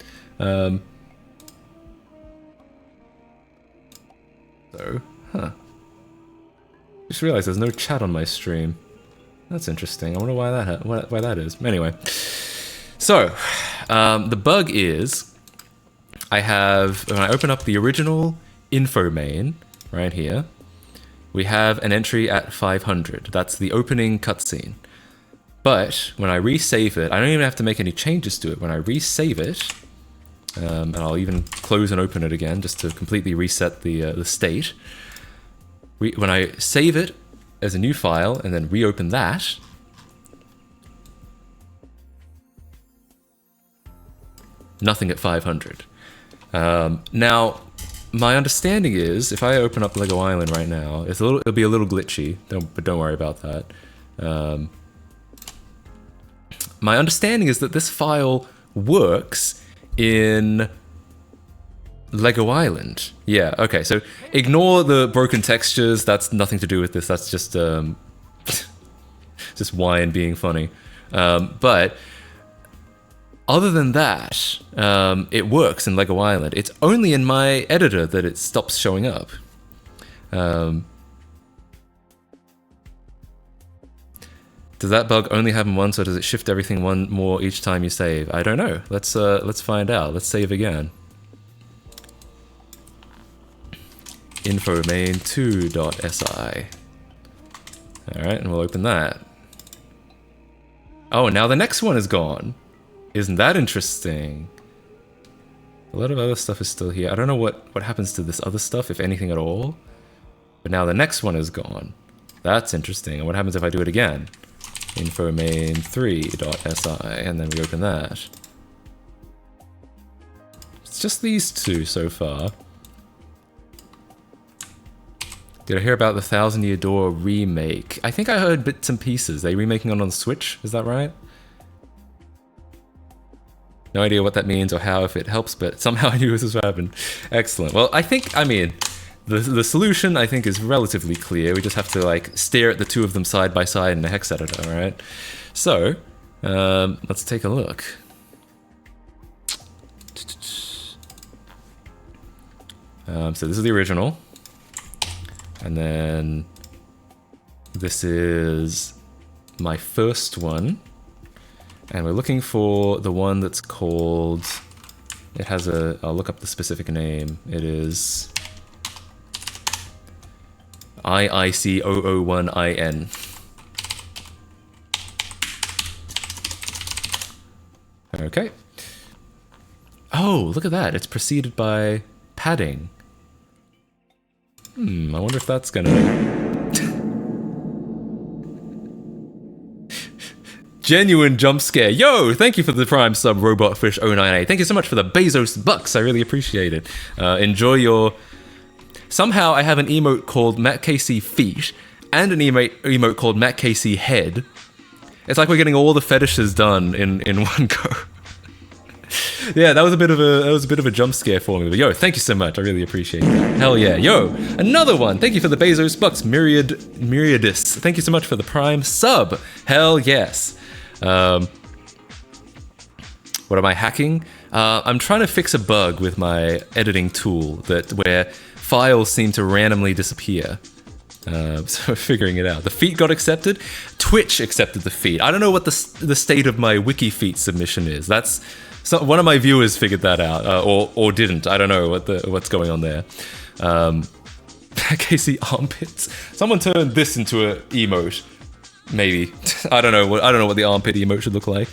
Just realized there's no chat on my stream. That's interesting. I wonder why that is. Anyway, so the bug is when I open up the original info main right here, we have an entry at 500. That's the opening cutscene. But when I resave it, I don't even have to make any changes to it. When I resave it, and I'll even close and open it again just to completely reset the state. When I save it as a new file and then reopen that, nothing at 500. Now, my understanding is if I open up Lego Island right now, it'll be a little glitchy. But don't worry about that. My understanding is that this file works in Lego Island. Yeah, okay, so ignore the broken textures. That's nothing to do with this. That's just just Wyan being funny. But other than that, it works in Lego Island. It's only in my editor that it stops showing up. Does that bug only happen once, or does it shift everything one more each time you save? I don't know. Let's find out. Let's save again. Info main 2.si. Alright, and we'll open that. Oh, now the next one is gone. Isn't that interesting? A lot of other stuff is still here. I don't know what happens to this other stuff, if anything at all. But now the next one is gone. That's interesting. And what happens if I do it again? Info main 3.si, and then we open that. It's just these two so far. Did I hear about the Thousand Year Door remake? I think I heard bits and pieces. They remaking it on the Switch, is that right? No idea what that means or how, if it helps, but somehow I knew this was what happened. Excellent. Well, I mean, the solution I think is relatively clear. We just have to like stare at the two of them side by side in a hex editor, alright? So, let's take a look. So this is the original. And then this is my first one. And we're looking for the one that's called, it has I'll look up the specific name. It is IIC001IN. Okay. Oh, look at that. It's preceded by padding. I wonder if that's gonna... Genuine jump scare. Yo, thank you for the Prime sub, Robotfish098. Thank you so much for the Bezos bucks. I really appreciate it. Enjoy your... Somehow I have an emote called Matt Casey Feet and an emote called Matt Casey Head. It's like we're getting all the fetishes done in one go. Yeah, that was a bit of a jump scare for me. But yo, thank you so much. I really appreciate that. Hell yeah. Yo, another one. Thank you for the Bezos bucks, Myriadis. Thank you so much for the Prime sub. Hell yes. What am I hacking? I'm trying to fix a bug with my editing tool where files seem to randomly disappear. So we're figuring it out. The feat got accepted. Twitch accepted the feat. I don't know what the state of my wiki feat submission is. One of my viewers figured that out, or didn't. I don't know what's going on there. Casey armpits. Someone turned this into an emote. Maybe. I don't know what the armpit emote should look like.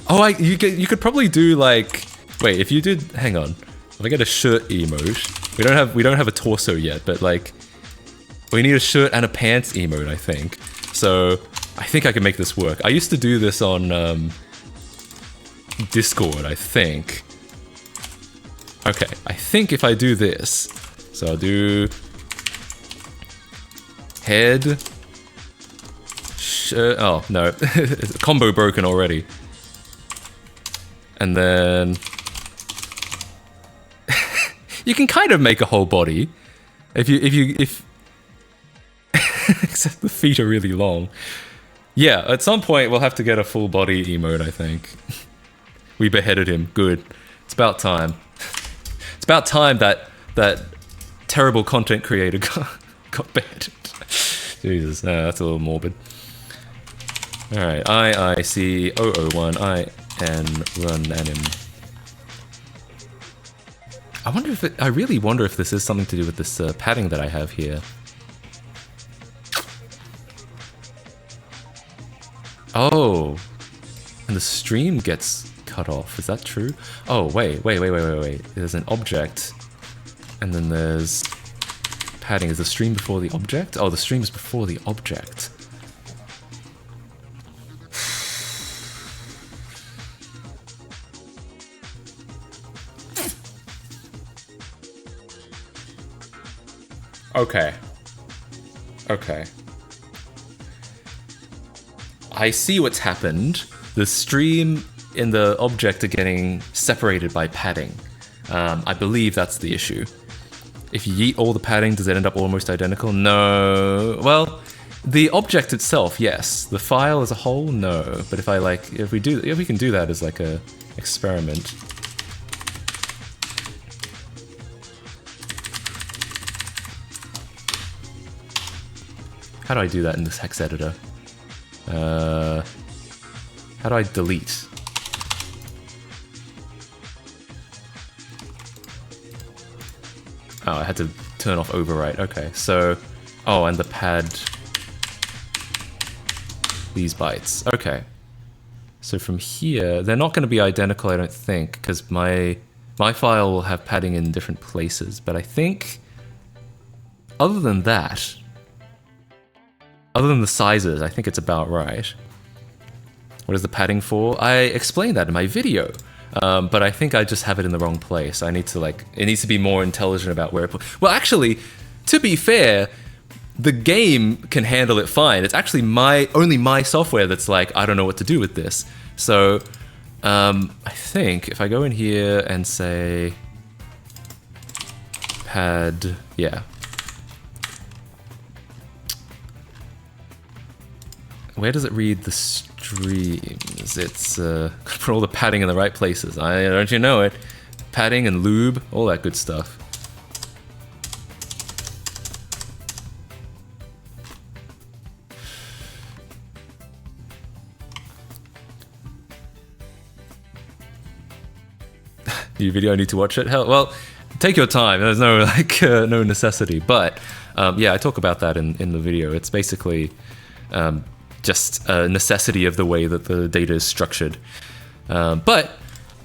Oh, you could probably do like. Wait, if you did, hang on. If I get a shirt emote, we don't have a torso yet, but like, we need a shirt and a pants emote, I think. So I think I can make this work. I used to do this on Discord, I think. Okay, I think if I do this, so I'll do head, shirt. Oh no, combo broken already. And then you can kind of make a whole body if except the feet are really long. Yeah, at some point we'll have to get a full body emote, I think. We beheaded him. Good. It's about time. It's about time that terrible content creator got beheaded. Jesus, that's a little morbid. Alright, IIC001, run anim. I really wonder if this is something to do with this padding that I have here. Oh, and the stream gets cut off. Is that true? Oh, wait. There's an object, and then there's padding. Is the stream before the object? Oh, the stream is before the object. Okay. I see what's happened. The stream and the object are getting separated by padding. I believe that's the issue. If you yeet all the padding, does it end up almost identical? No. Well, the object itself, yes. The file as a whole, no. But if we can do that as like a experiment. How do I do that in this hex editor? How do I delete? Oh, I had to turn off overwrite. Okay, so... Oh, and the pad... These bytes. Okay. So from here, they're not going to be identical, I don't think, because my file will have padding in different places. But I think... Other than that... Other than the sizes, I think it's about right. What is the padding for? I explained that in my video, but I think I just have it in the wrong place. I need to it needs to be more intelligent about where it well, actually, to be fair, the game can handle it fine. It's actually only my software that's like, I don't know what to do with this. So, I think if I go in here and say pad, yeah. Where does it read the streams? It's put all the padding in the right places. Don't you know it? Padding and lube, all that good stuff. New video, I need to watch it. Hell, well, take your time. There's no no necessity. But yeah, I talk about that in the video. It's basically. Just a necessity of the way that the data is structured. But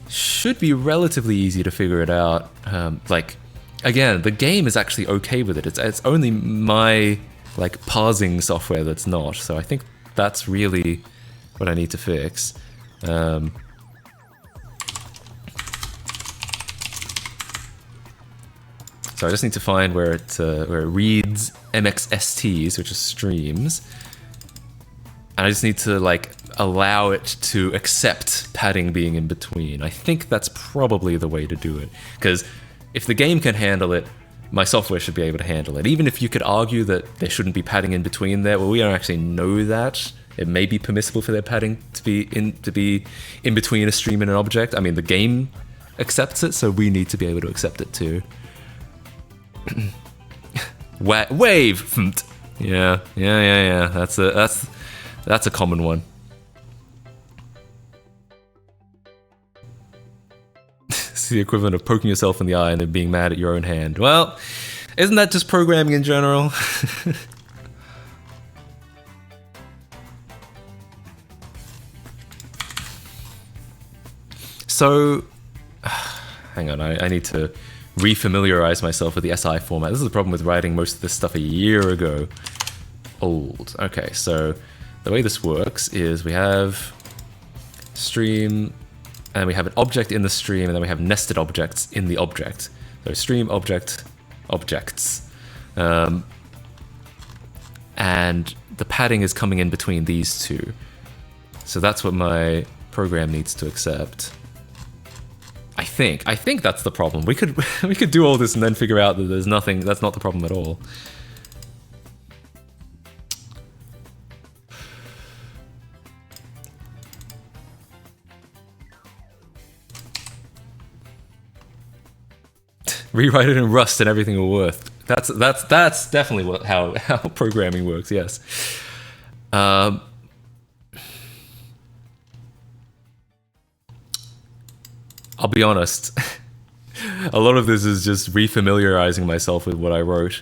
should be relatively easy to figure it out. again, the game is actually okay with it. It's only my like parsing software that's not. So I think that's really what I need to fix. So I just need to find where it reads MXSTs, which is streams, and I just need to like allow it to accept padding being in between. I think that's probably the way to do it, because if the game can handle it, my software should be able to handle it. Even if you could argue that there shouldn't be padding in between there, well, we don't actually know that. It may be permissible for their padding to be in between a stream and an object. I mean, the game accepts it, so we need to be able to accept it too. Wave. Yeah. That's a common one. It's the equivalent of poking yourself in the eye and then being mad at your own hand. Well, isn't that just programming in general? So, hang on, I need to refamiliarize myself with the SI format. This is the problem with writing most of this stuff a year ago. Old. Okay, so the way this works is we have stream, and we have an object in the stream, and then we have nested objects in the object. So stream, object, objects. And the padding is coming in between these two. So that's what my program needs to accept. I think that's the problem. We could do all this and then figure out that there's nothing, that's not the problem at all. Rewrite it in Rust and everything will work. That's definitely how programming works. Yes. I'll be honest. A lot of this is just refamiliarizing myself with what I wrote.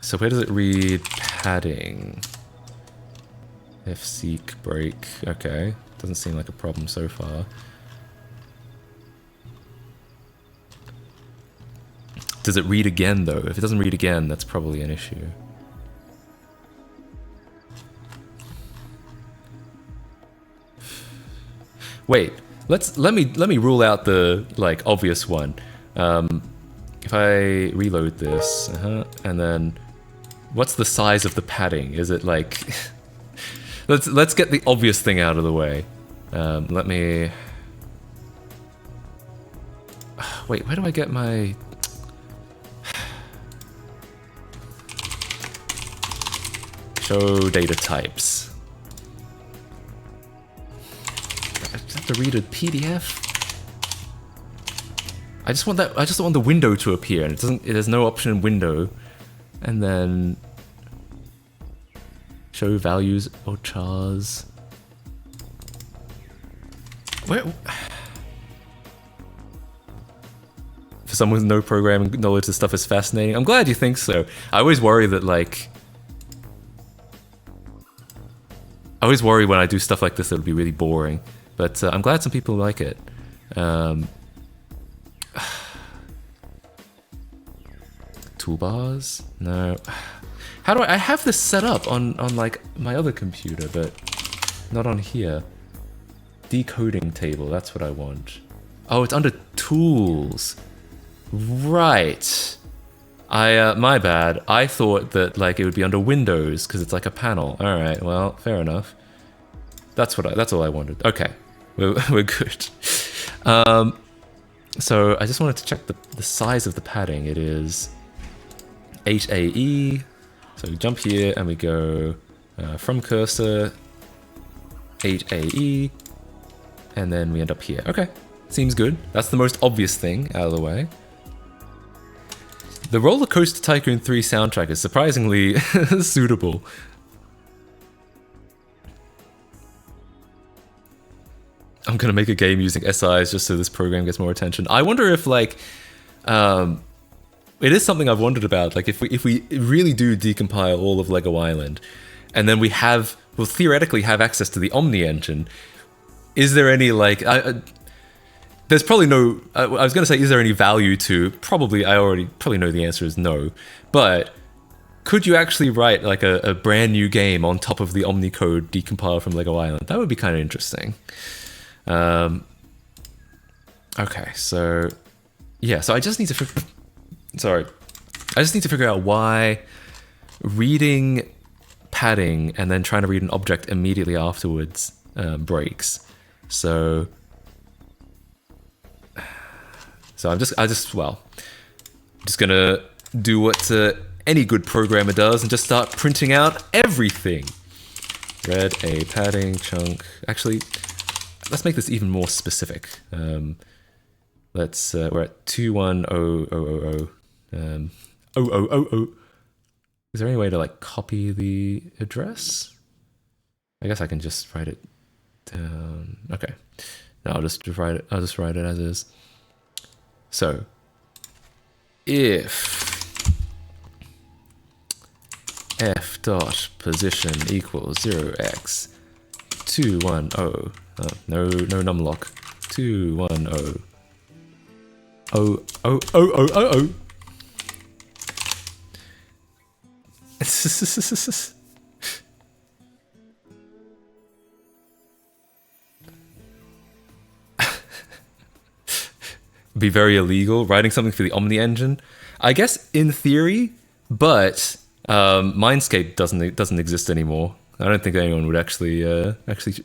So where does it read padding? Fseek break. Okay. Doesn't seem like a problem so far. Does it read again though? If it doesn't read again, that's probably an issue. Wait, let me rule out the like obvious one. If I reload this, and then what's the size of the padding? Is it like let's get the obvious thing out of the way. Let me wait. Where do I get my show data types? I just have to read a PDF. I just want that. I just want the window to appear, and it doesn't. There's no option in window, and then show values or chars. Where? For someone with no programming knowledge, this stuff is fascinating. I'm glad you think so. I always worry that like. I always worry when I do stuff like this that it'll be really boring. But I'm glad some people like it. Toolbars? No. How do I have this set up on like my other computer, but not on here? Decoding table, that's what I want. Oh, it's under tools. Right. My bad. I thought that like it would be under Windows because it's like a panel. All right, well, fair enough. That's all I wanted. Okay, we're good. So I just wanted to check the size of the padding. It is 8AE. So we jump here and we go from cursor 8AE, and then we end up here. Okay, seems good. That's the most obvious thing out of the way. The Roller Coaster Tycoon 3 soundtrack is surprisingly suitable. I'm gonna make a game using SIs just so this program gets more attention. I wonder if like, it is something I've wondered about. Like if we really do decompile all of Lego Island, and then we'll theoretically have access to the Omni engine, is there any like, there's probably no. I was going to say, is there any value to? Probably, I already probably know the answer is no. But could you actually write like a brand new game on top of the Omnicode decompiled from Lego Island? That would be kind of interesting. Okay, so yeah, so I just need to figure out why reading padding and then trying to read an object immediately afterwards breaks. So I'm just gonna do what any good programmer does and just start printing out everything. Read a padding chunk. Actually, let's make this even more specific. Let's we're at 21000. 0000. Is there any way to like copy the address? I guess I can just write it down. Okay. No, I'll just write it as is. So if f dot position equals 0x 210 no numlock 210 oh be very illegal writing something for the Omni engine, I guess, in theory, but Mindscape doesn't exist anymore. I don't think anyone would actually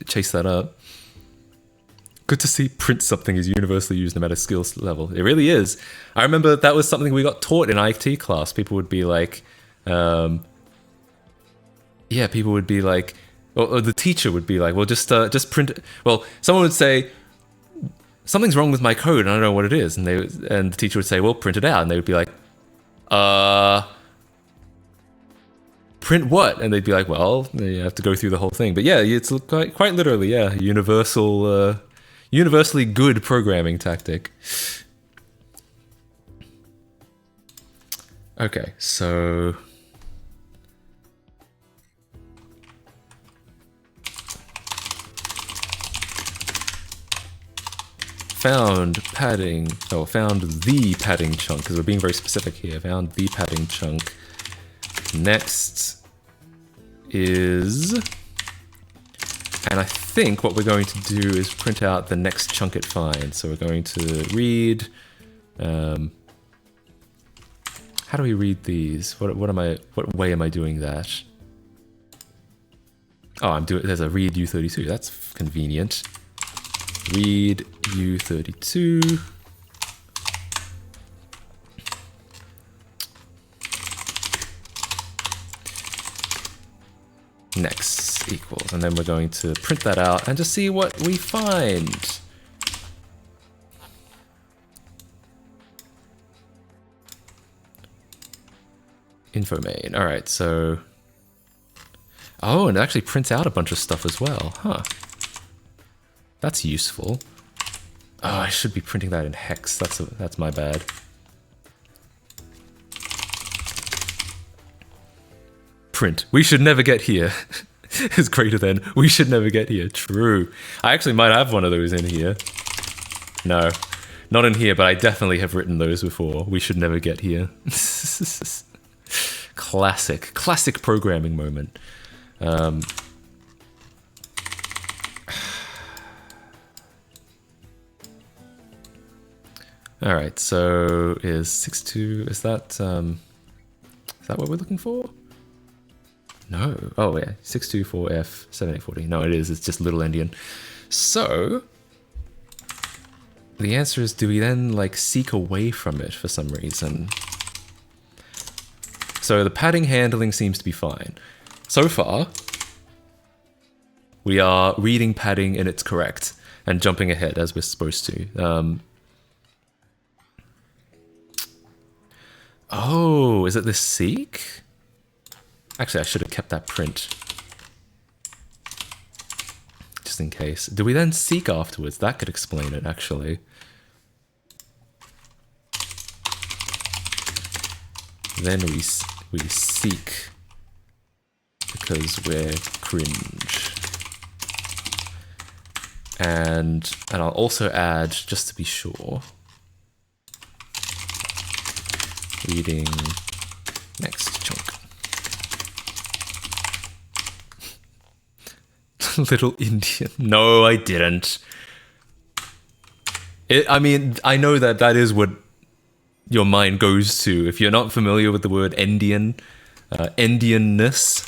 chase that up. Good to see print something is universally used no matter skills level. It really is. I remember that was something we got taught in IT class. People would be like, or the teacher would be like, well, just print it. Well, someone would say, something's wrong with my code and I don't know what it is. And the teacher would say, well, print it out. And they would be like, print what? And they'd be like, well, you have to go through the whole thing. But yeah, it's quite literally, yeah, universally good programming tactic. Okay, so found the padding chunk, because we're being very specific here. Found the padding chunk. Next is, and I think what we're going to do is print out the next chunk it finds. So we're going to read, how do we read these? What way am I doing that? Oh, there's a read U32, that's convenient. Read U32. Next equals, and then we're going to print that out and just see what we find. Info main. All right, so oh, and it actually prints out a bunch of stuff as well, huh? That's useful. Oh, I should be printing that in hex. That's my bad. Print. We should never get here. Is greater than. We should never get here. True. I actually might have one of those in here. No, not in here, but I definitely have written those before. We should never get here. Classic programming moment. All right, so is 62, is that what we're looking for? No. Oh yeah, 624F7840. No, it is. It's just little endian. So the answer is, do we then like seek away from it for some reason? So the padding handling seems to be fine. So far, we are reading padding and it's correct and jumping ahead as we're supposed to. Oh, is it the seek? Actually, I should have kept that print. Just in case. Do we then seek afterwards? That could explain it, actually. Then we seek. Because we're cringe. and I'll also add, just to be sure, reading next chunk. Little Indian. No, I didn't. I mean, I know that that is what your mind goes to. If you're not familiar with the word Endian, Endianness,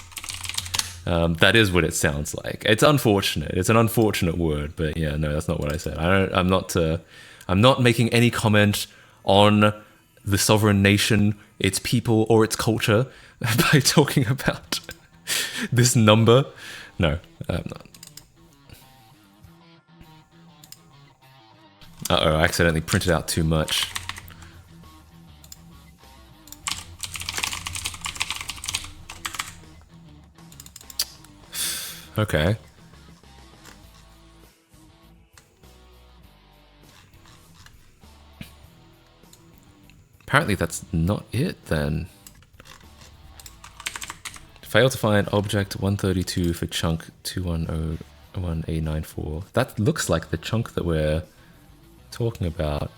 that is what it sounds like. It's unfortunate. It's an unfortunate word, but yeah, no, that's not what I said. I'm not making any comment on the sovereign nation, its people, or its culture by talking about this number. No, I'm not. Uh-oh, I accidentally printed out too much. Okay. Apparently that's not it then. Fail to find object 132 for chunk 2101A94. That looks like the chunk that we're talking about.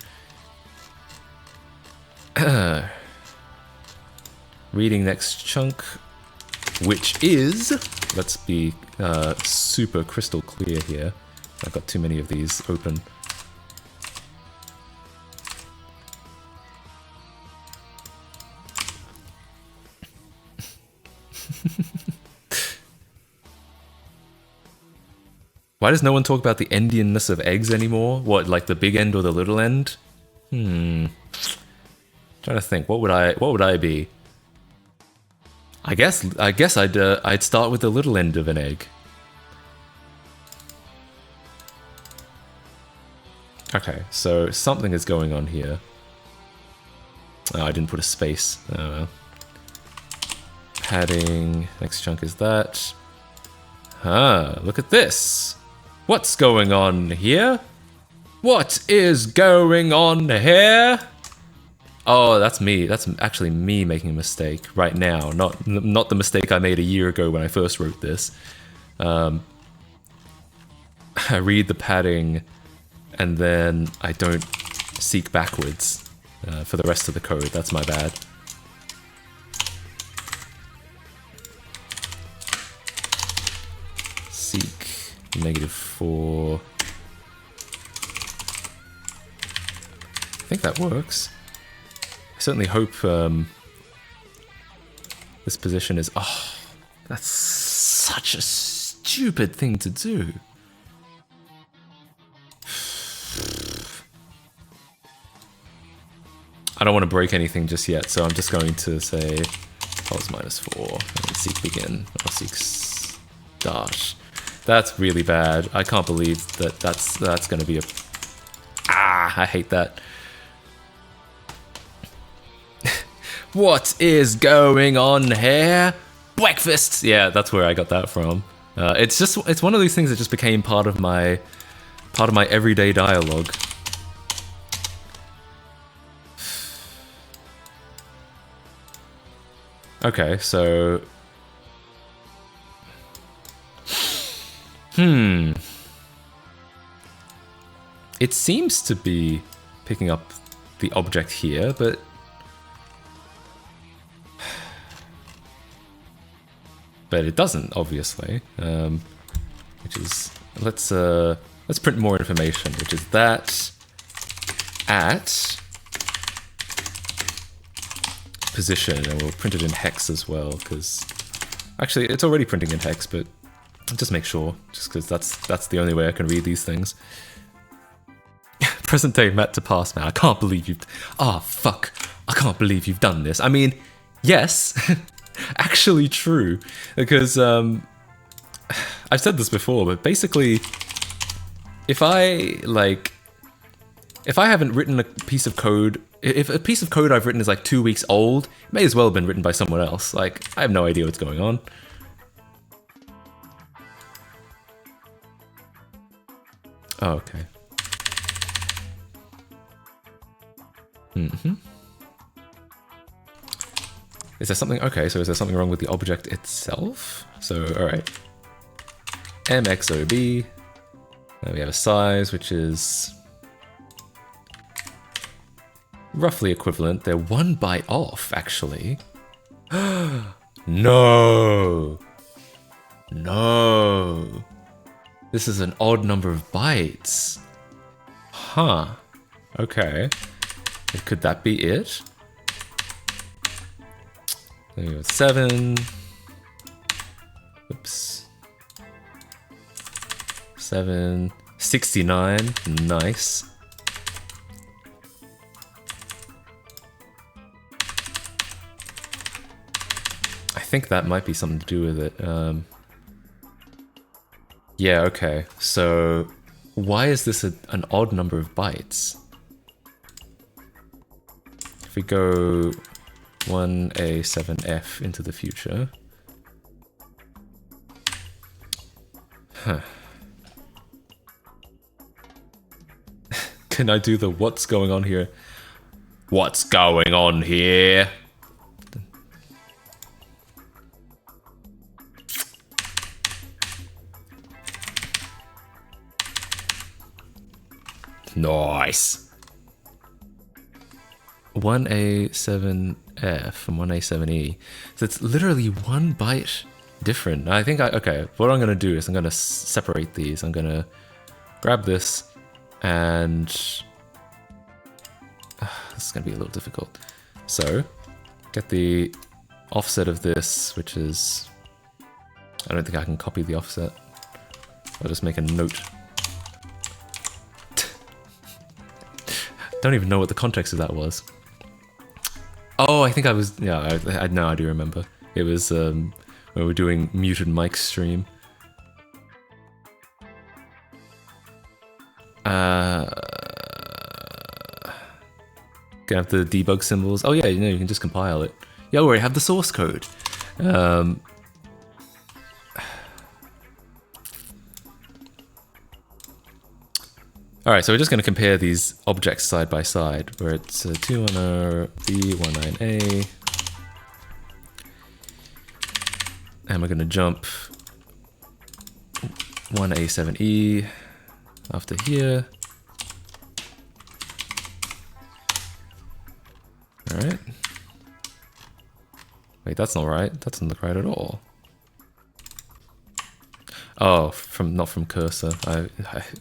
Reading next chunk, which is, let's be super crystal clear here. I've got too many of these open. Why does no one talk about the Endianness of eggs anymore? What, like the big end or the little end? Trying to think. What would I be? I guess I'd start with the little end of an egg. Okay, so something is going on here. Oh, I didn't put a space. Oh well. Padding. Next chunk is that. Look at this. What's going on here? What is going on here? Oh, that's me. That's actually me making a mistake right now. Not the mistake I made a year ago when I first wrote this. I read the padding and then I don't seek backwards for the rest of the code. That's my bad. Seek -4. I think that works. I certainly hope this position is... Oh, that's such a stupid thing to do. I don't want to break anything just yet, so I'm just going to say pulse -4 and seek begin or seek start. That's really bad. I can't believe that that's going to be a... I hate that. What is going on here? Breakfast! Yeah, that's where I got that from. It's one of these things that just became part of my everyday dialogue. Okay, so... It seems to be picking up the object here, but... But it doesn't, obviously. Which is... Let's print more information, which is that... at... position, and we'll print it in hex as well, because... Actually, it's already printing in hex, but... Just make sure, just because that's the only way I can read these things. Present day Matt to past man. I can't believe you've... Ah, fuck. I can't believe you've done this. I mean, yes. Actually true. Because, I've said this before, but basically... If I haven't written a piece of code... If a piece of code I've written is like 2 weeks old, it may as well have been written by someone else. Like, I have no idea what's going on. Oh, okay. Is there something... Okay, so is there something wrong with the object itself? So, alright. MXOB. Then we have a size, which is roughly equivalent. They're 1 byte off, actually. No! No! This is an odd number of bytes. Huh. Okay. Could that be it? Then we have 7. Oops. 7. 69. Nice. I think that might be something to do with it. Yeah, okay. So, why is this an odd number of bytes? If we go 1A7F into the future. Huh. Can I do the what's going on here? What's going on here? Nice. 1A7F and 1A7E. So it's literally 1 byte different. I think okay, what I'm gonna do is I'm gonna separate these. I'm gonna grab this and this is gonna be a little difficult. So get the offset of this, which is, I don't think I can copy the offset. I'll just make a note. Don't even know what the context of that was. Oh, I think I was, yeah, I know, I do remember. It was when we were doing muted mic stream. Gonna have the debug symbols. Oh yeah, you know, you can just compile it. Yeah, we already have the source code. Alright, so we're just going to compare these objects side by side, where it's 210 B19A. And we're going to jump 1A7E after here. Alright. Wait, that's not right. That doesn't look right at all. Oh, not from cursor.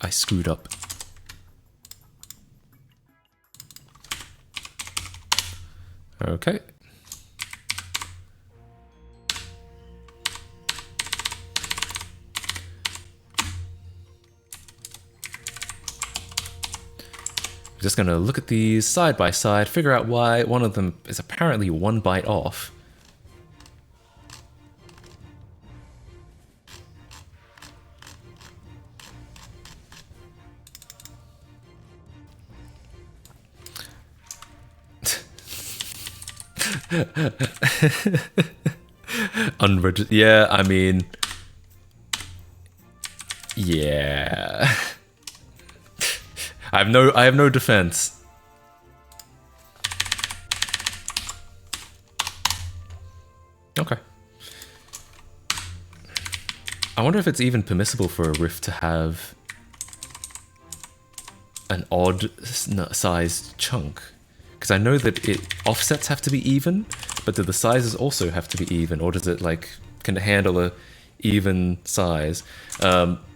I screwed up. Okay. I'm just gonna look at these side by side, figure out why one of them is apparently 1 byte off. Unregistered. Yeah, I mean, yeah. I have no defense. Okay. I wonder if it's even permissible for a riff to have an odd sized chunk. Because I know that offsets have to be even, but do the sizes also have to be even, or does it can it handle a even size?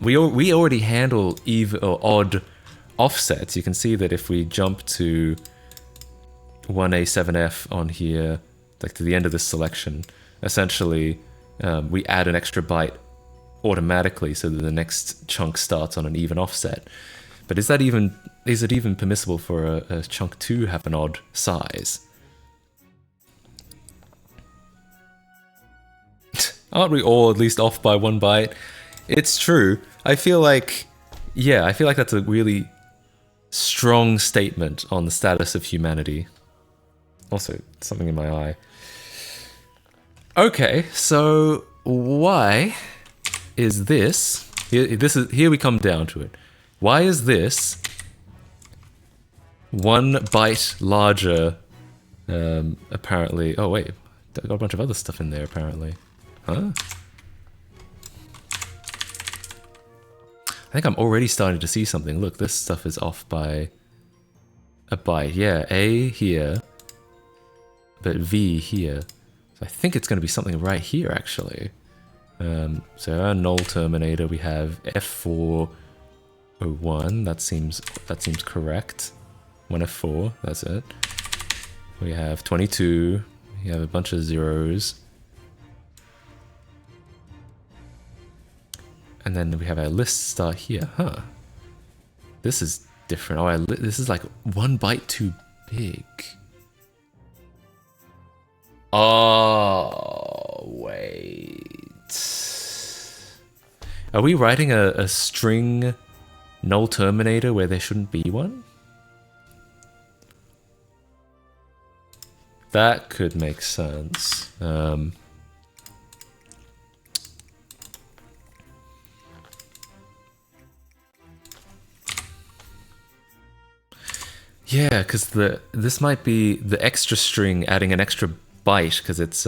We already handle even or odd offsets. You can see that if we jump to 1A7F on here, to the end of this selection, essentially we add an extra byte automatically so that the next chunk starts on an even offset. But is it even permissible for a chunk to have an odd size? Aren't we all at least off by 1 byte? It's true. I feel like that's a really strong statement on the status of humanity. Also, something in my eye. Okay, so why is this? Here we come down to it. Why is this 1 byte larger? Apparently. Oh wait, I got a bunch of other stuff in there apparently. Huh? think I'm already starting to see something. Look, this stuff is off by a byte. Yeah, A here, but V here. So I think it's going to be something right here, actually. So our null terminator, we have F401. That seems correct. 1F4, that's it. We have 22. We have a bunch of zeros. And then we have our list start here. Huh. This is different. Oh, this is like 1 byte too big. Oh, wait. Are we writing a string null terminator where there shouldn't be one? That could make sense. Yeah, because this might be the extra string adding an extra byte because it's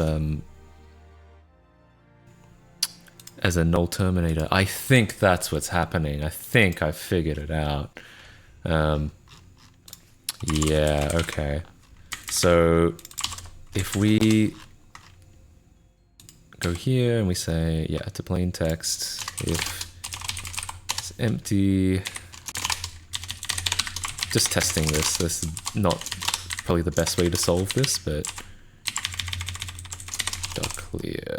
as a null terminator. I think that's what's happening. I think I figured it out. Yeah, okay. So if we go here and we say, yeah, to plain text, if it's empty, just testing this. This is not probably the best way to solve this, but clear.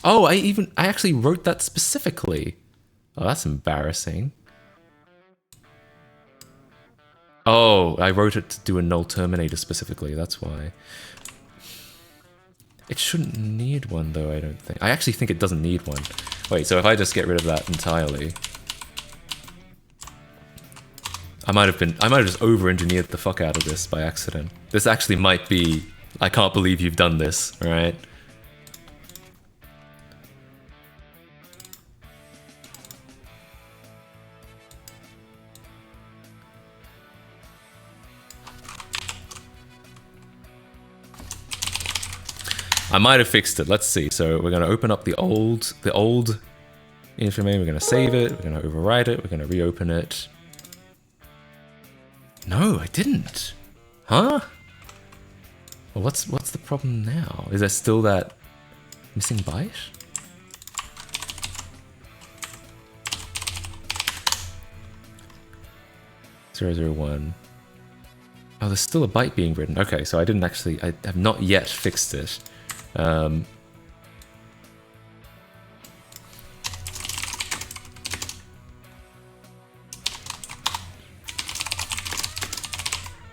Oh, I actually wrote that specifically. Oh, that's embarrassing. Oh, I wrote it to do a null terminator specifically, that's why. It shouldn't need one though, I don't think. I actually think it doesn't need one. Wait, so if I just get rid of that entirely, I might have just over-engineered the fuck out of this by accident. This actually might be, I can't believe you've done this, alright? I might have fixed it. Let's see. So we're going to open up the old information. We're going to save it. We're going to overwrite it. We're going to reopen it. No, I didn't. Huh? Well, what's the problem now? Is there still that missing byte? (001). Oh, there's still a byte being written. Okay, so I have not yet fixed it.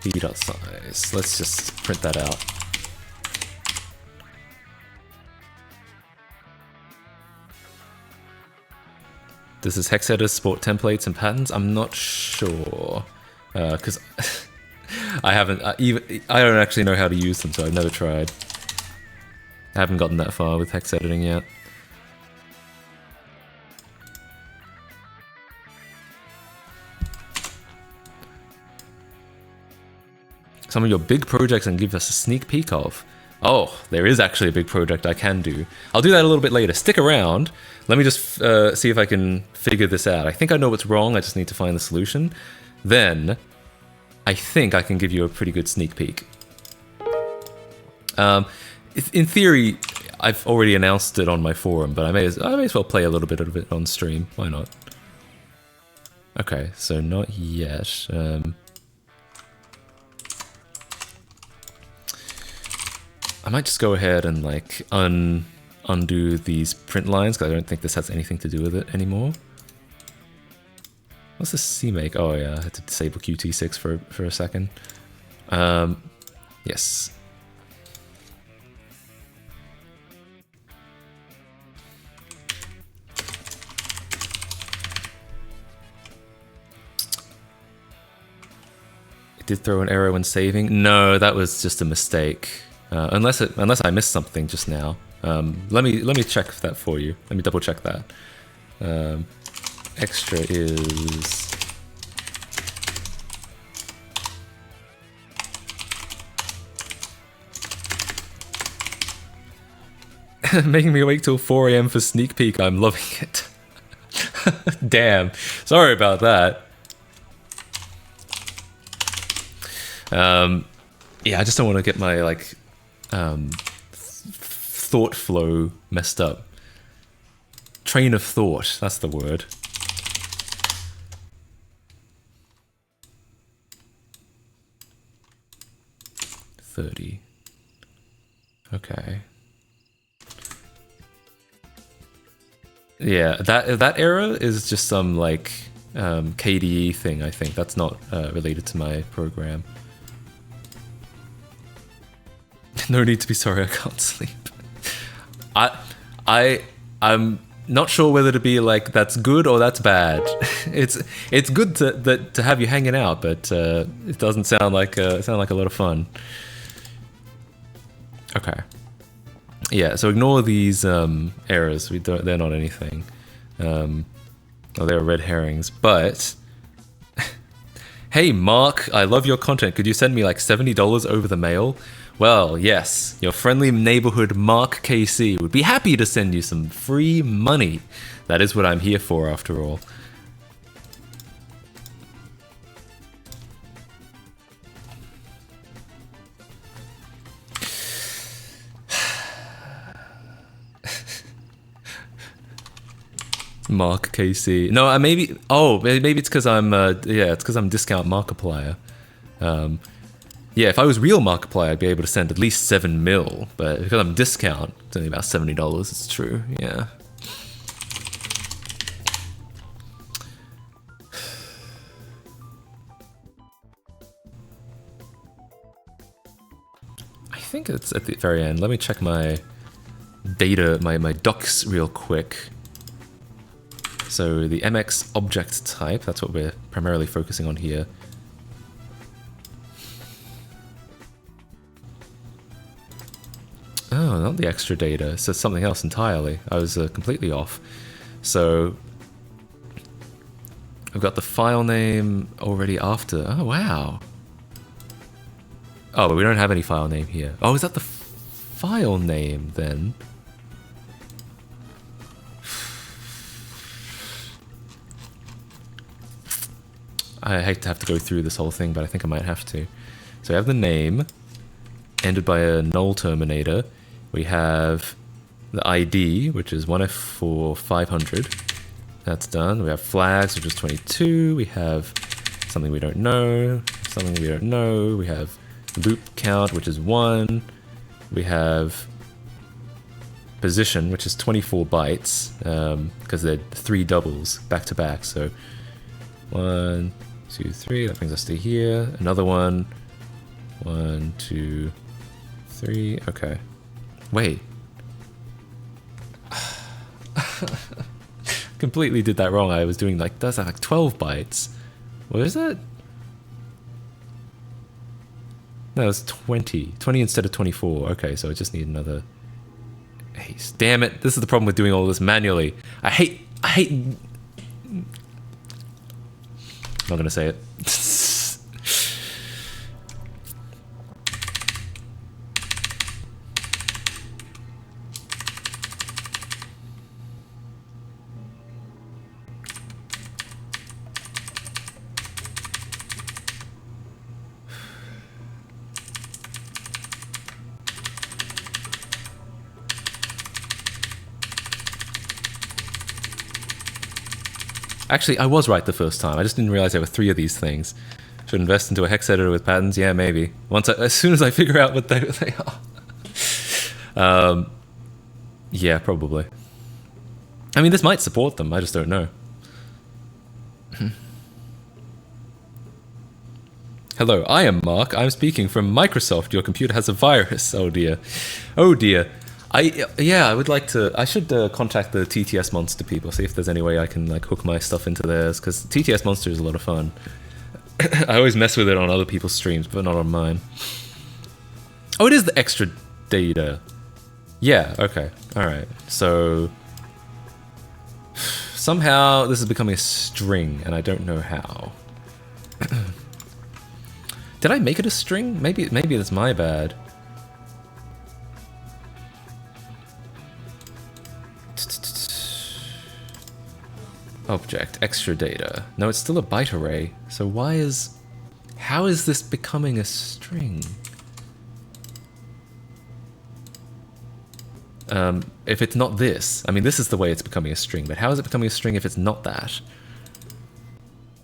B.size. Let's just print that out. Does this hex editor support templates and patterns? I'm not sure, because I don't actually know how to use them, so I've never tried. I haven't gotten that far with hex editing yet. Some of your big projects and give us a sneak peek of. Oh, there is actually a big project I can do. I'll do that a little bit later. Stick around. Let me just see if I can figure this out. I think I know what's wrong. I just need to find the solution. Then, I think I can give you a pretty good sneak peek. In theory, I've already announced it on my forum, but I may as well play a little bit of it on stream. Why not? Okay, so not yet. I might just go ahead and like undo these print lines because I don't think this has anything to do with it anymore. What's this CMake? Oh yeah, I had to disable Qt6 for a second. Yes. It did throw an error when saving. No, that was just a mistake. Unless I missed something just now. Let me check that for you. Let me double check that. Extra is making me wait till 4 AM for sneak peek. I'm loving it. Damn. Sorry about that. Yeah, I just don't want to get my like thought flow messed up. Train of thought, that's the word. $30. Okay. Yeah, that error is just some like KDE thing, I think. That's not related to my program. No need to be sorry, I can't sleep. I'm not sure whether to be like that's good or that's bad. It's good to have you hanging out, but it doesn't sound like a lot of fun. Okay. Yeah, so ignore these errors. They're not anything. Oh, they're red herrings. But hey, Mark, I love your content. Could you send me like $70 over the mail? Well, yes, your friendly neighborhood Mark KC would be happy to send you some free money. That is what I'm here for, after all. Mark KC. No, maybe. Oh, maybe it's because I'm. Yeah, it's because I'm discount Markiplier. Yeah, if I was real Markiplier, I'd be able to send at least 7 mil. But because I'm discount, it's only about $70. It's true. Yeah. I think it's at the very end. Let me check my data, my docs real quick. So the MX object type, that's what we're primarily focusing on here. Oh, not the extra data. It says something else entirely. I was completely off. So I've got the file name already after. Oh, wow. Oh, but we don't have any file name here. Oh, is that the file name then? I hate to have to go through this whole thing, but I think I might have to. So we have the name, ended by a null terminator. We have the ID, which is 1F4500. That's done. We have flags, which is 22. We have something we don't know, something we don't know. We have loop count, which is 1. We have position, which is 24 bytes, because they're 3 doubles back to back. So 1, 2, 3, that brings us to here. Another one. 1, 2, 3. Okay. Wait. Completely did that wrong. I was doing like, that's like 12 bytes. What is it? No, it's 20. 20 instead of 24. Okay, so I just need another. Hey, damn it. This is the problem with doing all this manually. I hate. I'm not gonna say it. Actually, I was right the first time. I just didn't realize there were 3 of these things. Should invest into a hex editor with patterns? Yeah, maybe. As soon as I figure out what they are. Yeah, probably. I mean, this might support them. I just don't know. Hello, I am Mark. I'm speaking from Microsoft. Your computer has a virus. Oh dear. Oh dear. I would like to. I should contact the TTS Monster people, see if there's any way I can like hook my stuff into theirs, because TTS Monster is a lot of fun. I always mess with it on other people's streams, but not on mine. Oh, it is the extra data. Yeah. Okay. All right. So somehow this is becoming a string, and I don't know how. Did I make it a string? Maybe that's my bad. Object, extra data. No, it's still a byte array. So how is this becoming a string? If it's not this, I mean, this is the way it's becoming a string, but how is it becoming a string if it's not that?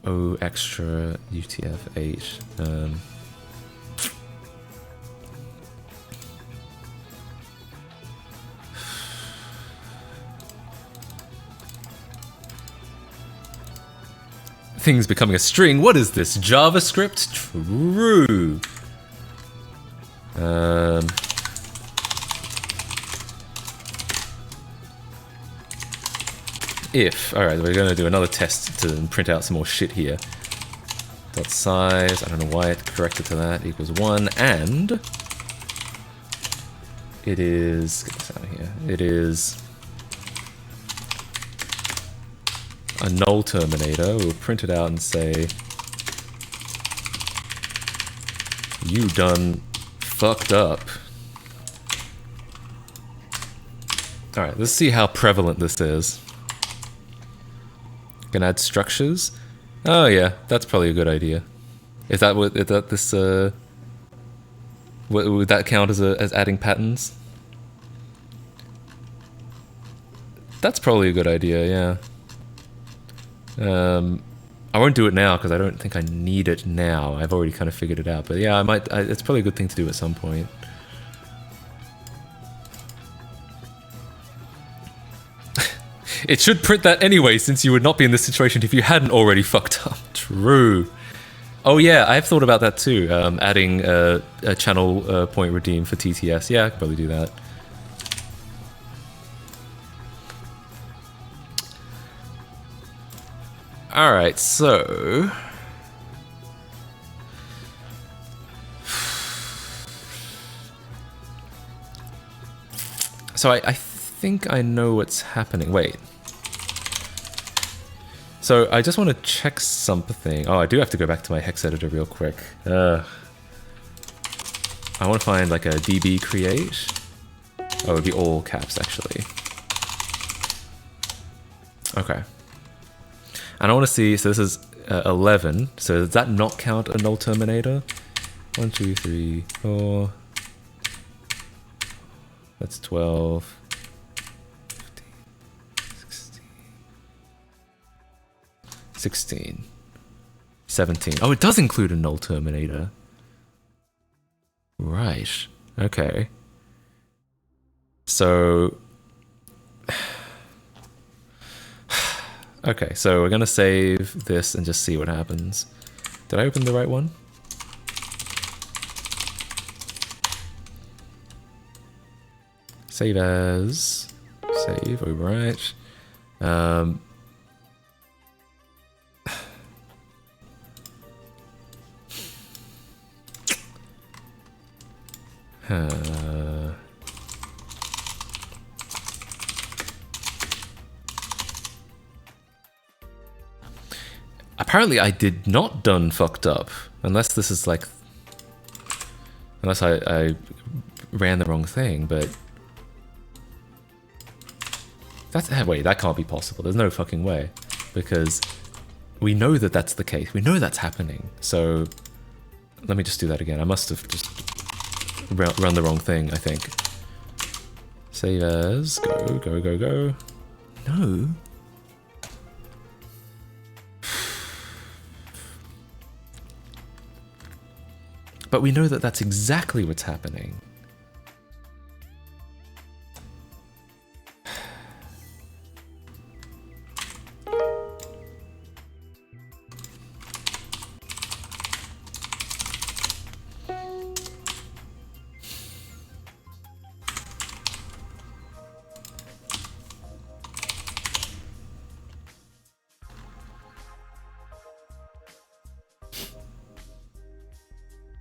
Oh, extra UTF-8. Things becoming a string. What is this? JavaScript? True. If. Alright, we're gonna do another test to print out some more shit here. Dot size, I don't know why it corrected to that, equals 1, and it is, get this out of here, it is a null terminator. We'll print it out and say, you done fucked up. Alright, let's see how prevalent this is. Can add structures? Oh yeah, that's probably a good idea. Is that what, is that this, would that count as adding patterns? That's probably a good idea, yeah. I won't do it now because I don't think I need it now. I've already kind of figured it out, but yeah, I might. It's probably a good thing to do at some point. It should print that anyway, since you would not be in this situation if you hadn't already fucked up. True. Oh yeah, I've thought about that too. Adding a channel point redeem for TTS. Yeah, I could probably do that. Alright, so... So I think I know what's happening. Wait. So I just want to check something. Oh, I do have to go back to my hex editor real quick. I want to find like a db create. Oh, it would be all caps actually. Okay. And I want to see, so this is 11. So does that not count a null terminator? 1, 2, 3, 4. That's 12. 15, 16, 17. Oh, it does include a null terminator. Right. Okay. So... Okay, so we're gonna save this and just see what happens. Did I open the right one? Save as... Save, overwrite. Apparently I did not done fucked up. Unless this is like... Unless I ran the wrong thing, but... That's... Wait, that can't be possible. There's no fucking way. Because we know that that's the case. We know that's happening. So... Let me just do that again. I must have just run the wrong thing, I think. Save as... Go, go, go, go. No. But we know that that's exactly what's happening.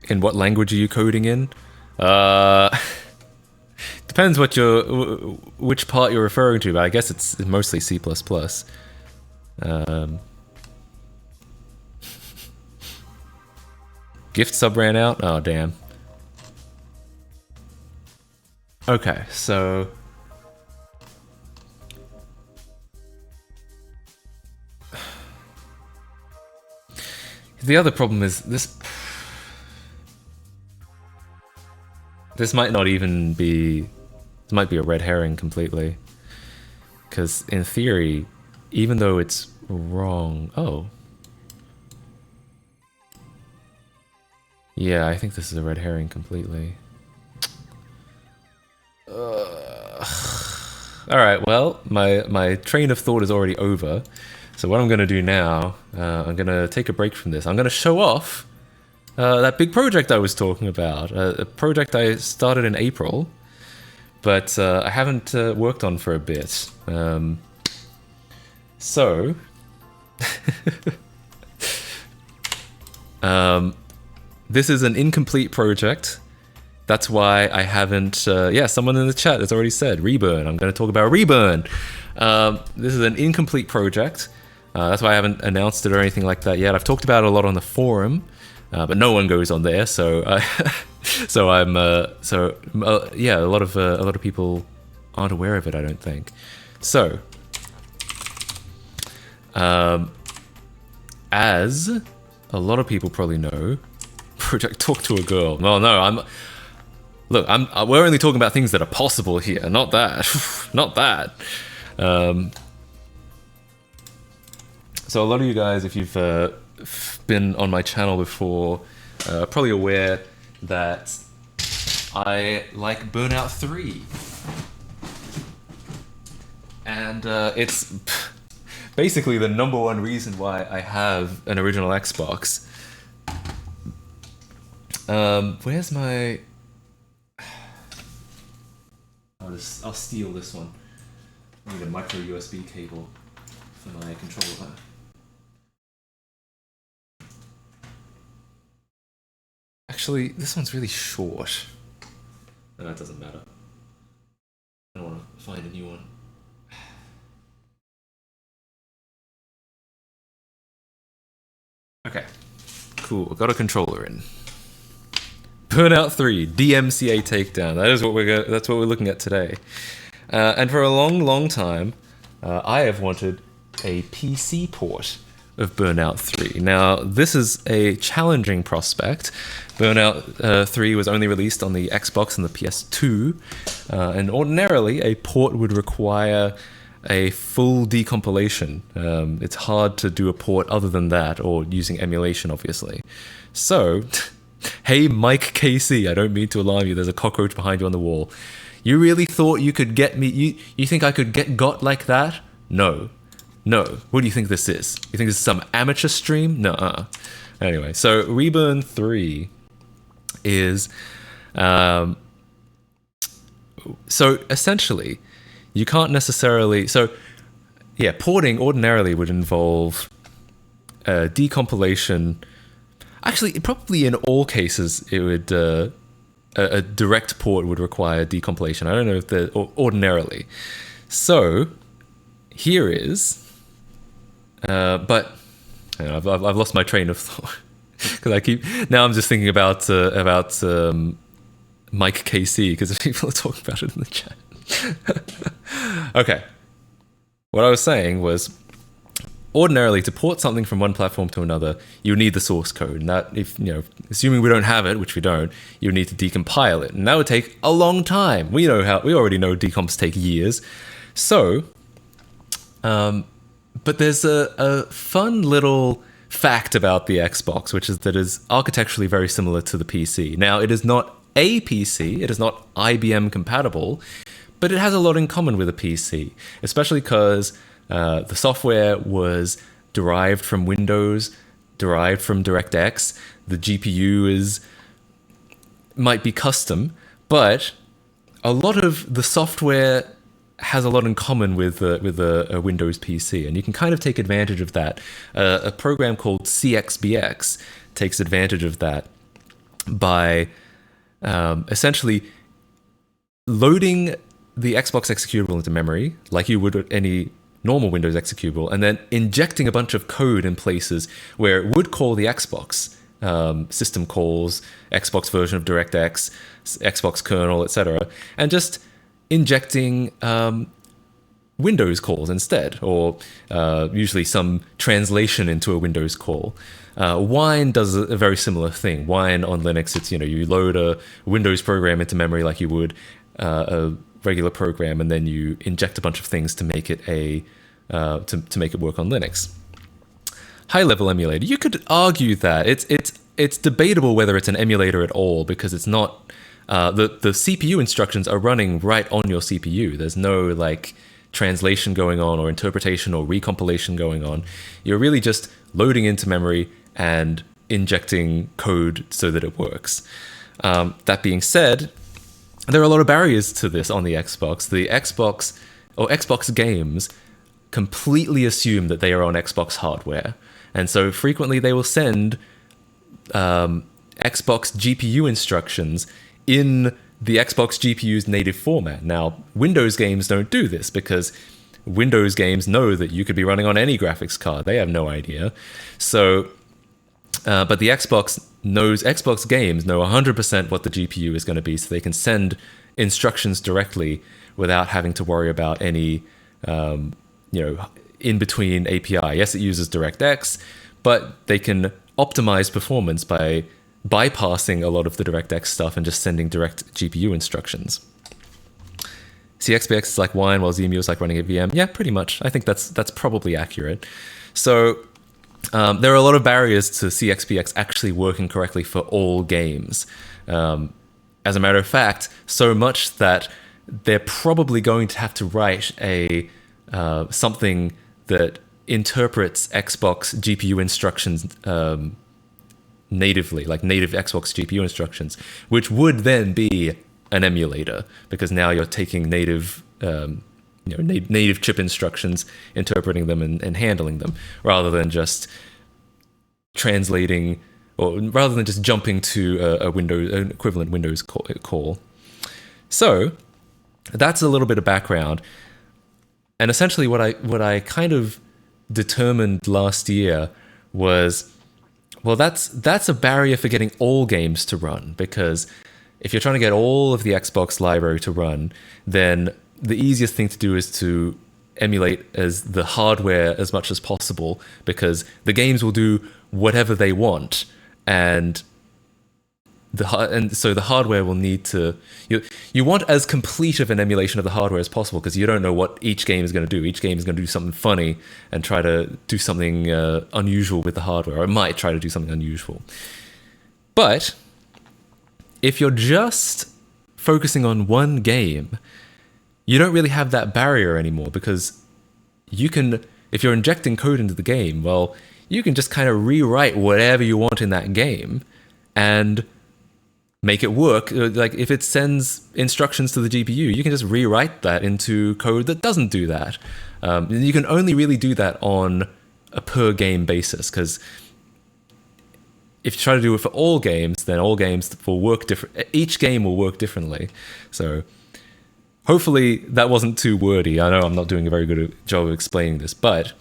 In what language are you coding in? Depends what which part you're referring to, but I guess it's mostly C++. Gift sub ran out? Oh, damn. Okay, so... The other problem is this. This might not even be. This might be a red herring completely. Because in theory, even though it's wrong. Oh. Yeah, I think this is a red herring completely. Alright, well, my train of thought is already over. So what I'm going to do now, I'm going to take a break from this. I'm going to show off that big project I was talking about. A project I started in April, but I haven't worked on for a bit. So... this is an incomplete project. That's why I haven't... yeah, someone in the chat has already said Reburn. I'm going to talk about Reburn. This is an incomplete project. That's why I haven't announced it or anything like that yet. I've talked about it a lot on the forum, but no one goes on there. So, yeah, a lot of people aren't aware of it, I don't think. So, as a lot of people probably know, Project Talk to a Girl. Well, no, we're only talking about things that are possible here, not that, not that. So a lot of you guys, if you've been on my channel before, are probably aware that I like Burnout 3. And it's basically the #1 reason why I have an original Xbox. Where's my... I'll steal this one. I need a micro USB cable for my controller. Actually, this one's really short. No, that doesn't matter. I don't want to find a new one. Okay, cool. Got a controller in. Burnout 3 DMCA takedown. That is what that's what we're looking at today. And for a long time, I have wanted a PC port of Burnout 3. Now, this is a challenging prospect. Burnout 3 was only released on the Xbox and the PS2, and ordinarily a port would require a full decompilation. It's hard to do a port other than that, or using emulation, obviously. So, hey Mike KC, I don't mean to alarm you, there's a cockroach behind you on the wall. You really thought you could get me, you think I could get got like that? No. No. What do you think this is? You think this is some amateur stream? Nuh-uh. Anyway, so Reburn 3 is... so essentially, you can't necessarily... So, yeah, porting ordinarily would involve decompilation. Actually, probably in all cases, it would... a direct port would require decompilation. I don't know if the... ordinarily. So, here is... but you know, I've lost my train of thought because I keep now I'm just thinking about Mike KC because people are talking about it in the chat. Okay, what I was saying was ordinarily to port something from one platform to another, you need the source code, and that if you know, assuming we don't have it, which we don't, you need to decompile it, and that would take a long time. We already know decomps take years, so. But there's a fun little fact about the Xbox, which is that it is architecturally very similar to the PC. Now, it is not a PC, it is not IBM compatible, but it has a lot in common with a PC, especially because the software was derived from Windows, derived from DirectX. The GPU might be custom, but a lot of the software has a lot in common with a Windows PC, and you can kind of take advantage of that. A program called CXBX takes advantage of that by essentially loading the Xbox executable into memory, like you would with any normal Windows executable, and then injecting a bunch of code in places where it would call the Xbox. System calls, Xbox version of DirectX, Xbox kernel, etc., and just injecting Windows calls instead, or usually some translation into a Windows call. Wine does a very similar thing. Wine on Linux, it's, you load a Windows program into memory like you would a regular program, and then you inject a bunch of things to make it to make it work on Linux. High-level emulator. You could argue that it's debatable whether it's an emulator at all, because it's not. The CPU instructions are running right on your CPU. There's no like translation going on, or interpretation or recompilation going on. You're really just loading into memory and injecting code so that it works. That being said, there are a lot of barriers to this on the Xbox. The Xbox or Xbox games completely assume that they are on Xbox hardware. And so frequently they will send Xbox GPU instructions in the Xbox GPU's native format. Now, Windows games don't do this because Windows games know that you could be running on any graphics card. They have no idea. So, but the Xbox games know 100% what the GPU is going to be, so they can send instructions directly without having to worry about any, in-between API. Yes, it uses DirectX, but they can optimize performance by bypassing a lot of the DirectX stuff and just sending direct GPU instructions. CXPX is like Wine, while ZEMU is like running a VM. Yeah, pretty much. I think that's probably accurate. So there are a lot of barriers to CXPX actually working correctly for all games. As a matter of fact, so much that they're probably going to have to write a something that interprets Xbox GPU instructions natively, like native Xbox GPU instructions, which would then be an emulator, because now you're taking native native chip instructions, interpreting them and handling them, rather than just translating, or rather than just jumping to an equivalent Windows call. So that's a little bit of background. And essentially what I kind of determined last year was, well, that's a barrier for getting all games to run, because if you're trying to get all of the Xbox library to run, then the easiest thing to do is to emulate as the hardware as much as possible, because the games will do whatever they want, and so the hardware will need to, you want as complete of an emulation of the hardware as possible, because you don't know what each game is going to do. Each game is going to do something funny and try to do something unusual with the hardware, or it might try to do something unusual. But if you're just focusing on one game, you don't really have that barrier anymore, because you can, if you're injecting code into the game, well, you can just kind of rewrite whatever you want in that game and make it work. Like if it sends instructions to the GPU, you can just rewrite that into code that doesn't do that. You can only really do that on a per game basis, because if you try to do it for all games, then all games will work different. Each game will work differently. So hopefully that wasn't too wordy. I know I'm not doing a very good job of explaining this, but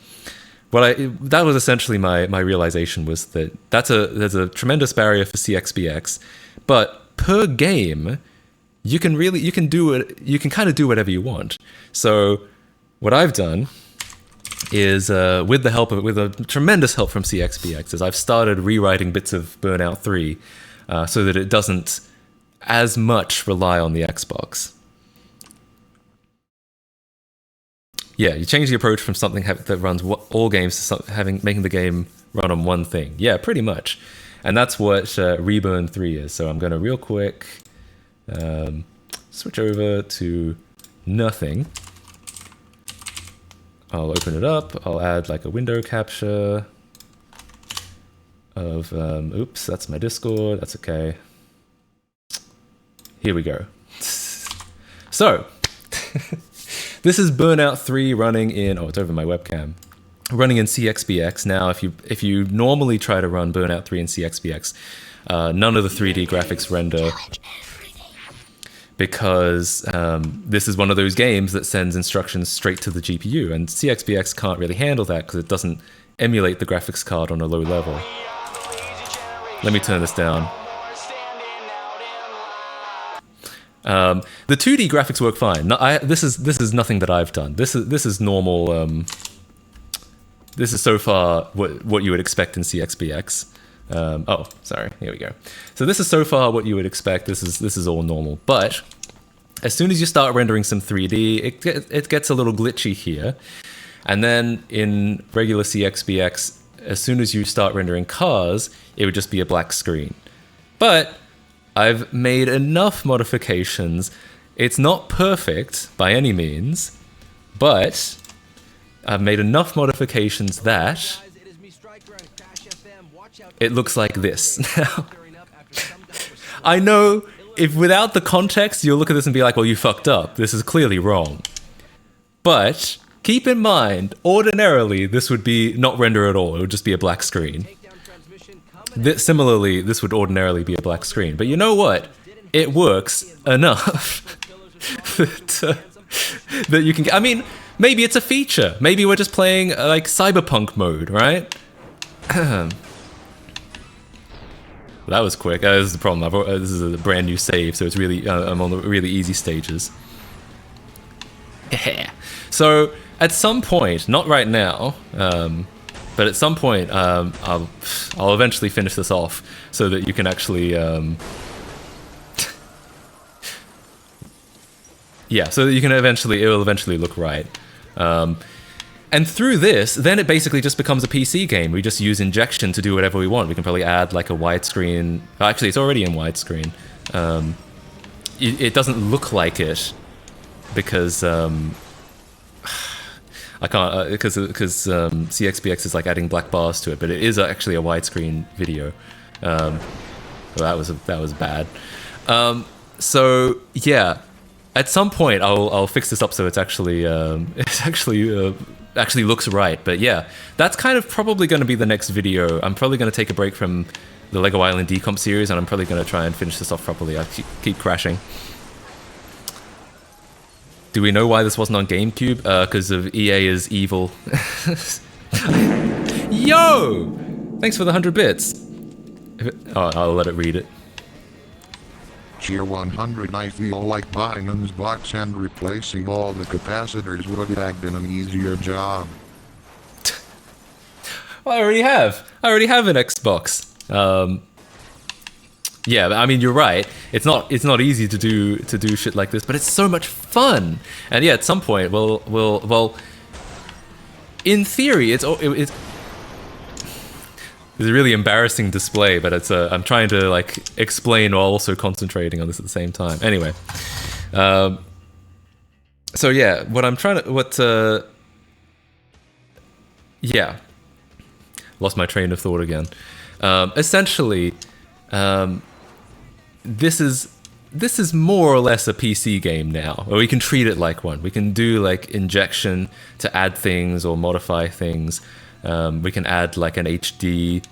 that was essentially my realization, was that there's a tremendous barrier for CXPX, but per game you can kind of do whatever you want. So what I've done is with a tremendous help from CXPX, is I've started rewriting bits of Burnout 3 so that it doesn't as much rely on the Xbox. Yeah, you change the approach from something that runs all games to making the game run on one thing. Yeah, pretty much. And that's what Reburn 3 is. So I'm going to real quick switch over to nothing. I'll open it up. I'll add like a window capture of, oops, that's my Discord. That's okay. Here we go. So this is Burnout 3 running in, it's over my webcam, running in CXPX. Now, if you normally try to run Burnout 3 in CXPX, none of the 3D graphics render, because this is one of those games that sends instructions straight to the GPU, and CXPX can't really handle that because it doesn't emulate the graphics card on a low level. Let me turn this down. The 2D graphics work fine. No, this is nothing that I've done. This is normal. This is so far what you would expect in CXBX. Oh, sorry. Here we go. So this is so far what you would expect. This is all normal. But as soon as you start rendering some 3D, it gets a little glitchy here. And then in regular CXBX, as soon as you start rendering cars, it would just be a black screen. But I've made enough modifications. It's not perfect by any means, but I've made enough modifications that it looks like this now. I know if without the context, you'll look at this and be like, well, you fucked up. This is clearly wrong. But keep in mind, ordinarily, this would be not render at all. It would just be a black screen. Similarly, this would ordinarily be a black screen. But you know what? It works enough that you can... I mean, maybe it's a feature. Maybe we're just playing like cyberpunk mode, right? That was quick. This is the problem. This is a brand new save, so it's really I'm on the really easy stages. So at some point, not right now, but at some point, I'll eventually finish this off so that you can actually, yeah, so that you can it will eventually look right. And through this, then it basically just becomes a PC game. We just use injection to do whatever we want. We can probably add like a widescreen. Actually, it's already in widescreen. It doesn't look like it because I can't because CXBX is like adding black bars to it, but it is actually a widescreen video. Well, that was bad. So yeah, at some point I'll fix this up so it's actually actually looks right. But yeah, that's kind of probably going to be the next video. I'm probably going to take a break from the Lego Island Decomp series, and I'm probably going to try and finish this off properly. I keep crashing. Do we know why this wasn't on GameCube? Because of EA is evil. Yo! Thanks for the 100 bits. Oh, I'll let it read it. Tier 100, I feel like buying an Xbox and replacing all the capacitors would have been an easier job. Well, I already have an Xbox. Yeah, I mean, you're right. It's not easy to do shit like this, but it's so much fun. And yeah, at some point, well, in theory, it's a really embarrassing display, but it's I'm trying to like explain while also concentrating on this at the same time. Anyway, so yeah, yeah, lost my train of thought again. Essentially, this is more or less a PC game now, or we can treat it like one. We can do like injection to add things or modify things. We can add like an HD,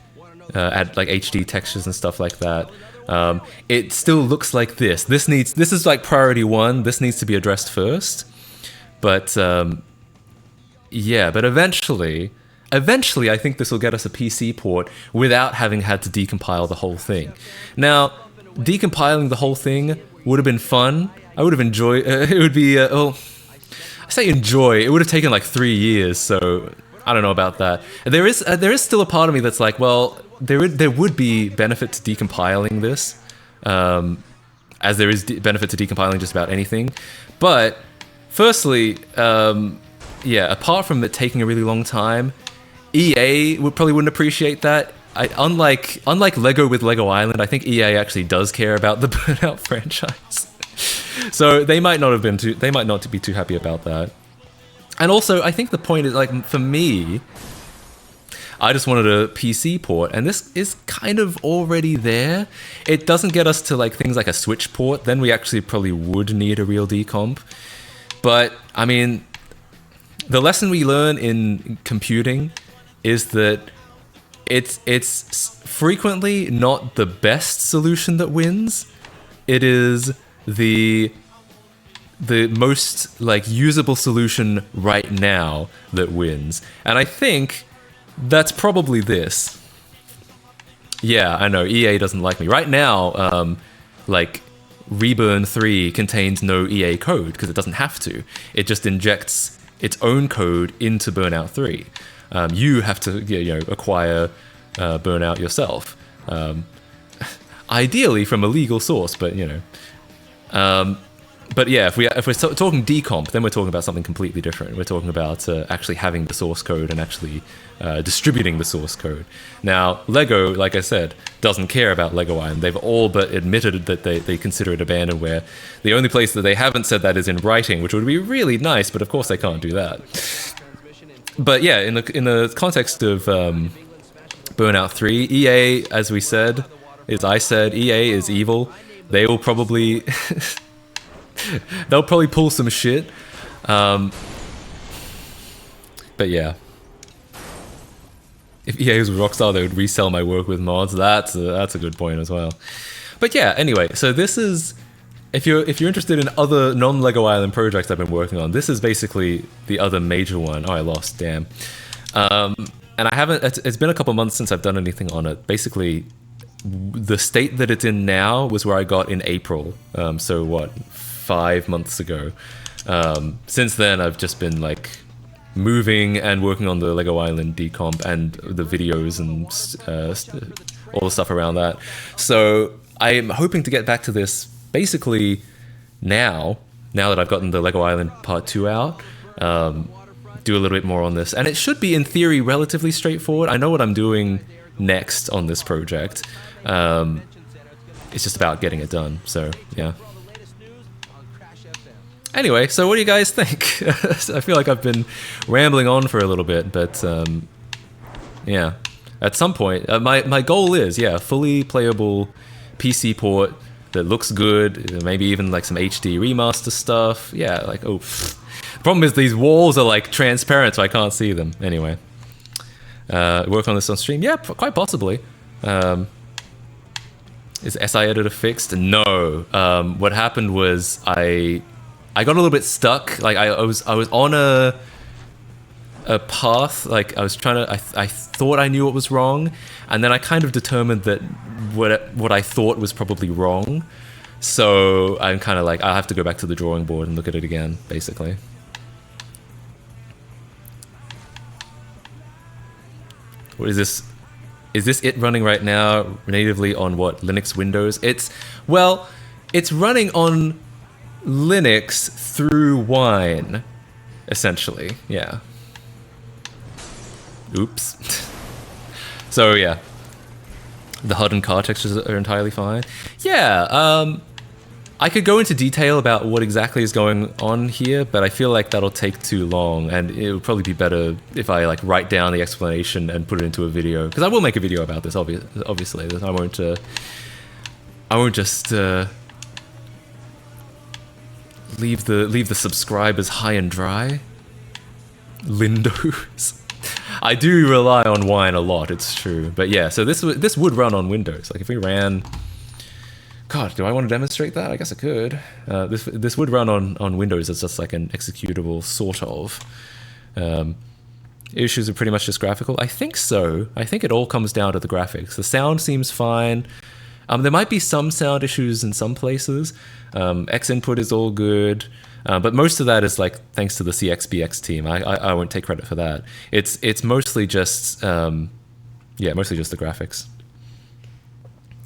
add like HD textures and stuff like that. It still looks like this. This is like priority one. This needs to be addressed first. But yeah, but eventually, I think this will get us a PC port without having had to decompile the whole thing. Now, decompiling the whole thing would have been fun. I would have enjoyed. It would be. I say enjoy. It would have taken like 3 years. So I don't know about that. There is still a part of me that's like, well, there would be benefit to decompiling this, as there is benefit to decompiling just about anything. But firstly, yeah, apart from it taking a really long time, EA probably wouldn't appreciate that. Unlike Lego with Lego Island, I think EA actually does care about the Burnout franchise. So they might not be too happy about that. And also, I think the point is, like, for me, I just wanted a PC port, and this is kind of already there. It doesn't get us to like things like a Switch port, then we actually probably would need a real decomp. But I mean, the lesson we learn in computing is that it's frequently not the best solution that wins. It is the most like usable solution right now that wins. And I think that's probably this. Yeah, I know EA doesn't like me right now. Like Reburn 3 contains no EA code because it doesn't have to. It just injects its own code into Burnout 3. You have to acquire Burnout yourself. Ideally from a legal source, but but yeah, if we're talking decomp, then we're talking about something completely different. We're talking about actually having the source code and actually distributing the source code. Now, Lego, like I said, doesn't care about Lego Island. They've all but admitted that they consider it abandonware. The only place that they haven't said that is in writing, which would be really nice, but of course they can't do that. But yeah, in the context of Burnout 3, EA, as we said, EA is evil. They will probably they'll probably pull some shit. But yeah, if EA was Rockstar, they would resell my work with mods. That's a good point as well. But yeah, anyway, so this is, if you're interested in other non-Lego Island projects I've been working on, this is basically the other major one. Oh, I lost, damn. And I haven't, it's been a couple months since I've done anything on it. Basically, the state that it's in now was where I got in April. So what, 5 months ago. Since then, I've just been like moving and working on the Lego Island decomp and the videos and all the stuff around that. So I'm hoping to get back to this basically now that I've gotten the Lego Island Part 2 out. Do a little bit more on this, and it should be in theory relatively straightforward. I know what I'm doing next on this project. It's just about getting it done, so yeah. Anyway, so what do you guys think? I feel like I've been rambling on for a little bit, but yeah, at some point my goal is, yeah, fully playable PC port that looks good, maybe even like some HD remaster stuff. Yeah, like, oh, the problem is these walls are like transparent, so I can't see them. Anyway, work on this on stream? Yeah, quite possibly. Is SI editor fixed? No. What happened was I got a little bit stuck. Like I was on a path. Like I was trying to. I thought I knew what was wrong, and then I kind of determined that what I thought was probably wrong. So I'm kind of like, I'll have to go back to the drawing board and look at it again, basically. What is this? Is this it running right now natively on what, Linux, Windows? It's running on Linux through Wine, essentially. Yeah. Oops. So yeah, the HUD and car textures are entirely fine. Yeah. I could go into detail about what exactly is going on here, but I feel like that'll take too long, and it would probably be better if I like write down the explanation and put it into a video, because I will make a video about this. Obviously, I won't just leave the subscribers high and dry. Lindos. I do rely on Wine a lot. It's true, but yeah. So this would run on Windows. Like if we ran. God, do I want to demonstrate that? I guess I could. This would run on Windows as just like an executable, sort of. Issues are pretty much just graphical. I think so. I think it all comes down to the graphics. The sound seems fine. There might be some sound issues in some places. X input is all good. But most of that is like thanks to the CXBX team. I won't take credit for that. It's mostly just mostly just the graphics.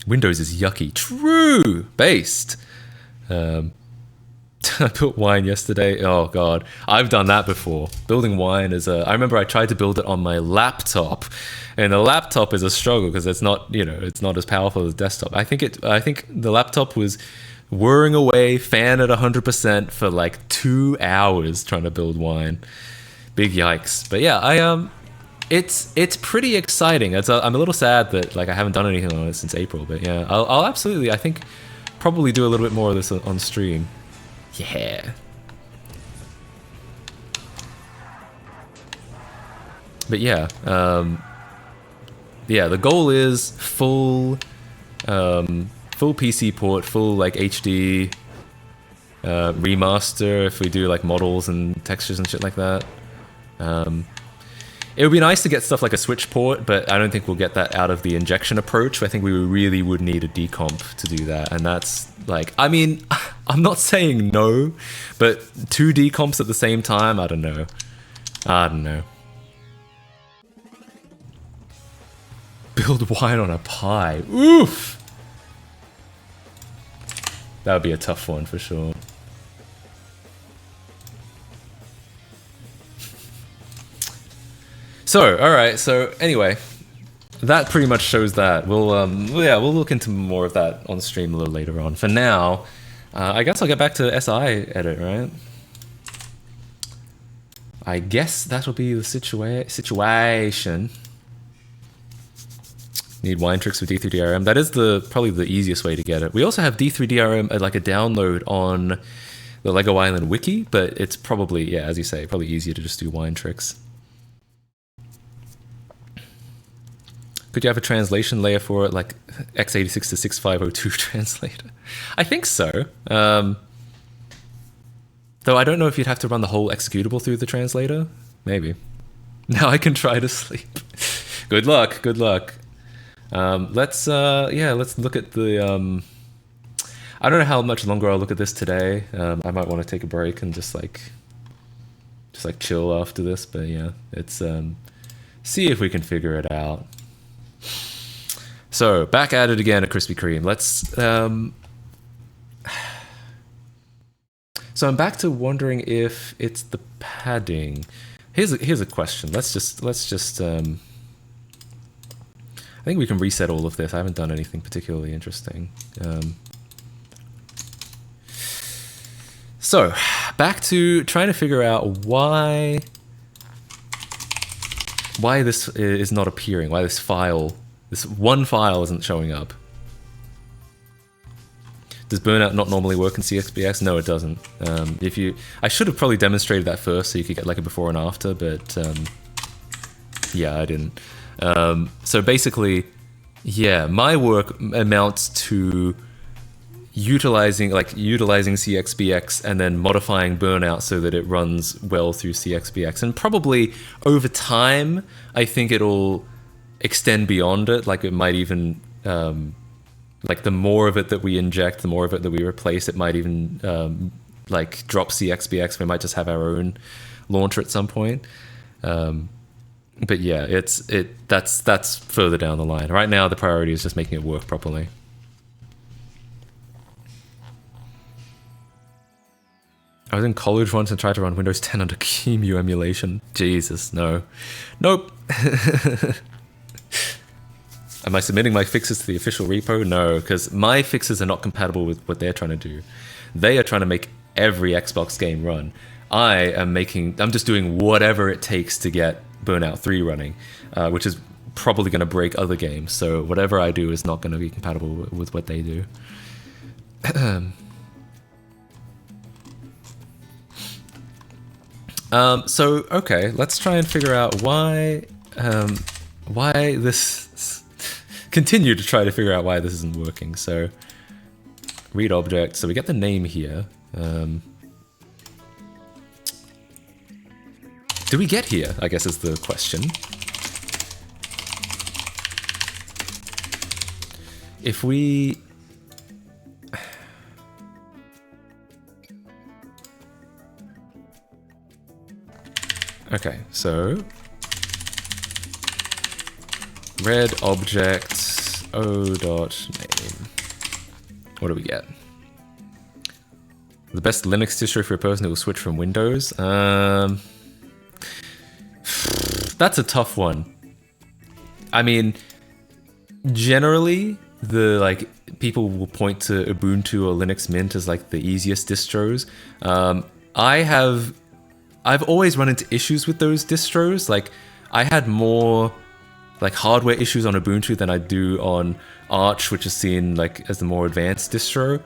Windows is yucky. True! Based. I built Wine yesterday. Oh god. I've done that before. Building Wine is I remember I tried to build it on my laptop. And the laptop is a struggle because it's not, it's not as powerful as desktop. I think the laptop was whirring away, fan at 100% for like 2 hours trying to build Wine. Big yikes. But yeah, It's pretty exciting. I'm a little sad that like I haven't done anything on it since April, but yeah, I'll absolutely, I think, probably do a little bit more of this on stream. Yeah. But yeah, the goal is full PC port, full like HD remaster if we do like models and textures and shit like that. it would be nice to get stuff like a switch port, but I don't think we'll get that out of the injection approach. I think we really would need a decomp to do that, and that's like, I mean, I'm not saying no, but 2 decomps at the same time, I don't know. I don't know. Build wine on a pie. Oof! That would be a tough one for sure. So, alright, so anyway, that pretty much shows that. We'll look into more of that on stream a little later on. For now, I guess I'll get back to SI edit, right? I guess that'll be the situation. Need wine tricks with D3DRM. That is probably the easiest way to get it. We also have D3DRM like a download on the Lego Island wiki, but it's probably, yeah, as you say, probably easier to just do wine tricks. Could you have a translation layer for it, like x86 to 6502 translator? I think so. Though I don't know if you'd have to run the whole executable through the translator. Maybe. Now I can try to sleep. Good luck. Good luck. Let's look at the. I don't know how much longer I'll look at this today. I might want to take a break and just chill after this. But yeah, it's see if we can figure it out. So back at it again at Krispy Kreme. Let's. So I'm back to wondering if it's the padding. Here's a question. Let's just. I think we can reset all of this. I haven't done anything particularly interesting. So back to trying to figure out why this is not appearing. Why this one file isn't showing up. Does Burnout not normally work in CXPX? No, it doesn't. I should have probably demonstrated that first so you could get like a before and after, but yeah, I didn't. So basically, yeah, my work amounts to utilizing CXPX and then modifying Burnout so that it runs well through CXPX. And probably over time, I think it'll extend beyond it. Like it might even, like the more of it that we inject, the more of it that we replace, it might even like drop CXPX. We might just have our own launcher at some point. But yeah, that's further down the line. Right now, the priority is just making it work properly. I was in college once and tried to run Windows 10 under QEMU emulation. Jesus, no. Nope. Am I submitting my fixes to the official repo? No, because my fixes are not compatible with what they're trying to do. They are trying to make every Xbox game run. I'm just doing whatever it takes to get Burnout 3 running, which is probably going to break other games. So whatever I do is not going to be compatible with what they do. So okay, let's try and figure out why this. Continue to try to figure out why this isn't working. So read object. So we get the name here. Do we get here? I guess is the question. If we... Okay, so... Red object o.name. What do we get? The best Linux distro for a person who will switch from Windows? That's a tough one. I mean, generally, people will point to Ubuntu or Linux Mint as like the easiest distros. I've always run into issues with those distros. Like, I had more like hardware issues on Ubuntu than I do on Arch, which is seen like as the more advanced distro.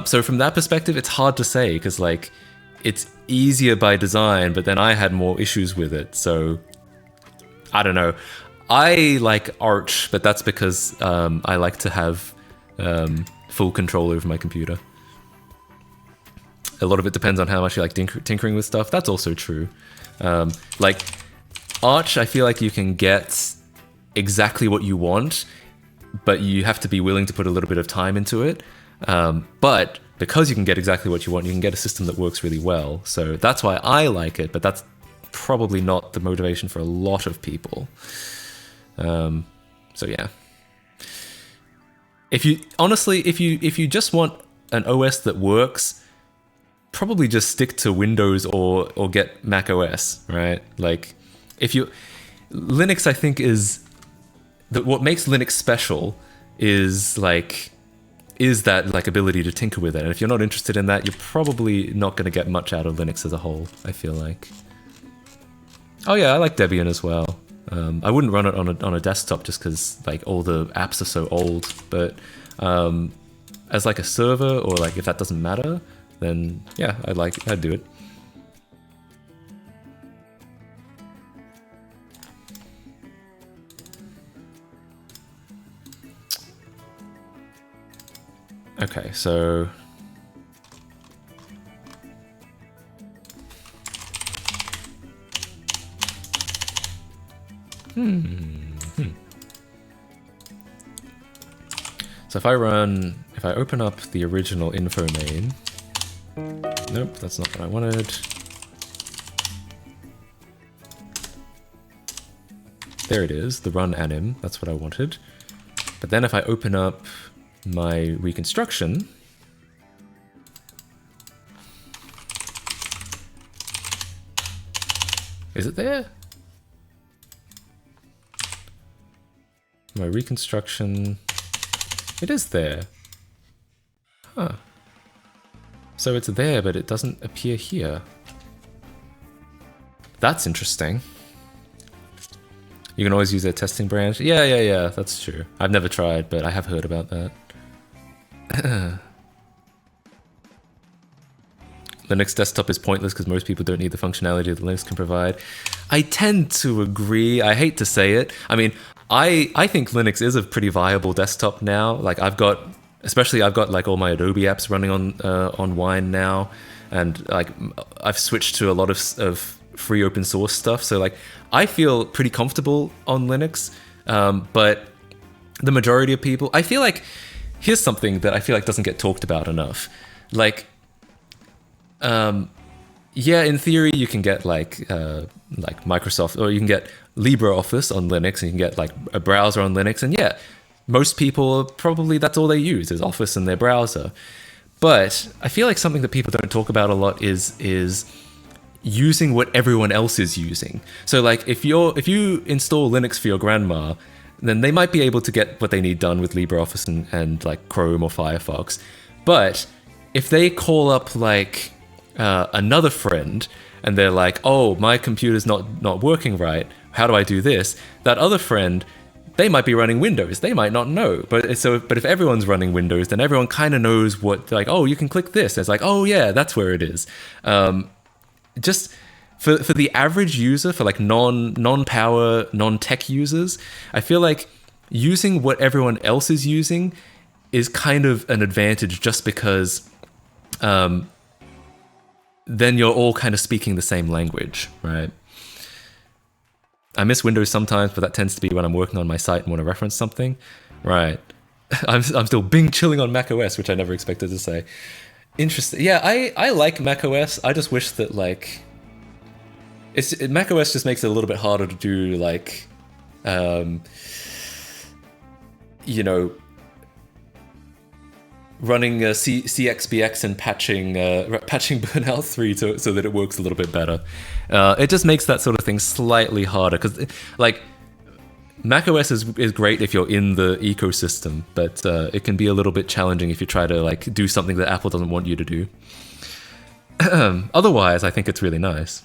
So from that perspective, it's hard to say because like it's easier by design, but then I had more issues with it. So I don't know. I like Arch, but that's because I like to have full control over my computer. A lot of it depends on how much you like tinkering with stuff. That's also true. Like Arch, I feel like you can get exactly what you want, but you have to be willing to put a little bit of time into it. But because you can get exactly what you want, you can get a system that works really well. So that's why I like it, but that's probably not the motivation for a lot of people. So yeah. If you just want an OS that works, probably just stick to Windows or get Mac OS, right? Like, Linux, I think, is what makes Linux special is that like ability to tinker with it. And if you're not interested in that, you're probably not going to get much out of Linux as a whole, I feel like. Oh yeah, I like Debian as well. I wouldn't run it on a desktop just because like all the apps are so old, but as like a server, or like if that doesn't matter, then yeah, I'd do it. Okay, so so if I open up the original info main, nope, that's not what I wanted. There it is, the run anim, that's what I wanted. But then if I open up my reconstruction, is it there? My reconstruction, it is there. Huh. So it's there, but it doesn't appear here. That's interesting. You can always use a testing branch. Yeah, that's true. I've never tried, but I have heard about that. Linux desktop is pointless because most people don't need the functionality that Linux can provide. I tend to agree. I hate to say it. I mean, I think Linux is a pretty viable desktop now. Like I've got like all my Adobe apps running on Wine now, and like I've switched to a lot of free open source stuff. So like I feel pretty comfortable on Linux, but the majority of people, I feel like, here's something that I feel like doesn't get talked about enough. Like, yeah, in theory you can get like Microsoft, or you can get LibreOffice on Linux, and you can get like a browser on Linux, and yeah, most people probably that's all they use is Office in their browser. But I feel like something that people don't talk about a lot is using what everyone else is using. So like if you install Linux for your grandma, then they might be able to get what they need done with LibreOffice and like Chrome or Firefox. But if they call up like another friend and they're like, oh, my computer's not working right, how do I do this? That other friend, they might be running Windows. They might not know. But if everyone's running Windows, then everyone kind of knows what, like, oh, you can click this. It's like, oh yeah, that's where it is. Just for the average user, for like non-power, non-tech users, I feel like using what everyone else is using is kind of an advantage, just because then you're all kind of speaking the same language, right? I miss Windows sometimes, but that tends to be when I'm working on my site and want to reference something. Right. I'm still Bing chilling on macOS, which I never expected to say. Interesting. Yeah, I like macOS. I just wish that like macOS just makes it a little bit harder to do like you know, running CXBX and patching Burnout 3 so that it works a little bit better. It just makes that sort of thing slightly harder, because like macOS is great if you're in the ecosystem, but it can be a little bit challenging if you try to like do something that Apple doesn't want you to do. Otherwise, I think it's really nice.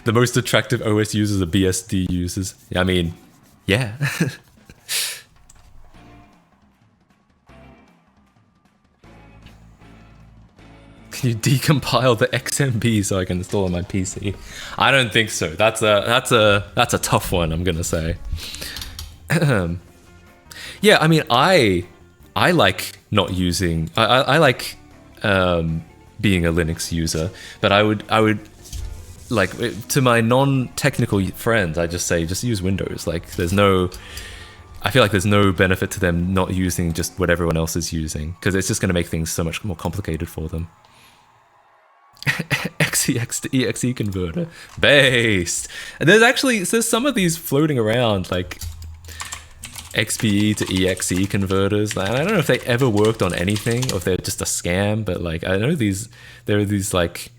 The most attractive OS users are BSD users. I mean, yeah. Can you decompile the XMP so I can install on my PC? I don't think so. That's a tough one, I'm gonna say. Yeah, I mean, I like not using. I like being a Linux user, but I would like, to my non-technical friends, I just say just use Windows. Like, I feel like there's no benefit to them not using just what everyone else is using, because it's just going to make things so much more complicated for them. XEX to EXE converter based, and there's some of these floating around, like XPE to EXE converters, and I don't know if they ever worked on anything or if they're just a scam, but like I know there are these like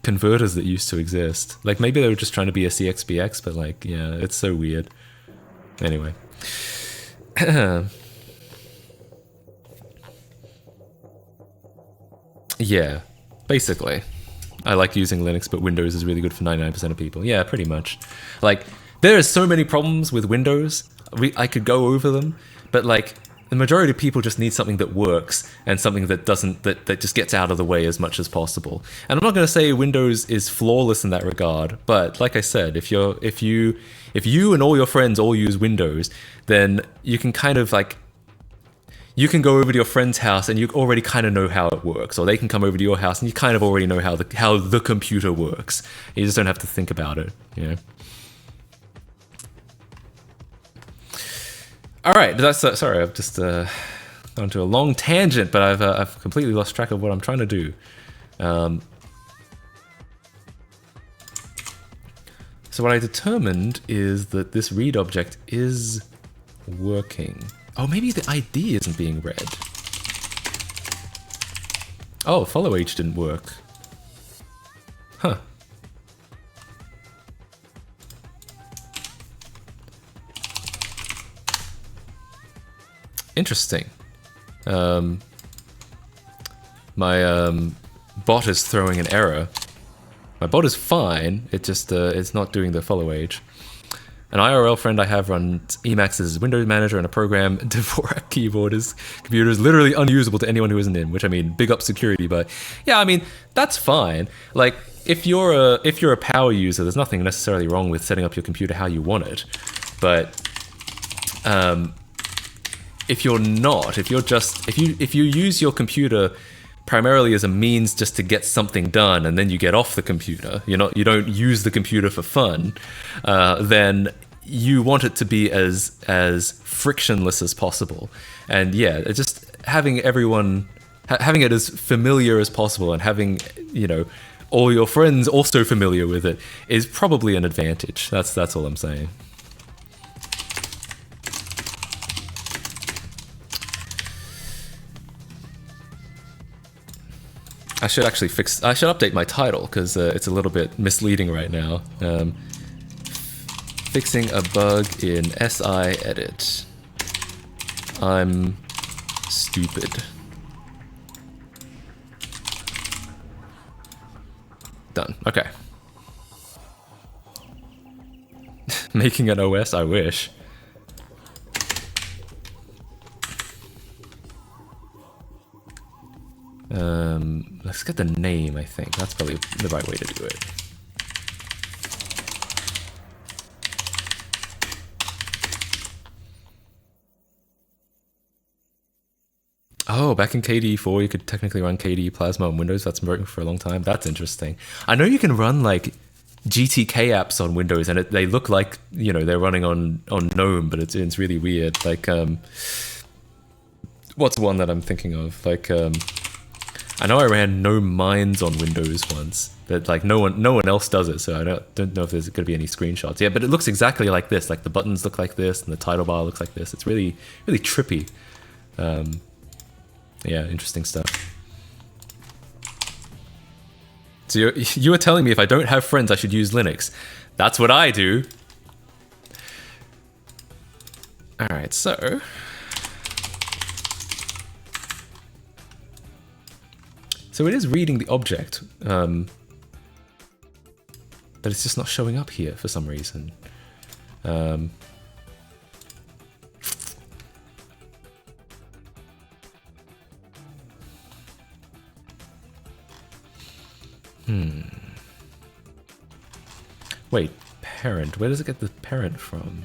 converters that used to exist. Like maybe they were just trying to be a CXPX, but like, yeah, it's so weird. Anyway. Yeah, basically. I like using Linux, but Windows is really good for 99% of people. Yeah, pretty much. Like, there are so many problems with Windows. I could go over them, but like, the majority of people just need something that works and something that doesn't, that just gets out of the way as much as possible. And I'm not going to say Windows is flawless in that regard, but like I said, if you and all your friends all use Windows, then you can kind of like, you can go over to your friend's house and you already kind of know how it works, or they can come over to your house and you kind of already know how the computer works. You just don't have to think about it, you know. All right, that's sorry, I've just gone to a long tangent, but I've completely lost track of what I'm trying to do. So what I determined is that this read object is working. Oh, maybe the ID isn't being read. Oh, follow H didn't work. Huh. Interesting. My bot is throwing an error. My bot is fine. It just it's not doing the follow age. An IRL friend I have runs Emacs's Windows Manager and a program. Dvorak keyboard is computer is literally unusable to anyone who isn't in. Which, I mean, big up security, but yeah, I mean, that's fine. Like, if you're a power user, there's nothing necessarily wrong with setting up your computer how you want it. But if you're not, if you use your computer primarily as a means just to get something done, and then you get off the computer, you don't use the computer for fun, then you want it to be as frictionless as possible. And yeah, just having having it as familiar as possible, and having, all your friends also familiar with it is probably an advantage. That's all I'm saying. I should update my title, because it's a little bit misleading right now. Fixing a bug in SI Edit. I'm stupid. Done. Okay. Making an OS, I wish. Let's get the name, I think. That's probably the right way to do it. Oh, back in KDE4, you could technically run KDE Plasma on Windows. That's been working for a long time. That's interesting. I know you can run, like, GTK apps on Windows, and they look like, they're running on GNOME, but it's really weird. Like, what's one that I'm thinking of? Like, I know I ran GNOME Mines on Windows once, but like no one else does it, so I don't know if there's going to be any screenshots. Yeah, but it looks exactly like this. Like the buttons look like this, and the title bar looks like this. It's really, really trippy. Yeah, interesting stuff. So you were telling me if I don't have friends, I should use Linux. That's what I do. All right, so. So it is reading the object, but it's just not showing up here for some reason. Wait, parent. Where does it get the parent from?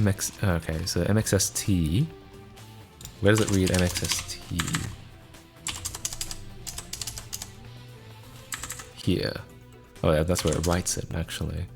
Okay, so MXST. Where does it read MXST? Here. Oh yeah, that's where it writes it, actually.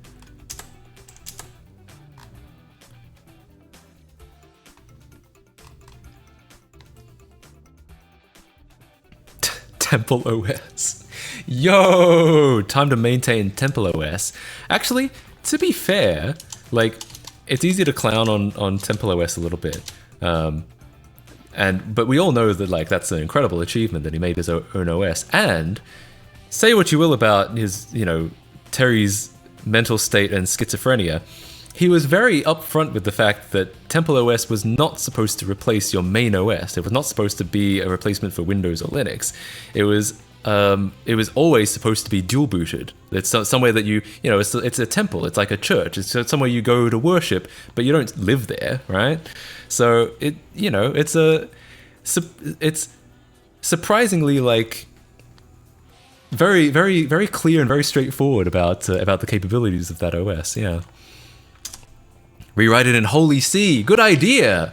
Temple OS. Yo! Time to maintain Temple OS. Actually, to be fair, like, it's easy to clown on Temple OS a little bit. But we all know that, like, that's an incredible achievement that he made his own OS. And say what you will about his, Terry's mental state and schizophrenia, he was very upfront with the fact that Temple OS was not supposed to replace your main OS. It was not supposed to be a replacement for Windows or Linux. It was always supposed to be dual booted. It's somewhere that it's a temple. It's like a church. It's somewhere you go to worship, but you don't live there, right? So it's surprisingly like very, very, very clear and very straightforward about the capabilities of that OS. Yeah. Rewrite it in Holy C. Good idea.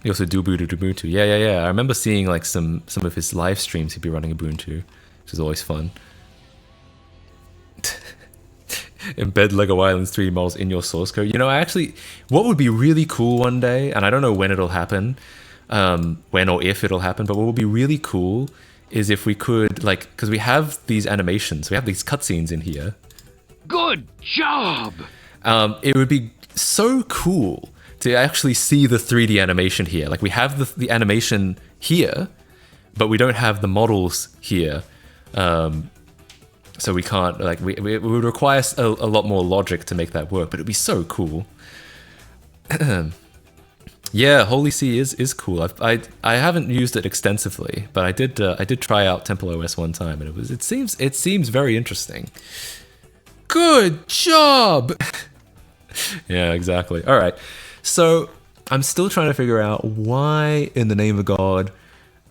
He also do booted Ubuntu. Yeah. I remember seeing like some of his live streams he'd be running Ubuntu, which is always fun. Embed Lego Islands 3D models in your source code. What would be really cool one day, and I don't know when it'll happen, when or if it'll happen, but what would be really cool is if we could, like, because we have these animations, we have these cutscenes in here. Good job! It would be so cool to actually see the 3D animation here. Like, we have the animation here, but we don't have the models here. So we can't, like, we would require a lot more logic to make that work, but it'd be so cool. Yeah, Holy C is cool. I haven't used it extensively, but I did try out Temple OS one time, and it seems very interesting. Good job. Yeah, exactly. All right, so I'm still trying to figure out why, in the name of God,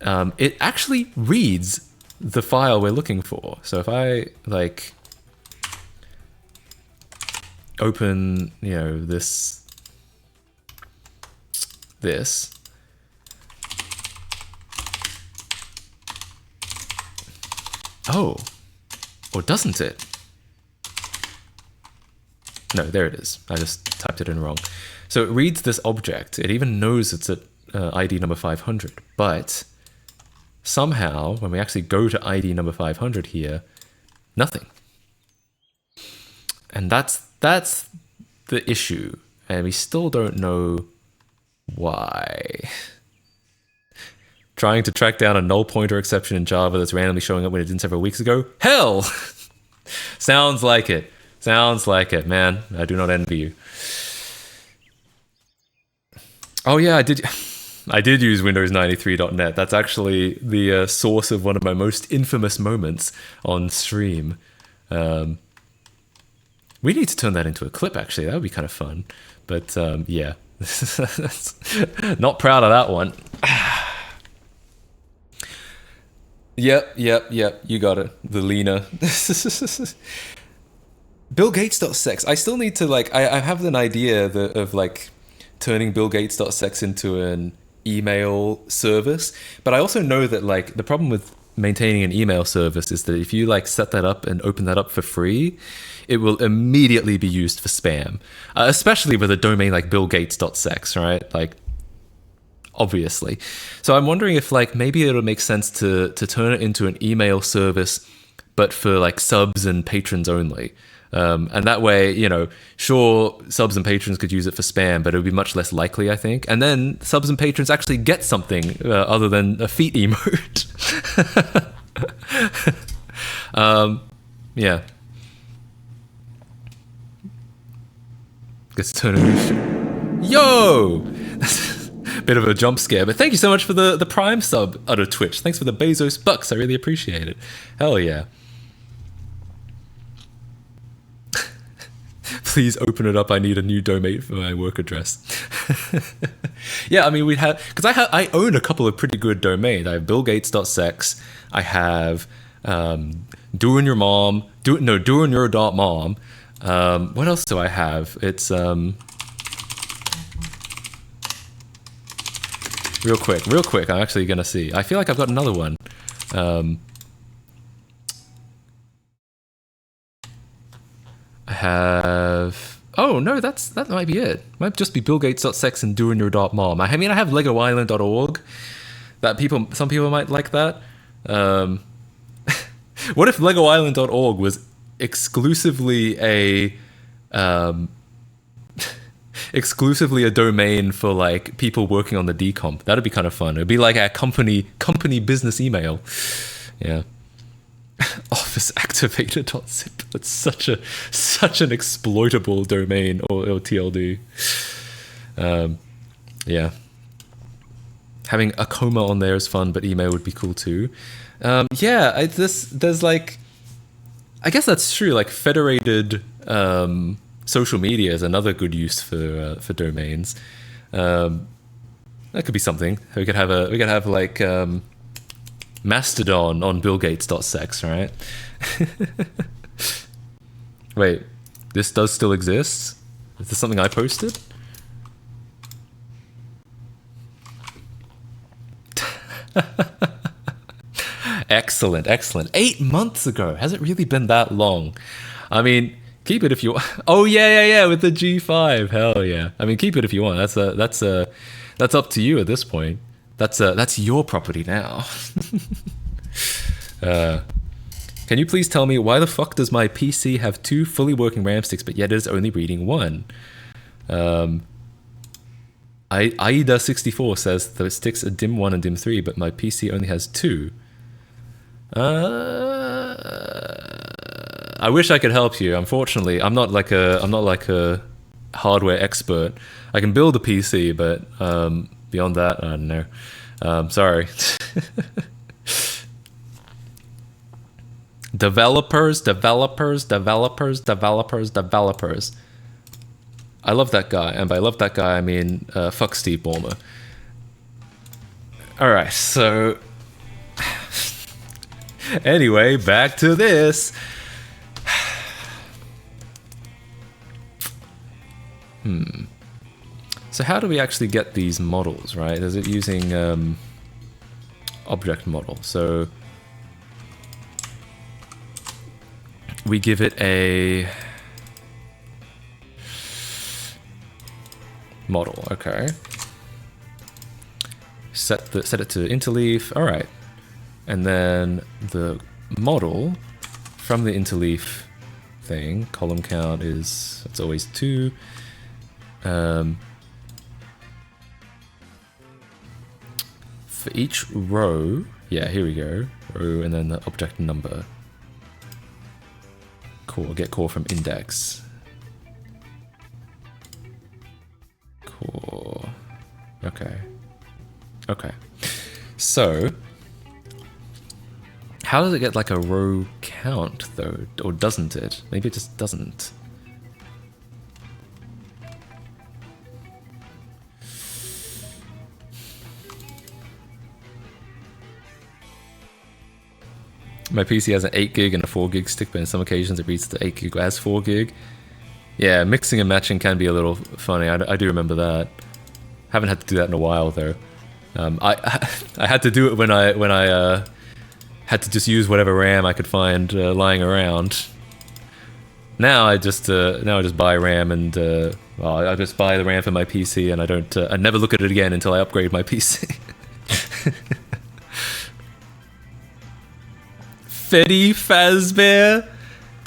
it actually reads the file we're looking for. So if I like open, this, oh, or doesn't it? No, there it is. I just typed it in wrong. So it reads this object. It even knows it's at ID number 500, but somehow, when we actually go to ID number 500 here, nothing. And that's the issue. And we still don't know why. Trying to track down a null pointer exception in Java that's randomly showing up when it didn't several weeks ago? Hell! Sounds like it. Sounds like it, man. I do not envy you. Oh yeah, I did use Windows 93.net. That's actually the source of one of my most infamous moments on stream. We need to turn that into a clip, actually. That would be kind of fun. But yeah, not proud of that one. Yep. You got it. The Lena. BillGates.sex. I still need to, like, I have an idea of like turning BillGates.sex into an email service, but I also know that, like, the problem with maintaining an email service is that if you like set that up and open that up for free, it will immediately be used for spam, especially with a domain like BillGates.sex, right? Like, obviously. So I'm wondering if, like, maybe it'll make sense to turn it into an email service, but for like subs and patrons only. And that way, sure, subs and patrons could use it for spam, but it would be much less likely, I think. And then subs and patrons actually get something other than a feet emote. Yeah. Let's turn it. Yo! Bit of a jump scare, but thank you so much for the Prime sub out of Twitch. Thanks for the Bezos bucks. I really appreciate it. Hell yeah. please open it up. I need a new domain for my work address. Yeah, I mean, we'd have, because I own a couple of pretty good domains. I have billgates.sex. I have doingyourmom. Doingyour.mom. What else do I have? It's real quick. I'm actually gonna see. I feel like I've got another one. I have. Oh no, that might be it. Might just be billgates.sex and doingyour.mom. I mean, I have legoisland.org. That some people might like that. What if legoisland.org was exclusively a domain for like people working on the decomp? That'd be kind of fun. It'd be like our company business email. Yeah. Office activator.zip. That's such an exploitable domain or TLD. Yeah. Having a coma on there is fun, but email would be cool too. Yeah, there's like, I guess that's true. Like federated social media is another good use for domains. That could be something. We could have like Mastodon on billgates.sex, right? Wait, this does still exist? Is this something I posted? Excellent. 8 months ago. Has it really been that long? I mean, keep it if you want. Oh yeah, with the G5. Hell yeah. I mean, keep it if you want. That's up to you at this point. That's your property now. Can you please tell me why the fuck does my PC have 2 fully working RAM sticks, but yet it is only reading 1? Aida64 says the sticks are DIM 1 and DIM 3, but my PC only has 2. I wish I could help you. Unfortunately, I'm not like a hardware expert. I can build a PC, but beyond that, I don't know. Sorry. Developers. I love that guy, and by love that guy, I mean fuck Steve Ballmer. All right, so anyway, back to this. So how do we actually get these models, right? Is it using object model? So we give it a model, okay. Set it to interleaf, all right. And then the model from the interleaf thing, column count is, it's always 2. For each row, yeah, here we go. Row and then the object number. Cool, get core from index. Cool. Okay. So, how does it get like a row count though? Or doesn't it? Maybe it just doesn't. My PC has an 8 gig and a 4 gig stick, but in some occasions it reads the 8 gig as 4 gig. Yeah, mixing and matching can be a little funny. I do remember that. Haven't had to do that in a while though. I had to do it when I had to just use whatever RAM I could find lying around. Now I just buy RAM and I just buy the RAM for my PC, and I never look at it again until I upgrade my PC. Freddy Fazbear?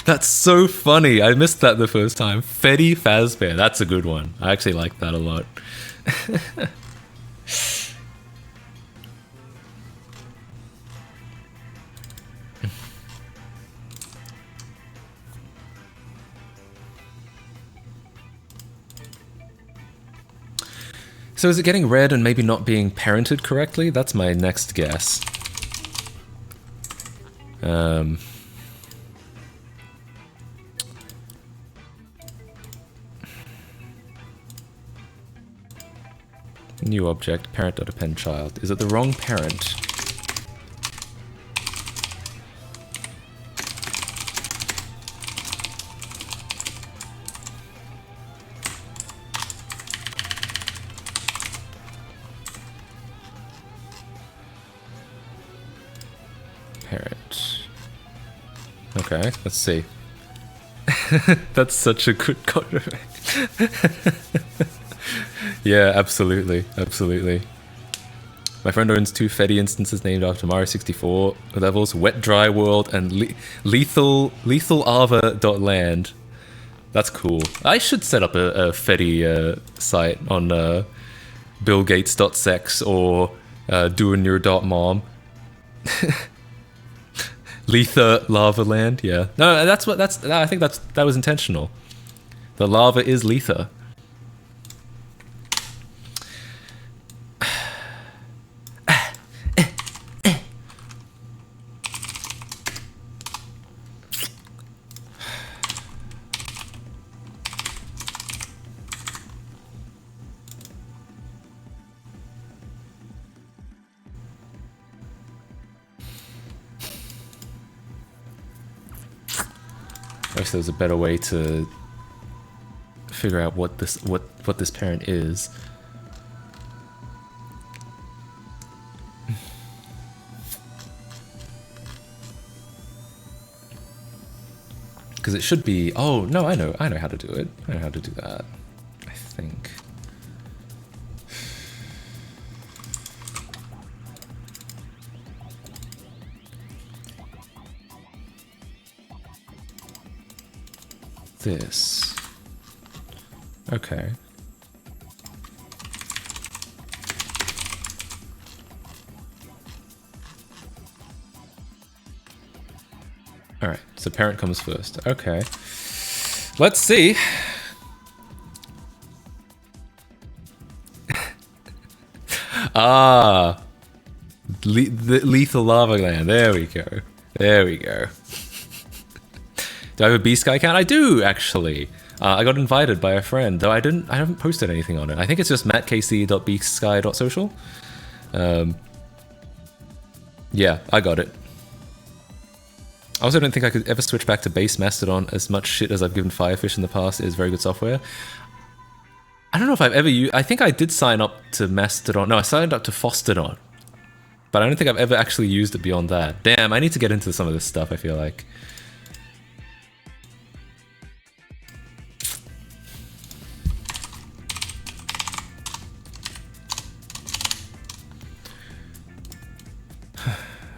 That's so funny. I missed that the first time. Freddy Fazbear. That's a good one. I actually like that a lot. So is it getting read and maybe not being parented correctly? That's my next guess. New object, parent.append child. Is it the wrong parent? Parent. Okay, let's see. That's such a good code. Yeah, absolutely, absolutely. My friend owns 2 Fetty instances named after Mario 64 levels, Wet Dry World and Lethal Ava.land. That's cool. I should set up a Fetty site on BillGates.sex or doingyour.mom. Letha Lava Land, yeah. No, I think that was intentional. The lava is Letha. I wish there was a better way to figure out what this parent is. Because it should be. Oh no, I know how to do it. I know how to do that. I think. This. Okay. Alright, so parent comes first. Okay. Let's see. The Lethal Lava Land. There we go. There we go. Do I have a B-Sky account? I do, actually. I got invited by a friend, though I haven't posted anything on it. I think it's just mattkc.bsky.social. Yeah, I got it. I also don't think I could ever switch back to base Mastodon. As much shit as I've given Firefish in the past. It is very good software. I don't know if I've ever used... I think I did sign up to Mastodon. No, I signed up to Fostodon. But I don't think I've ever actually used it beyond that. Damn, I need to get into some of this stuff, I feel like.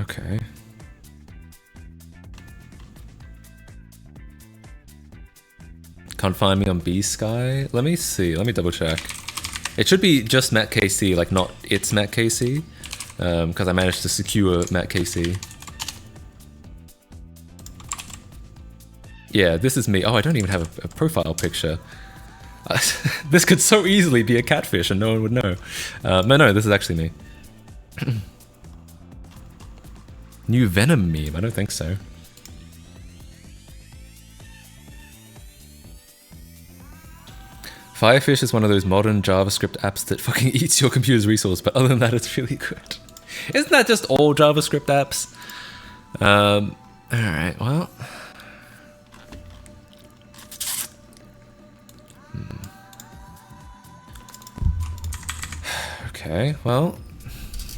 Okay. Can't find me on B-Sky? Let me see, let me double check. It should be just MattKC, like not it's MattKC. Because I managed to secure MattKC. Yeah, this is me. Oh, I don't even have a profile picture. This could so easily be a catfish and no one would know. No, this is actually me. New Venom meme? I don't think so. Firefish is one of those modern JavaScript apps that fucking eats your computer's resource, but other than that, it's really good. Isn't that just all JavaScript apps? Alright, well... Okay, well...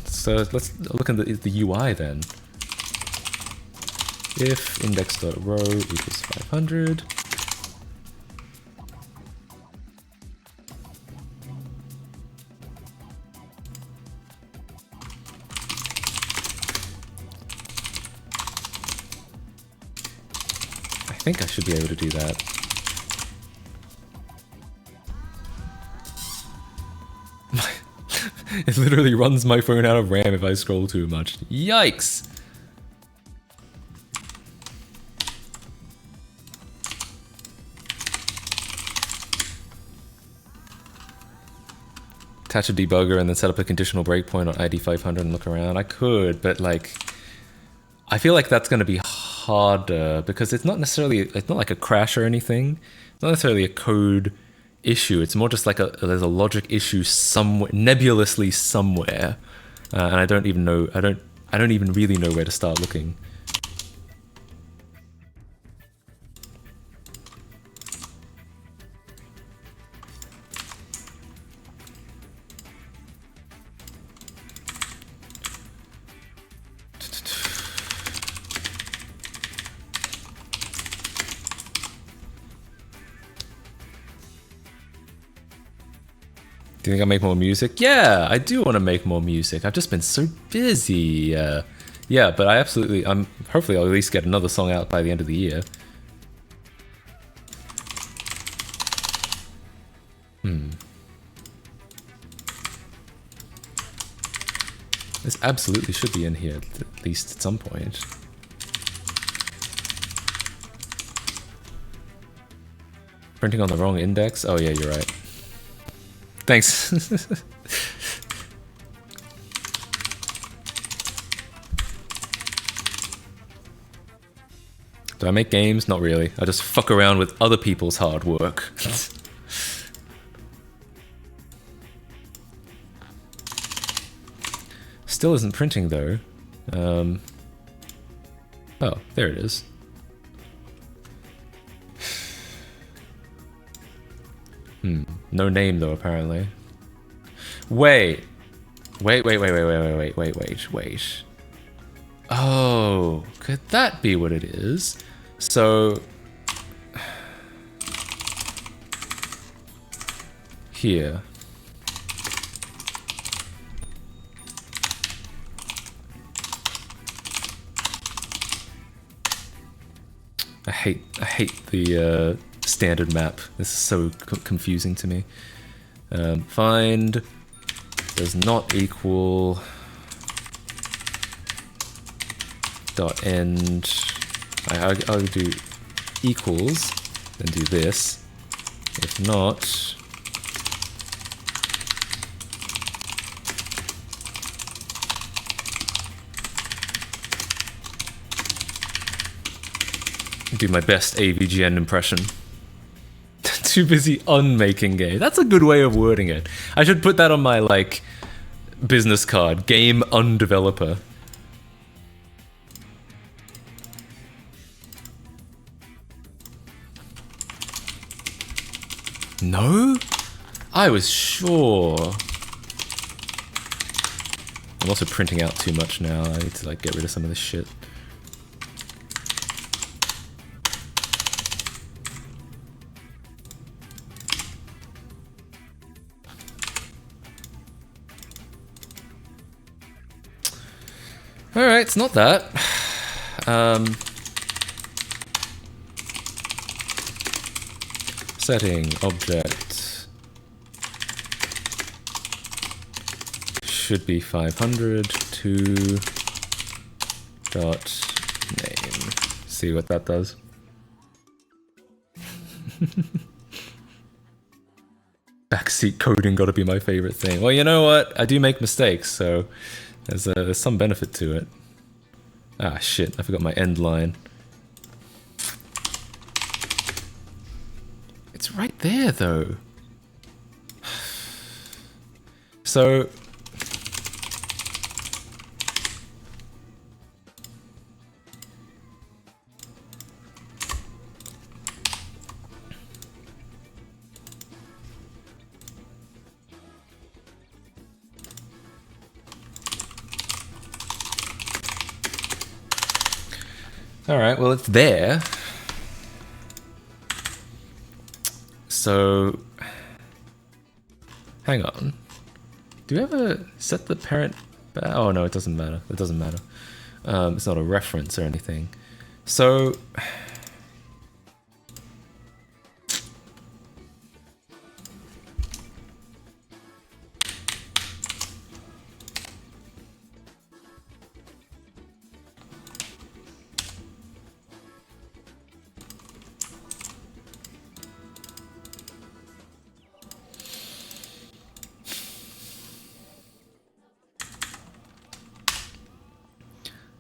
So let's look at the UI then. If index.row equals 500. I think I should be able to do that. It literally runs my phone out of RAM if I scroll too much. Yikes! Attach a debugger and then set up a conditional breakpoint on ID 500 and look around. I could, but like... I feel like that's going to be harder because it's not necessarily... It's not like a crash or anything. It's not necessarily a code issue. It's more just like there's a logic issue somewhere, nebulously somewhere, and I don't even know. I don't even really know where to start looking. Do you think I'll make more music? Yeah, I do want to make more music. I've just been so busy. Yeah, but hopefully I'll at least get another song out by the end of the year. This absolutely should be in here, at least at some point. Printing on the wrong index? Oh yeah, you're right. Thanks. Do I make games? Not really. I just fuck around with other people's hard work. Still isn't printing though. Oh, there it is. No name though, apparently. Wait. Oh, could that be what it is? So... Here. I hate the standard map. This is so confusing to me. Find does not equal dot end. I'll do equals, then do this. If not, do my best AVGN impression. Too busy unmaking game. That's a good way of wording it. I should put that on my, like, business card. Game undeveloper. No? I was sure. I'm also printing out too much now. I need to, like, get rid of some of this shit. Alright, it's not that. Setting object should be 500 to dot name. See what that does. Backseat coding gotta be my favorite thing. Well, you know what? I do make mistakes, so there's some benefit to it. Ah, shit, I forgot my end line. It's right there, though. So... Alright, well it's there. So... Hang on. Do you ever set the parent... Oh no, it doesn't matter. It doesn't matter. It's not a reference or anything. So...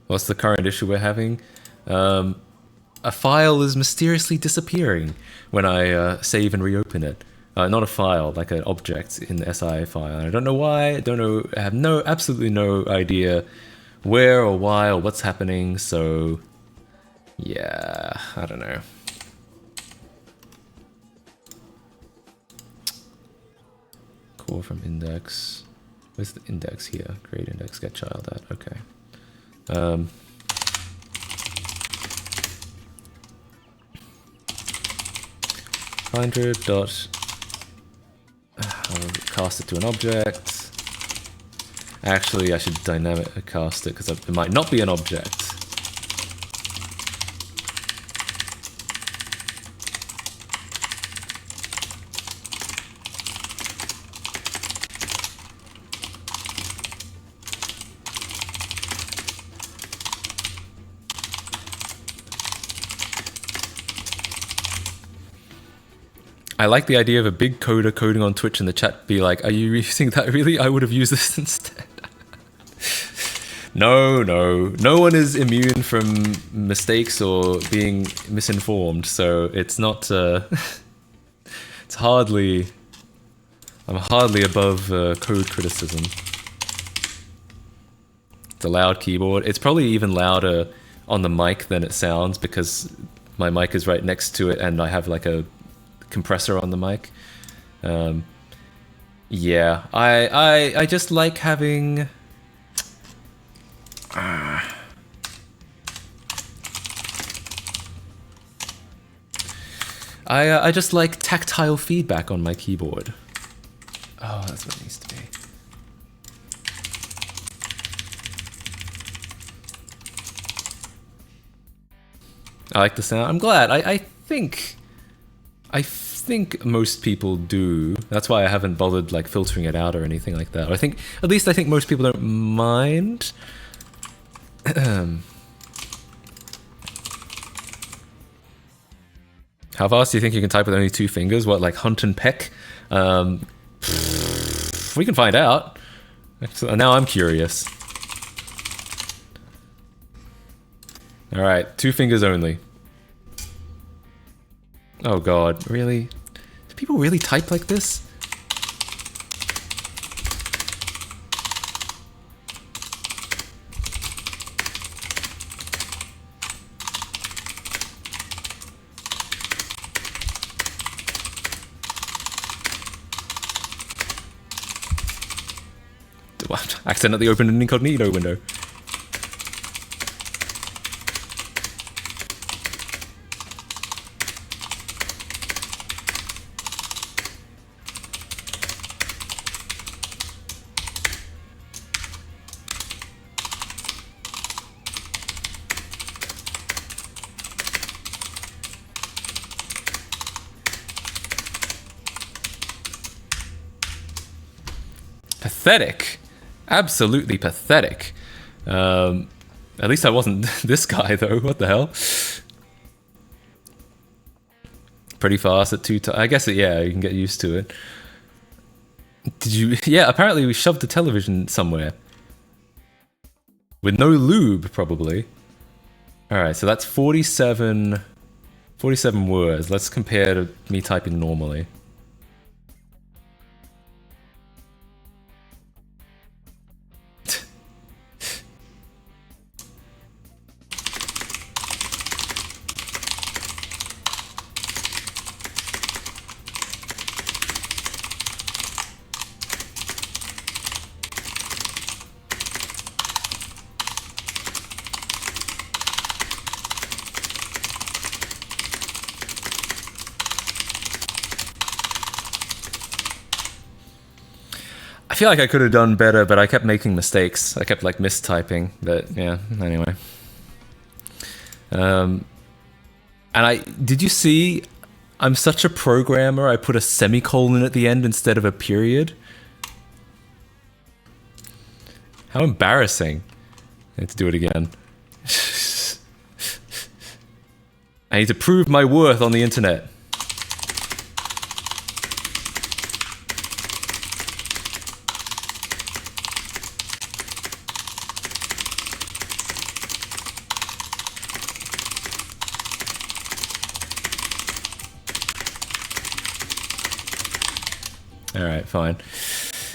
What's the current issue we're having? A file is mysteriously disappearing when I save and reopen it. not a file, like an object in the SIA file. And I don't know why. I don't know. I have absolutely no idea where or why or what's happening. So yeah, I don't know. Core from index. Where's the index here? Create index, get child at. Okay. Finder dot. I'll cast it to an object. Actually, I should dynamic cast it because it might not be an object. I like the idea of a big coder coding on Twitch in the chat be like, are you using that really? I would have used this instead. No one is immune from mistakes or being misinformed, so it's not, it's hardly, I'm hardly above code criticism. It's a loud keyboard. It's probably even louder on the mic than it sounds because my mic is right next to it and I have like a compressor on the mic. Yeah, I just like having I just like tactile feedback on my keyboard. Oh, that's what it needs to be. I like the sound. I'm glad. I think most people do. That's why I haven't bothered like filtering it out or anything like that. I think most people don't mind. How fast do you think you can type with only 2 fingers? What, like hunt and peck? We can find out. Now I'm curious. All right, 2 fingers only. Oh god, really? Do people really type like this? What? Accidentally opened an incognito window. Pathetic. Absolutely pathetic. At least I wasn't this guy though. What the hell? Pretty fast at 2 times. I guess yeah, you can get used to it. Did you? Yeah, apparently we shoved the television somewhere. With no lube, probably. Alright, so that's 47 words. Let's compare to me typing normally. I feel like I could have done better, but I kept making mistakes. I kept like mistyping, but yeah, anyway. And did you see, I'm such a programmer, I put a semicolon at the end instead of a period. How embarrassing. I need to do it again. I need to prove my worth on the internet. All right, fine.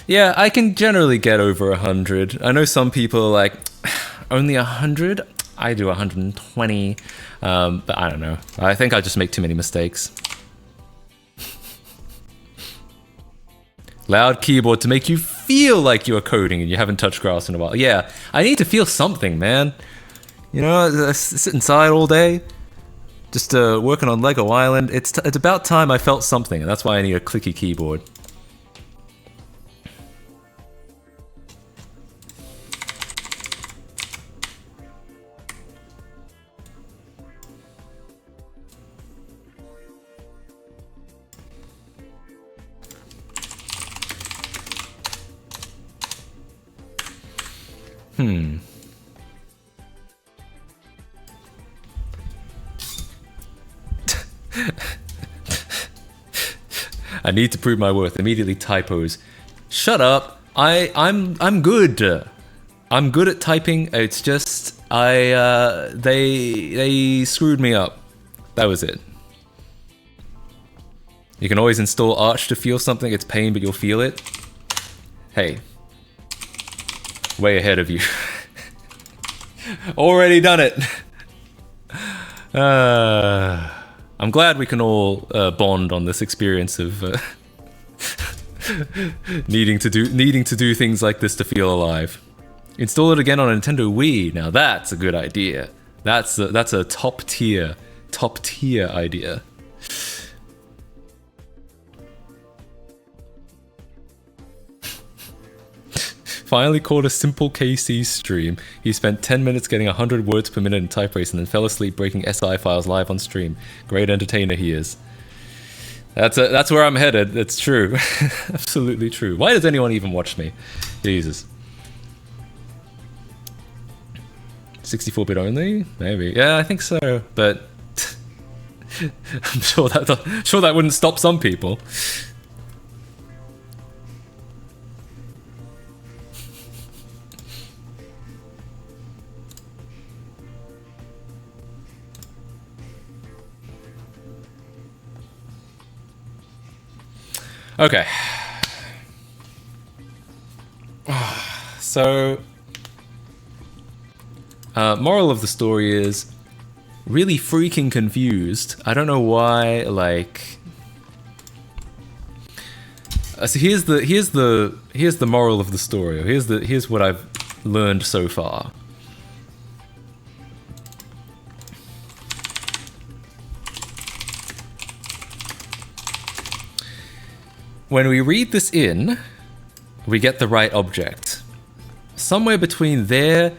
Yeah, I can generally get over 100. I know some people are like, only 100? I do 120. But I don't know. I think I just make too many mistakes. Loud keyboard to make you feel like you're coding and you haven't touched grass in a while. Yeah, I need to feel something, man. You know, I sit inside all day, just working on Lego Island. It's about time I felt something, and that's why I need a clicky keyboard. I need to prove my worth. Immediately typos. Shut up. I'm good. I'm good at typing. It's just they screwed me up. That was it. You can always install Arch to feel something. It's pain, but you'll feel it. Hey. Way ahead of you. Already done it. I'm glad we can all bond on this experience of needing to do things like this to feel alive. Install it again on a Nintendo Wii. Now that's a good idea. That's a top tier idea. Finally caught a simple KC stream. He spent 10 minutes getting 100 words per minute in type race and then fell asleep breaking SI files live on stream. Great entertainer he is. That's where I'm headed. It's true. Absolutely true. Why does anyone even watch me? Jesus. 64-bit only? Maybe. Yeah, I think so. But I'm sure that wouldn't stop some people. Okay. So, moral of the story is really freaking confused. I don't know why. Like, so here's the moral of the story. Here's what I've learned so far. When we read this in, we get the right object. Somewhere between there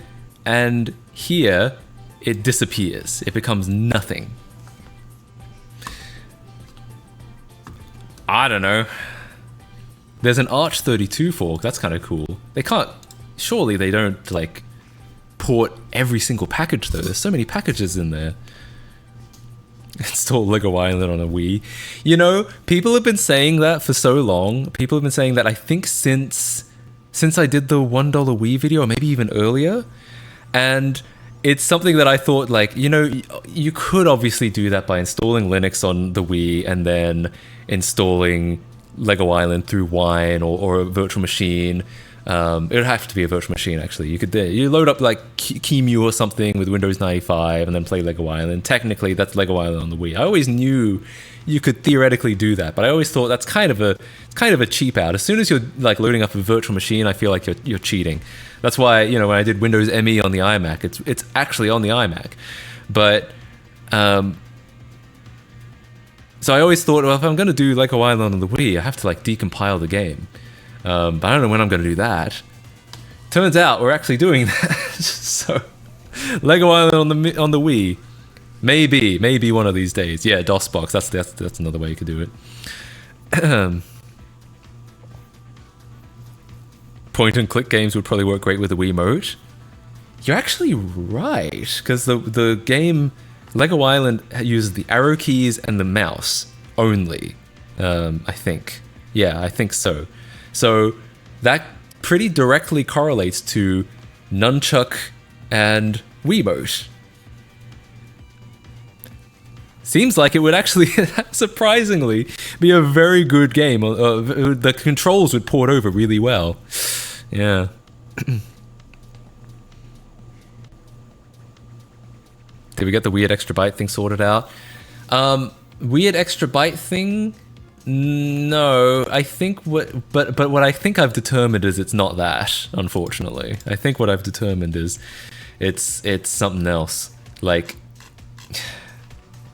and here, it disappears. It becomes nothing. I don't know. There's an Arch32 fork. That's kind of cool. They can't... Surely they don't, like, port every single package, though. There's so many packages in there. Install Lego Island on a Wii. You know, people have been saying that for so long. People have been saying that, I think, since I did the $1 Wii video, or maybe even earlier. And it's something that I thought, like, you know, you could obviously do that by installing Linux on the Wii and then installing Lego Island through Wine or a virtual machine. It would have to be a virtual machine, actually. You load up like QEMU or something with Windows 95 and then play Lego Island. Technically, that's Lego Island on the Wii. I always knew you could theoretically do that, but I always thought that's kind of a cheap out. As soon as you're like loading up a virtual machine, I feel like you're cheating. That's why, you know, when I did Windows ME on the iMac, it's actually on the iMac. But so I always thought, well, if I'm going to do Lego Island on the Wii, I have to like decompile the game. But I don't know when I'm going to do that. Turns out we're actually doing that. So, Lego Island on the Wii, maybe one of these days. Yeah, DOSBox. That's another way you could do it. Point and click games would probably work great with the Wiimote. You're actually right, because the game Lego Island uses the arrow keys and the mouse only. I think. Yeah, I think so. So that pretty directly correlates to Nunchuck and Wiimote. seems like it would actually, surprisingly, be a very good game. The controls would port over really well. Yeah. Did we get the weird extra byte thing sorted out? Weird extra byte thing? No, I think but what I think I've determined is it's not that, unfortunately. I think what I've determined is it's something else. Like,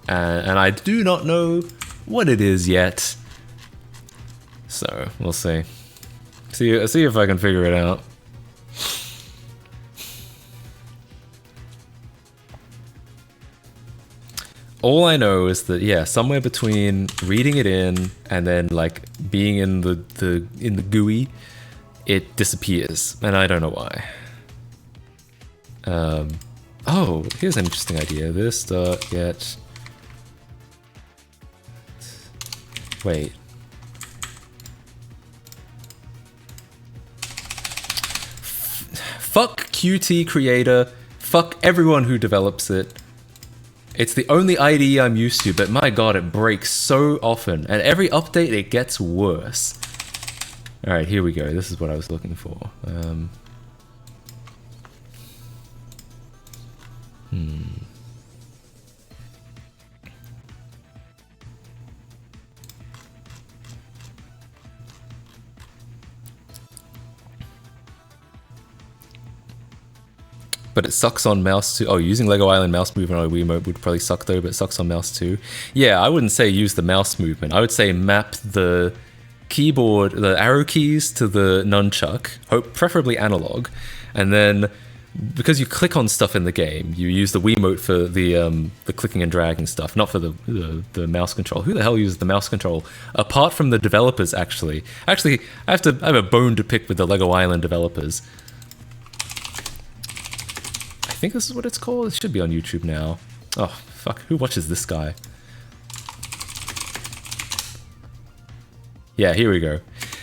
and I do not know what it is yet. So, we'll see. See if I can figure it out. All I know is that, yeah, somewhere between reading it in and then like being in the GUI, it disappears, and I don't know why. Oh, here's an interesting idea. This get. Wait. Fuck Qt Creator. Fuck everyone who develops it. It's the only IDE I'm used to, but my god, it breaks so often. And every update, it gets worse. Alright, here we go. This is what I was looking for. But it sucks on mouse too. Oh, using Lego Island mouse movement on a Wiimote would probably suck though, but it sucks on mouse too. Yeah, I wouldn't say use the mouse movement. I would say map the keyboard, the arrow keys to the nunchuck, preferably analog, and then because you click on stuff in the game, you use the Wiimote for the clicking and dragging stuff, not for the mouse control. Who the hell uses the mouse control? Apart from the developers, actually. Actually, I have a bone to pick with the Lego Island developers. I think this is what it's called. It should be on YouTube now. Oh, fuck. Who watches this guy? Yeah, here we go.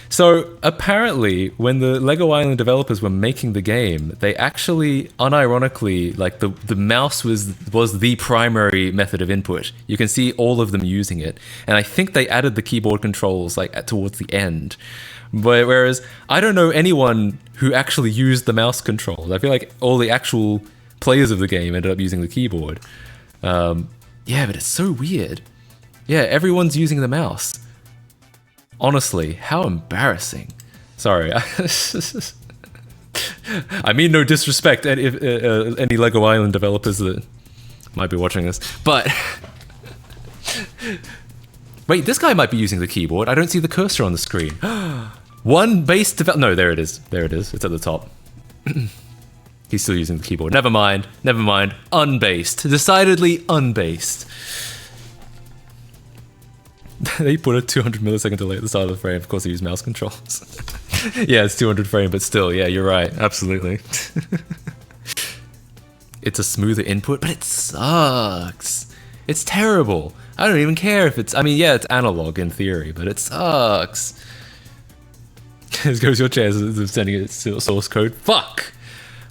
So, apparently, when the Lego Island developers were making the game, they actually, unironically, like, the mouse was the primary method of input. You can see all of them using it. And I think they added the keyboard controls, like, towards the end. But whereas, I don't know anyone who actually used the mouse controls. I feel like all the actual players of the game ended up using the keyboard. Yeah, but it's so weird. Yeah, everyone's using the mouse. Honestly, how embarrassing. Sorry. I mean no disrespect any Lego Island developers that might be watching this, but... Wait, this guy might be using the keyboard. I don't see the cursor on the screen. One base develop... No, there it is. There it is. It's at the top. He's still using the keyboard. Never mind. Never mind. Unbased. Decidedly unbased. They put a 200 millisecond delay at the start of the frame. Of course, they use mouse controls. Yeah, it's 200 frame, but still, yeah, you're right. Absolutely. It's a smoother input, but it sucks. It's terrible. I don't even care if it's... I mean, yeah, it's analog in theory, but it sucks. As goes your chance of sending it source code. Fuck!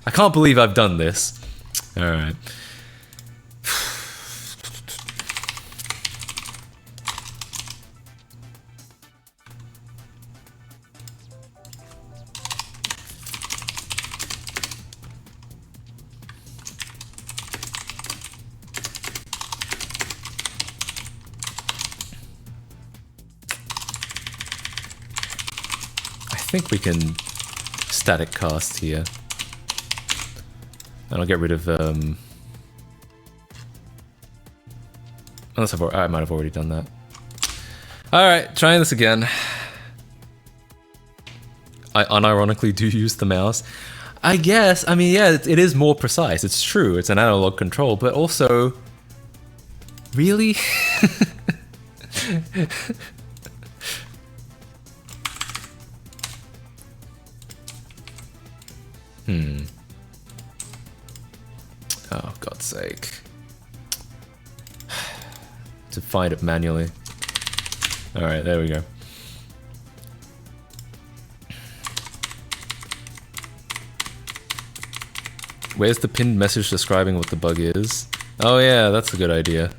I can't believe I've done this. Alright. I think we can static cast here. And I'll get rid of, unless I might have already done that. Alright, trying this again. I unironically do use the mouse. I guess, I mean, yeah, it is more precise. It's true, it's an analog control, but also... Really? Oh, God's sake. To find it manually. Alright, there we go. Where's the pinned message describing what the bug is? Oh yeah, that's a good idea.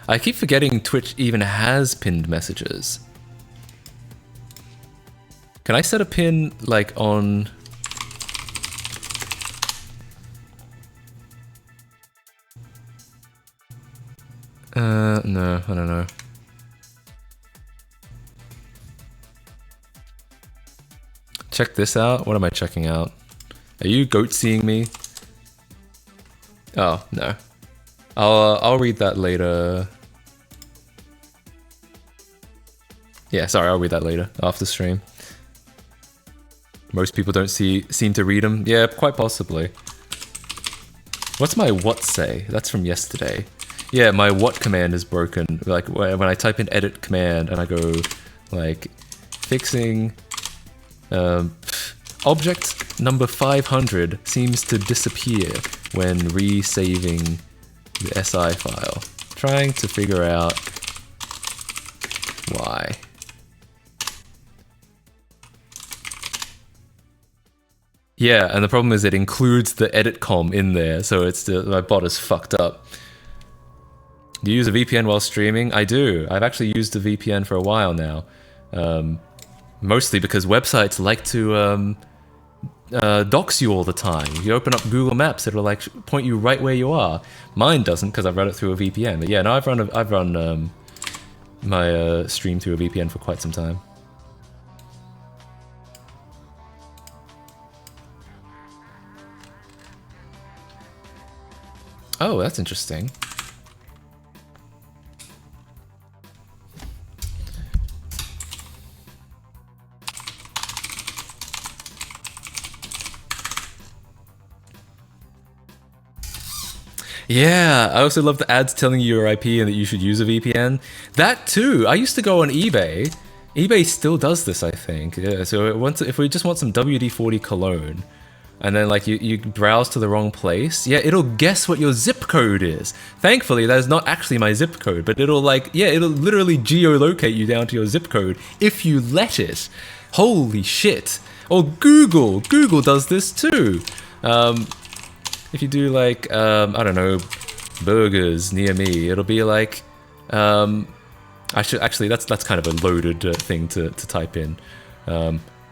I keep forgetting Twitch even has pinned messages. Can I set a pin like on... No, I don't know. Check this out. What am I checking out? Are you goat seeing me? Oh, no. I'll read that later. Yeah, sorry, I'll read that later after stream. Most people don't seem to read them. Yeah, quite possibly. What's my what say? That's from yesterday. Yeah, my what command is broken. Like when I type in edit command and I go like fixing object number 500 seems to disappear when resaving the SI file. Trying to figure out why. Yeah, and the problem is it includes the edit com in there, so it's my bot is fucked up. Do you use a VPN while streaming? I do. I've actually used a VPN for a while now. Mostly because websites like to dox you all the time. If you open up Google Maps, it'll like point you right where you are. Mine doesn't because I've run it through a VPN. But yeah, no, I've run my stream through a VPN for quite some time. Oh, that's interesting. Yeah, I also love the ads telling you your IP and that you should use a VPN. That too, I used to go on eBay. eBay still does this, I think. Yeah, so if we just want some WD-40 cologne, and then like you browse to the wrong place, yeah, it'll guess what your zip code is. Thankfully, that is not actually my zip code, but it'll like, yeah, it'll literally geolocate you down to your zip code if you let it. Holy shit. Or Google does this too. If you do like, I don't know, burgers near me, it'll be like, actually, that's kind of a loaded thing to type in.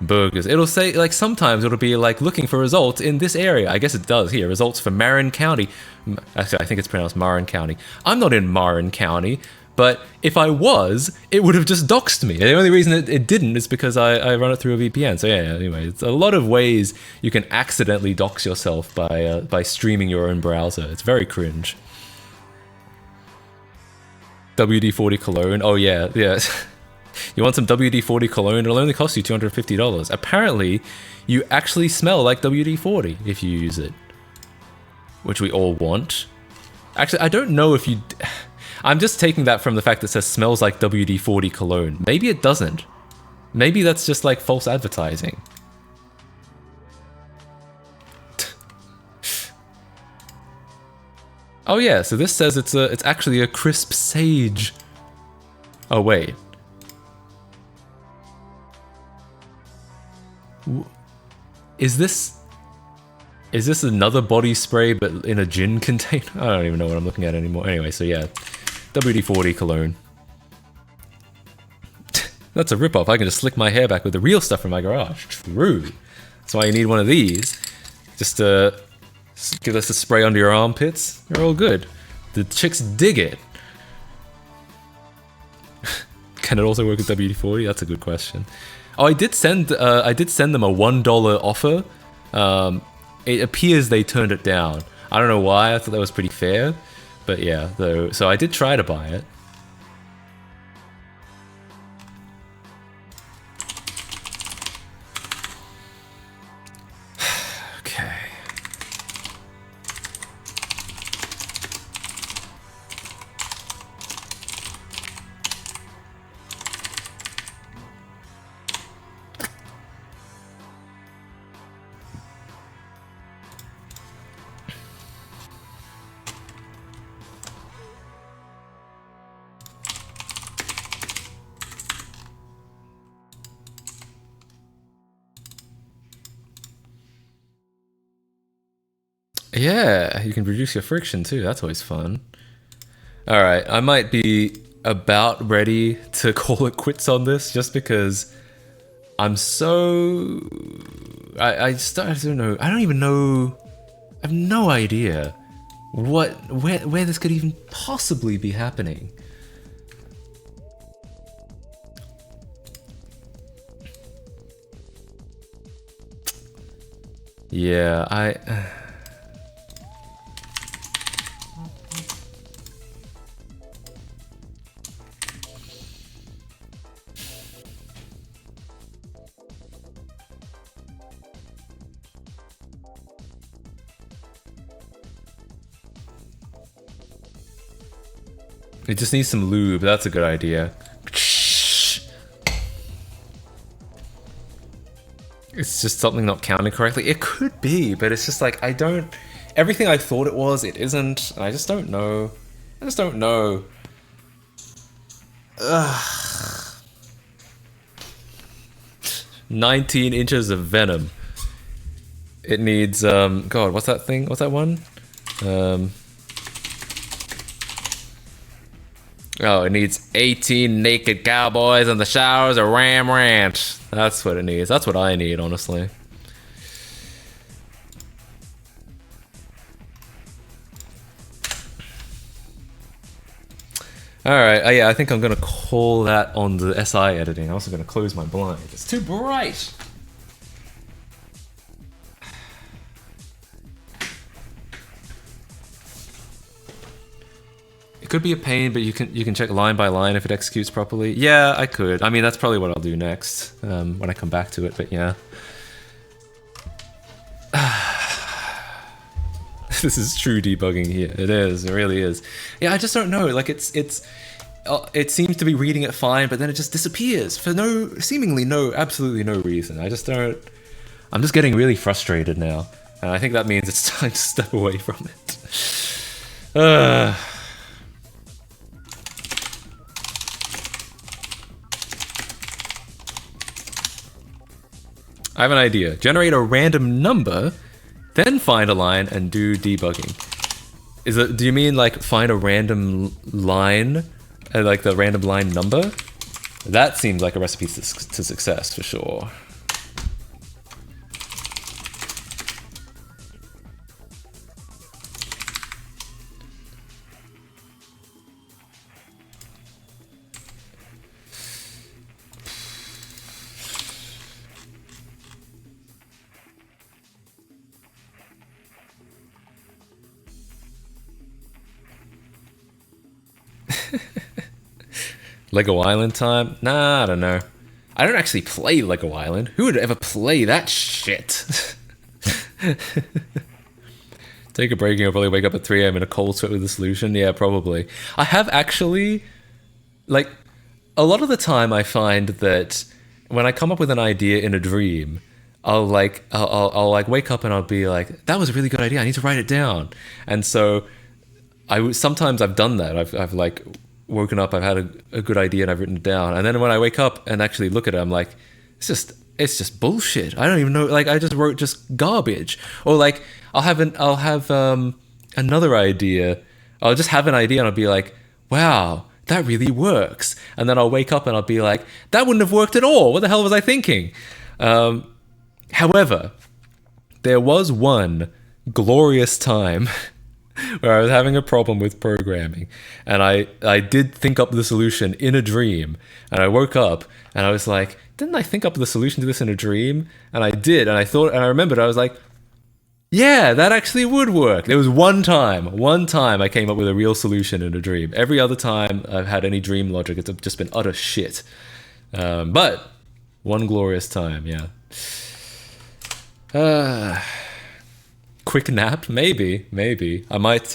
Burgers. It'll say, like, sometimes it'll be like looking for results in this area. I guess it does here. Results for Marin County. Actually, I think it's pronounced Marin County. I'm not in Marin County, but if I was, it would have just doxed me. The only reason it didn't is because I run it through a VPN. So yeah, anyway, it's a lot of ways you can accidentally dox yourself by streaming your own browser. It's very cringe. WD-40 cologne. Oh yeah, yeah. You want some WD-40 cologne? It'll only cost you $250. Apparently, you actually smell like WD-40 if you use it, which we all want. Actually, I don't know if you... I'm just taking that from the fact that it says smells like WD-40 cologne. Maybe it doesn't. Maybe that's just like false advertising. Oh yeah, so this says it's actually a crisp sage. Oh wait. Is this another body spray but in a gin container? I don't even know what I'm looking at anymore. Anyway, so yeah, WD-40 cologne. That's a ripoff. I can just slick my hair back with the real stuff from my garage. True. That's why you need one of these. Just give us a spray under your armpits. You're all good. The chicks dig it. Can it also work with WD-40? That's a good question. Oh, I did send them a $1 offer. It appears they turned it down. I don't know why. I thought that was pretty fair, but yeah. So I did try to buy it. Okay. Yeah, you can reduce your friction too. That's always fun. All right, I might be about ready to call it quits on this just because I'm so... I don't know. I don't even know. I have no idea where this could even possibly be happening. Yeah, it just needs some lube. That's a good idea. It's just something not counting correctly. It could be, but it's just like, I don't... Everything I thought it was, it isn't. And I just don't know. I just don't know. Ugh. 19 inches of venom. It needs, God, what's that thing? What's that one? Oh, it needs 18 naked cowboys in the showers of Ram Ranch. That's what it needs. That's what I need, honestly. Alright, yeah, I think I'm gonna call that on the SI editing. I'm also gonna close my blind. It's too bright! It could be a pain, but you can check line by line if it executes properly. Yeah, I could. I mean, that's probably what I'll do next when I come back to it, but yeah. This is true debugging here. It is. It really is. Yeah, I just don't know. Like, it seems to be reading it fine, but then it just disappears for absolutely no reason. I just don't... I'm just getting really frustrated now, and I think that means it's time to step away from it. I have an idea. Generate a random number, then find a line and do debugging. Do you mean like find a random line, like the random line number? That seems like a recipe to success for sure. Lego Island time? Nah, I don't know. I don't actually play Lego Island. Who would ever play that shit? Take a break and I'll probably wake up at 3 AM in a cold sweat with a solution. Yeah, probably. I have actually, like, a lot of the time I find that when I come up with an idea in a dream, I'll wake up and I'll be like, that was a really good idea. I need to write it down. And so sometimes I've done that. I've like woken up, I've had a good idea and I've written it down. And then when I wake up and actually look at it, I'm like, it's just bullshit. I don't even know. Like, I just wrote just garbage. Or like, I'll have another idea. I'll just have an idea and I'll be like, wow, that really works. And then I'll wake up and I'll be like, that wouldn't have worked at all. What the hell was I thinking? However, there was one glorious time where I was having a problem with programming, and I did think up the solution in a dream, and I woke up and I was like, didn't I think up the solution to this in a dream? And I did, and I remembered, I was like, yeah, that actually would work. There was one time I came up with a real solution in a dream. Every other time I've had any dream logic, it's just been utter shit. But one glorious time, yeah. Quick nap, maybe. I might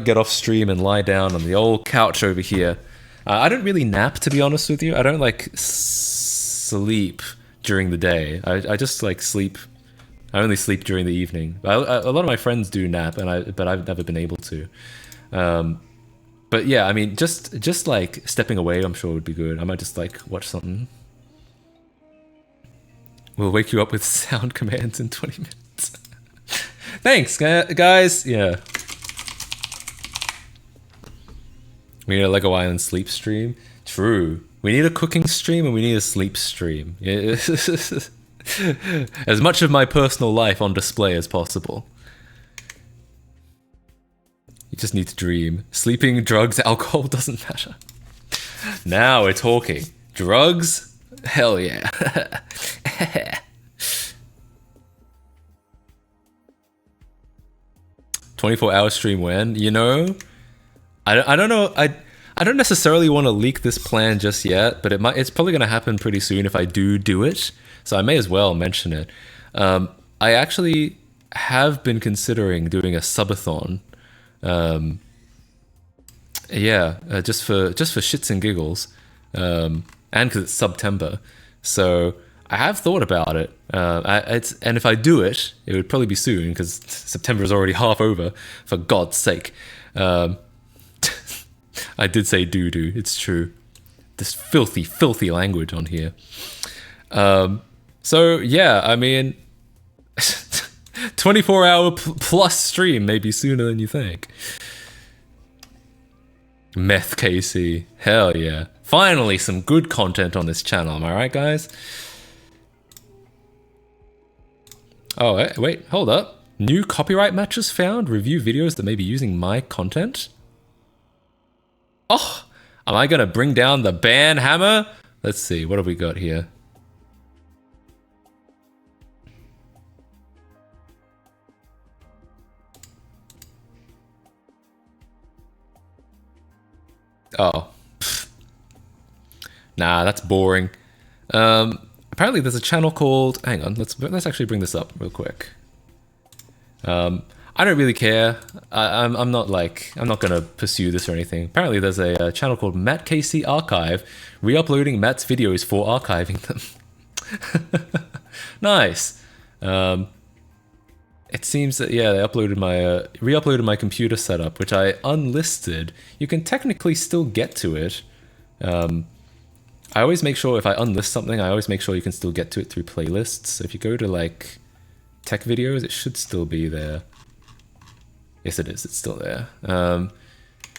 get off stream and lie down on the old couch over here. I don't really nap, to be honest with you. I don't like sleep during the day. I just like sleep. I only sleep during the evening. A lot of my friends do nap, but I've never been able to. But yeah, I mean, just like stepping away, I'm sure would be good. I might just like watch something. We'll wake you up with sound commands in 20 minutes. Thanks, guys. Yeah. We need a Lego Island sleep stream. True. We need a cooking stream and we need a sleep stream. As much of my personal life on display as possible. You just need to dream. Sleeping, drugs, alcohol doesn't matter. Now we're talking. Drugs? Hell yeah. 24-hour stream when? You know, I don't know. I don't necessarily want to leak this plan just yet, but it's probably going to happen pretty soon if I do it. So I may as well mention it. I actually have been considering doing a subathon. Just for shits and giggles, and because it's September, so I have thought about it. And if I do it, it would probably be soon because September is already half over. For God's sake, I did say doo-doo. It's true. This filthy language on here. So yeah, I mean, 24-hour plus stream maybe sooner than you think. Meth KC, hell yeah. Finally some good content on this channel, am I right, guys? Oh, wait, hold up. New copyright matches found? Review videos that may be using my content? Oh, am I gonna bring down the ban hammer? Let's see, what have we got here? Oh. Pfft. Nah, that's boring. Apparently there's a channel called... Hang on, let's actually bring this up real quick. I don't really care. I'm not gonna pursue this or anything. Apparently there's a channel called Matt KC Archive, re-uploading Matt's videos for archiving them. Nice. It seems that, yeah, they uploaded my re-uploaded my computer setup, which I unlisted. You can technically still get to it. I always make sure if I unlist something, I always make sure you can still get to it through playlists. So if you go to like tech videos, it should still be there. Yes, it is. It's still there.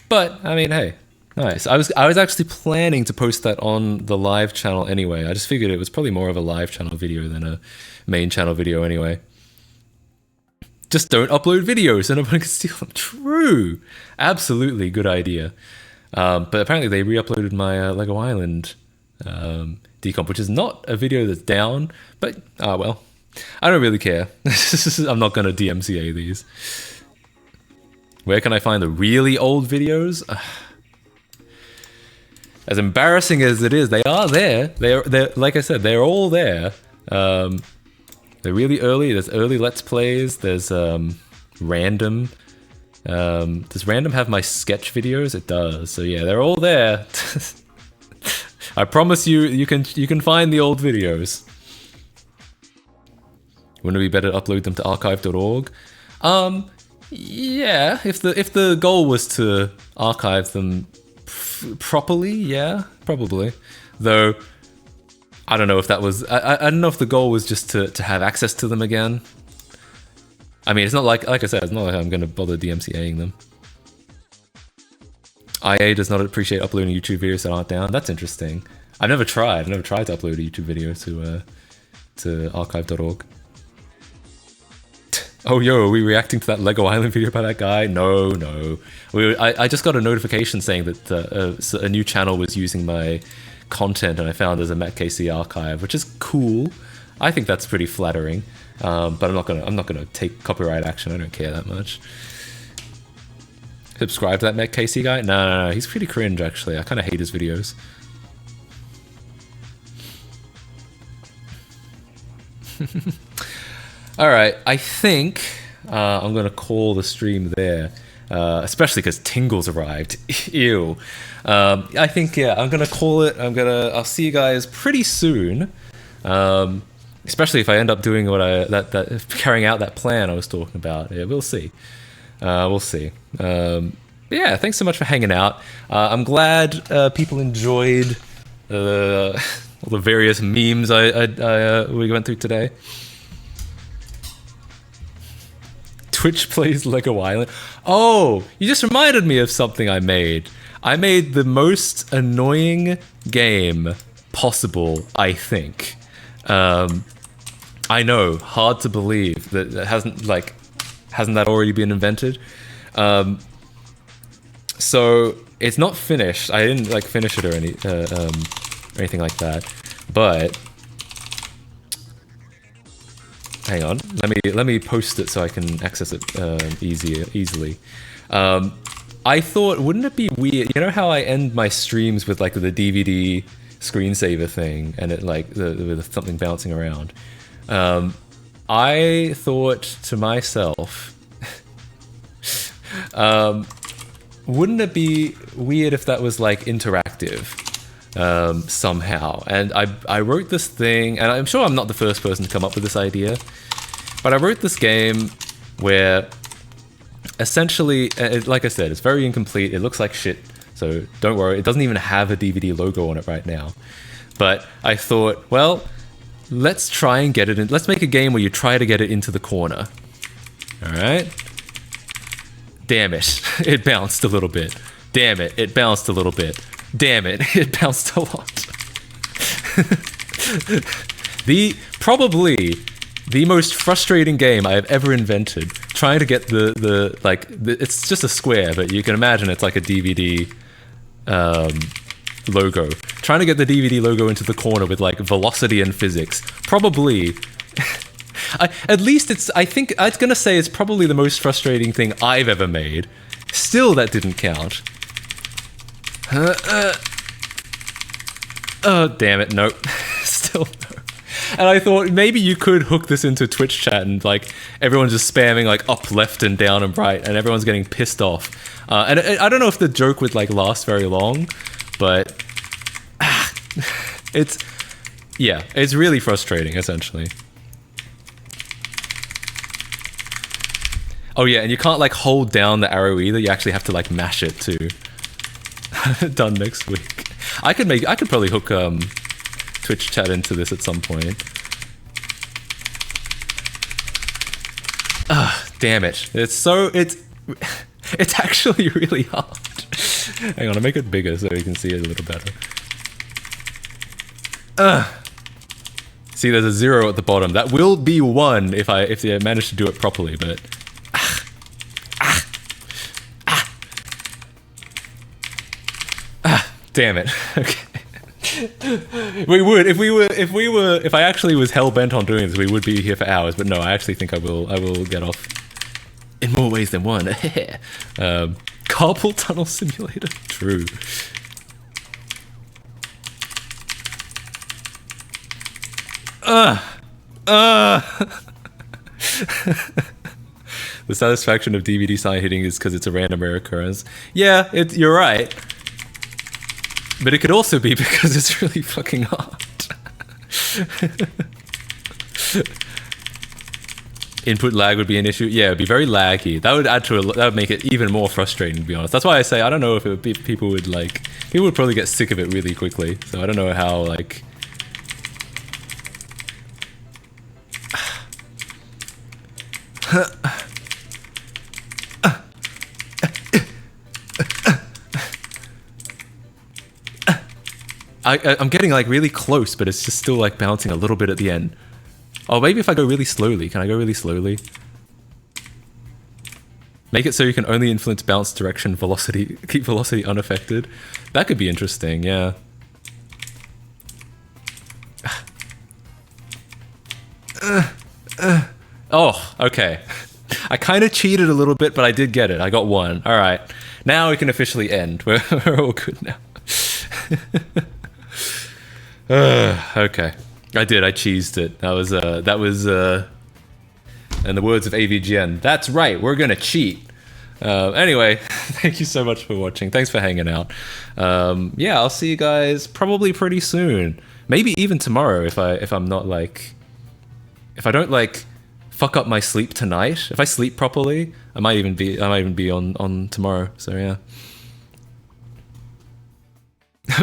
But I mean, hey, nice. I was actually planning to post that on the live channel anyway. I just figured it was probably more of a live channel video than a main channel video anyway. Just don't upload videos so nobody can steal them. True. Absolutely good idea. But apparently they re-uploaded my Lego Island decomp, which is not a video that's down, but well, I don't really care. I'm not going to DMCA these. Where can I find the really old videos? As embarrassing as it is, they are there. They're like I said, they're all there. They're really early. There's early Let's Plays. There's random. Does random have my sketch videos? It does. So yeah, they're all there. I promise you, you can find the old videos. Wouldn't it be better to upload them to archive.org? Yeah, if the goal was to archive them properly, yeah, probably. Though I don't know if that was I don't know if the goal was just to have access to them again. I mean, it's not like I said, it's not like I'm gonna bother DMCAing them. IA does not appreciate uploading YouTube videos that aren't down. That's interesting. I've never tried to upload a YouTube video to archive.org. Oh, yo, are we reacting to that Lego Island video by that guy? No. I just got a notification saying that a new channel was using my content, and I found there's a Matt KC archive, which is cool. I think that's pretty flattering, but I'm not gonna take copyright action. I don't care that much. Subscribe to that Matt KC guy? No, he's pretty cringe actually. I kind of hate his videos. All right, I think I'm gonna call the stream there, especially because Tingles arrived. Ew. I think I'm gonna call it. I'll see you guys pretty soon. Especially if I end up doing what carrying out that plan I was talking about. Yeah, we'll see. We'll see. Yeah, thanks so much for hanging out. I'm glad people enjoyed all the various memes we went through today. Twitch plays Lego Island. Oh, you just reminded me of something I made. I made the most annoying game possible, I think. I know, hard to believe that hasn't that already been invented? So it's not finished. I didn't like finish it or anything like that. But hang on, let me post it so I can access it easily. I thought, wouldn't it be weird? You know how I end my streams with like the DVD screensaver thing, and it like with something bouncing around. I thought to myself, wouldn't it be weird if that was like interactive somehow? And I wrote this thing, and I'm sure I'm not the first person to come up with this idea, but I wrote this game where essentially, like I said, it's very incomplete. It looks like shit, so don't worry. It doesn't even have a DVD logo on it right now. But I thought, well, let's try and get it in. Let's make a game where you try to get it into the corner. All right. Damn it, it bounced a little bit. Damn it, it bounced a little bit. Damn it, it bounced a lot. Probably the most frustrating game I have ever invented. Trying to get it's just a square, but you can imagine it's like a DVD logo. Trying to get the DVD logo into the corner with like velocity and physics. Probably. At least I think I was gonna say it's probably the most frustrating thing I've ever made. Still, that didn't count. Oh, damn it, nope. Still no. And I thought maybe you could hook this into Twitch chat and like everyone's just spamming like up, left, and down and right, and everyone's getting pissed off. And I don't know if the joke would like last very long, but it's really frustrating essentially. Oh yeah, and you can't like hold down the arrow either. You actually have to like mash it too. Done next week. I could probably hook Twitch chat into this at some point. Damn it. It's actually really hard. Hang on, I'll make it bigger so you can see it a little better. See, there's a 0 at the bottom. That will be 1 if I manage to do it properly, but damn it. Okay. If I actually was hell bent on doing this, we would be here for hours, but no, I actually think I will get off in more ways than one. Carpal tunnel simulator. True. The satisfaction of DVD sign hitting is because it's a random rare occurrence. Yeah, you're right. But it could also be because it's really fucking hard. Input lag would be an issue. Yeah, it'd be very laggy. That would make it even more frustrating, to be honest. That's why I say I don't know if it would be, people would probably get sick of it really quickly. So I don't know how like. I'm getting like really close, but it's just still like bouncing a little bit at the end. Oh, maybe if I go really slowly. Can I go really slowly? Make it so you can only influence bounce direction, velocity, keep velocity unaffected. That could be interesting, yeah. Oh, okay. I kind of cheated a little bit, but I did get it. I got 1. All right. Now we can officially end. We're all good now. Okay, I cheesed it. That was in the words of AVGN, that's right, we're gonna cheat. Anyway, thank you so much for watching. Thanks for hanging out. Yeah, I'll see you guys probably pretty soon. Maybe even tomorrow if I'm not like, if I don't like fuck up my sleep tonight. If I sleep properly, I might even be on tomorrow. So yeah.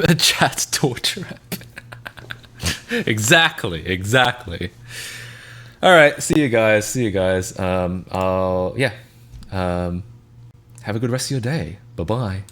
A chat torture app. Exactly. All right, see you guys. Have a good rest of your day. Bye-bye.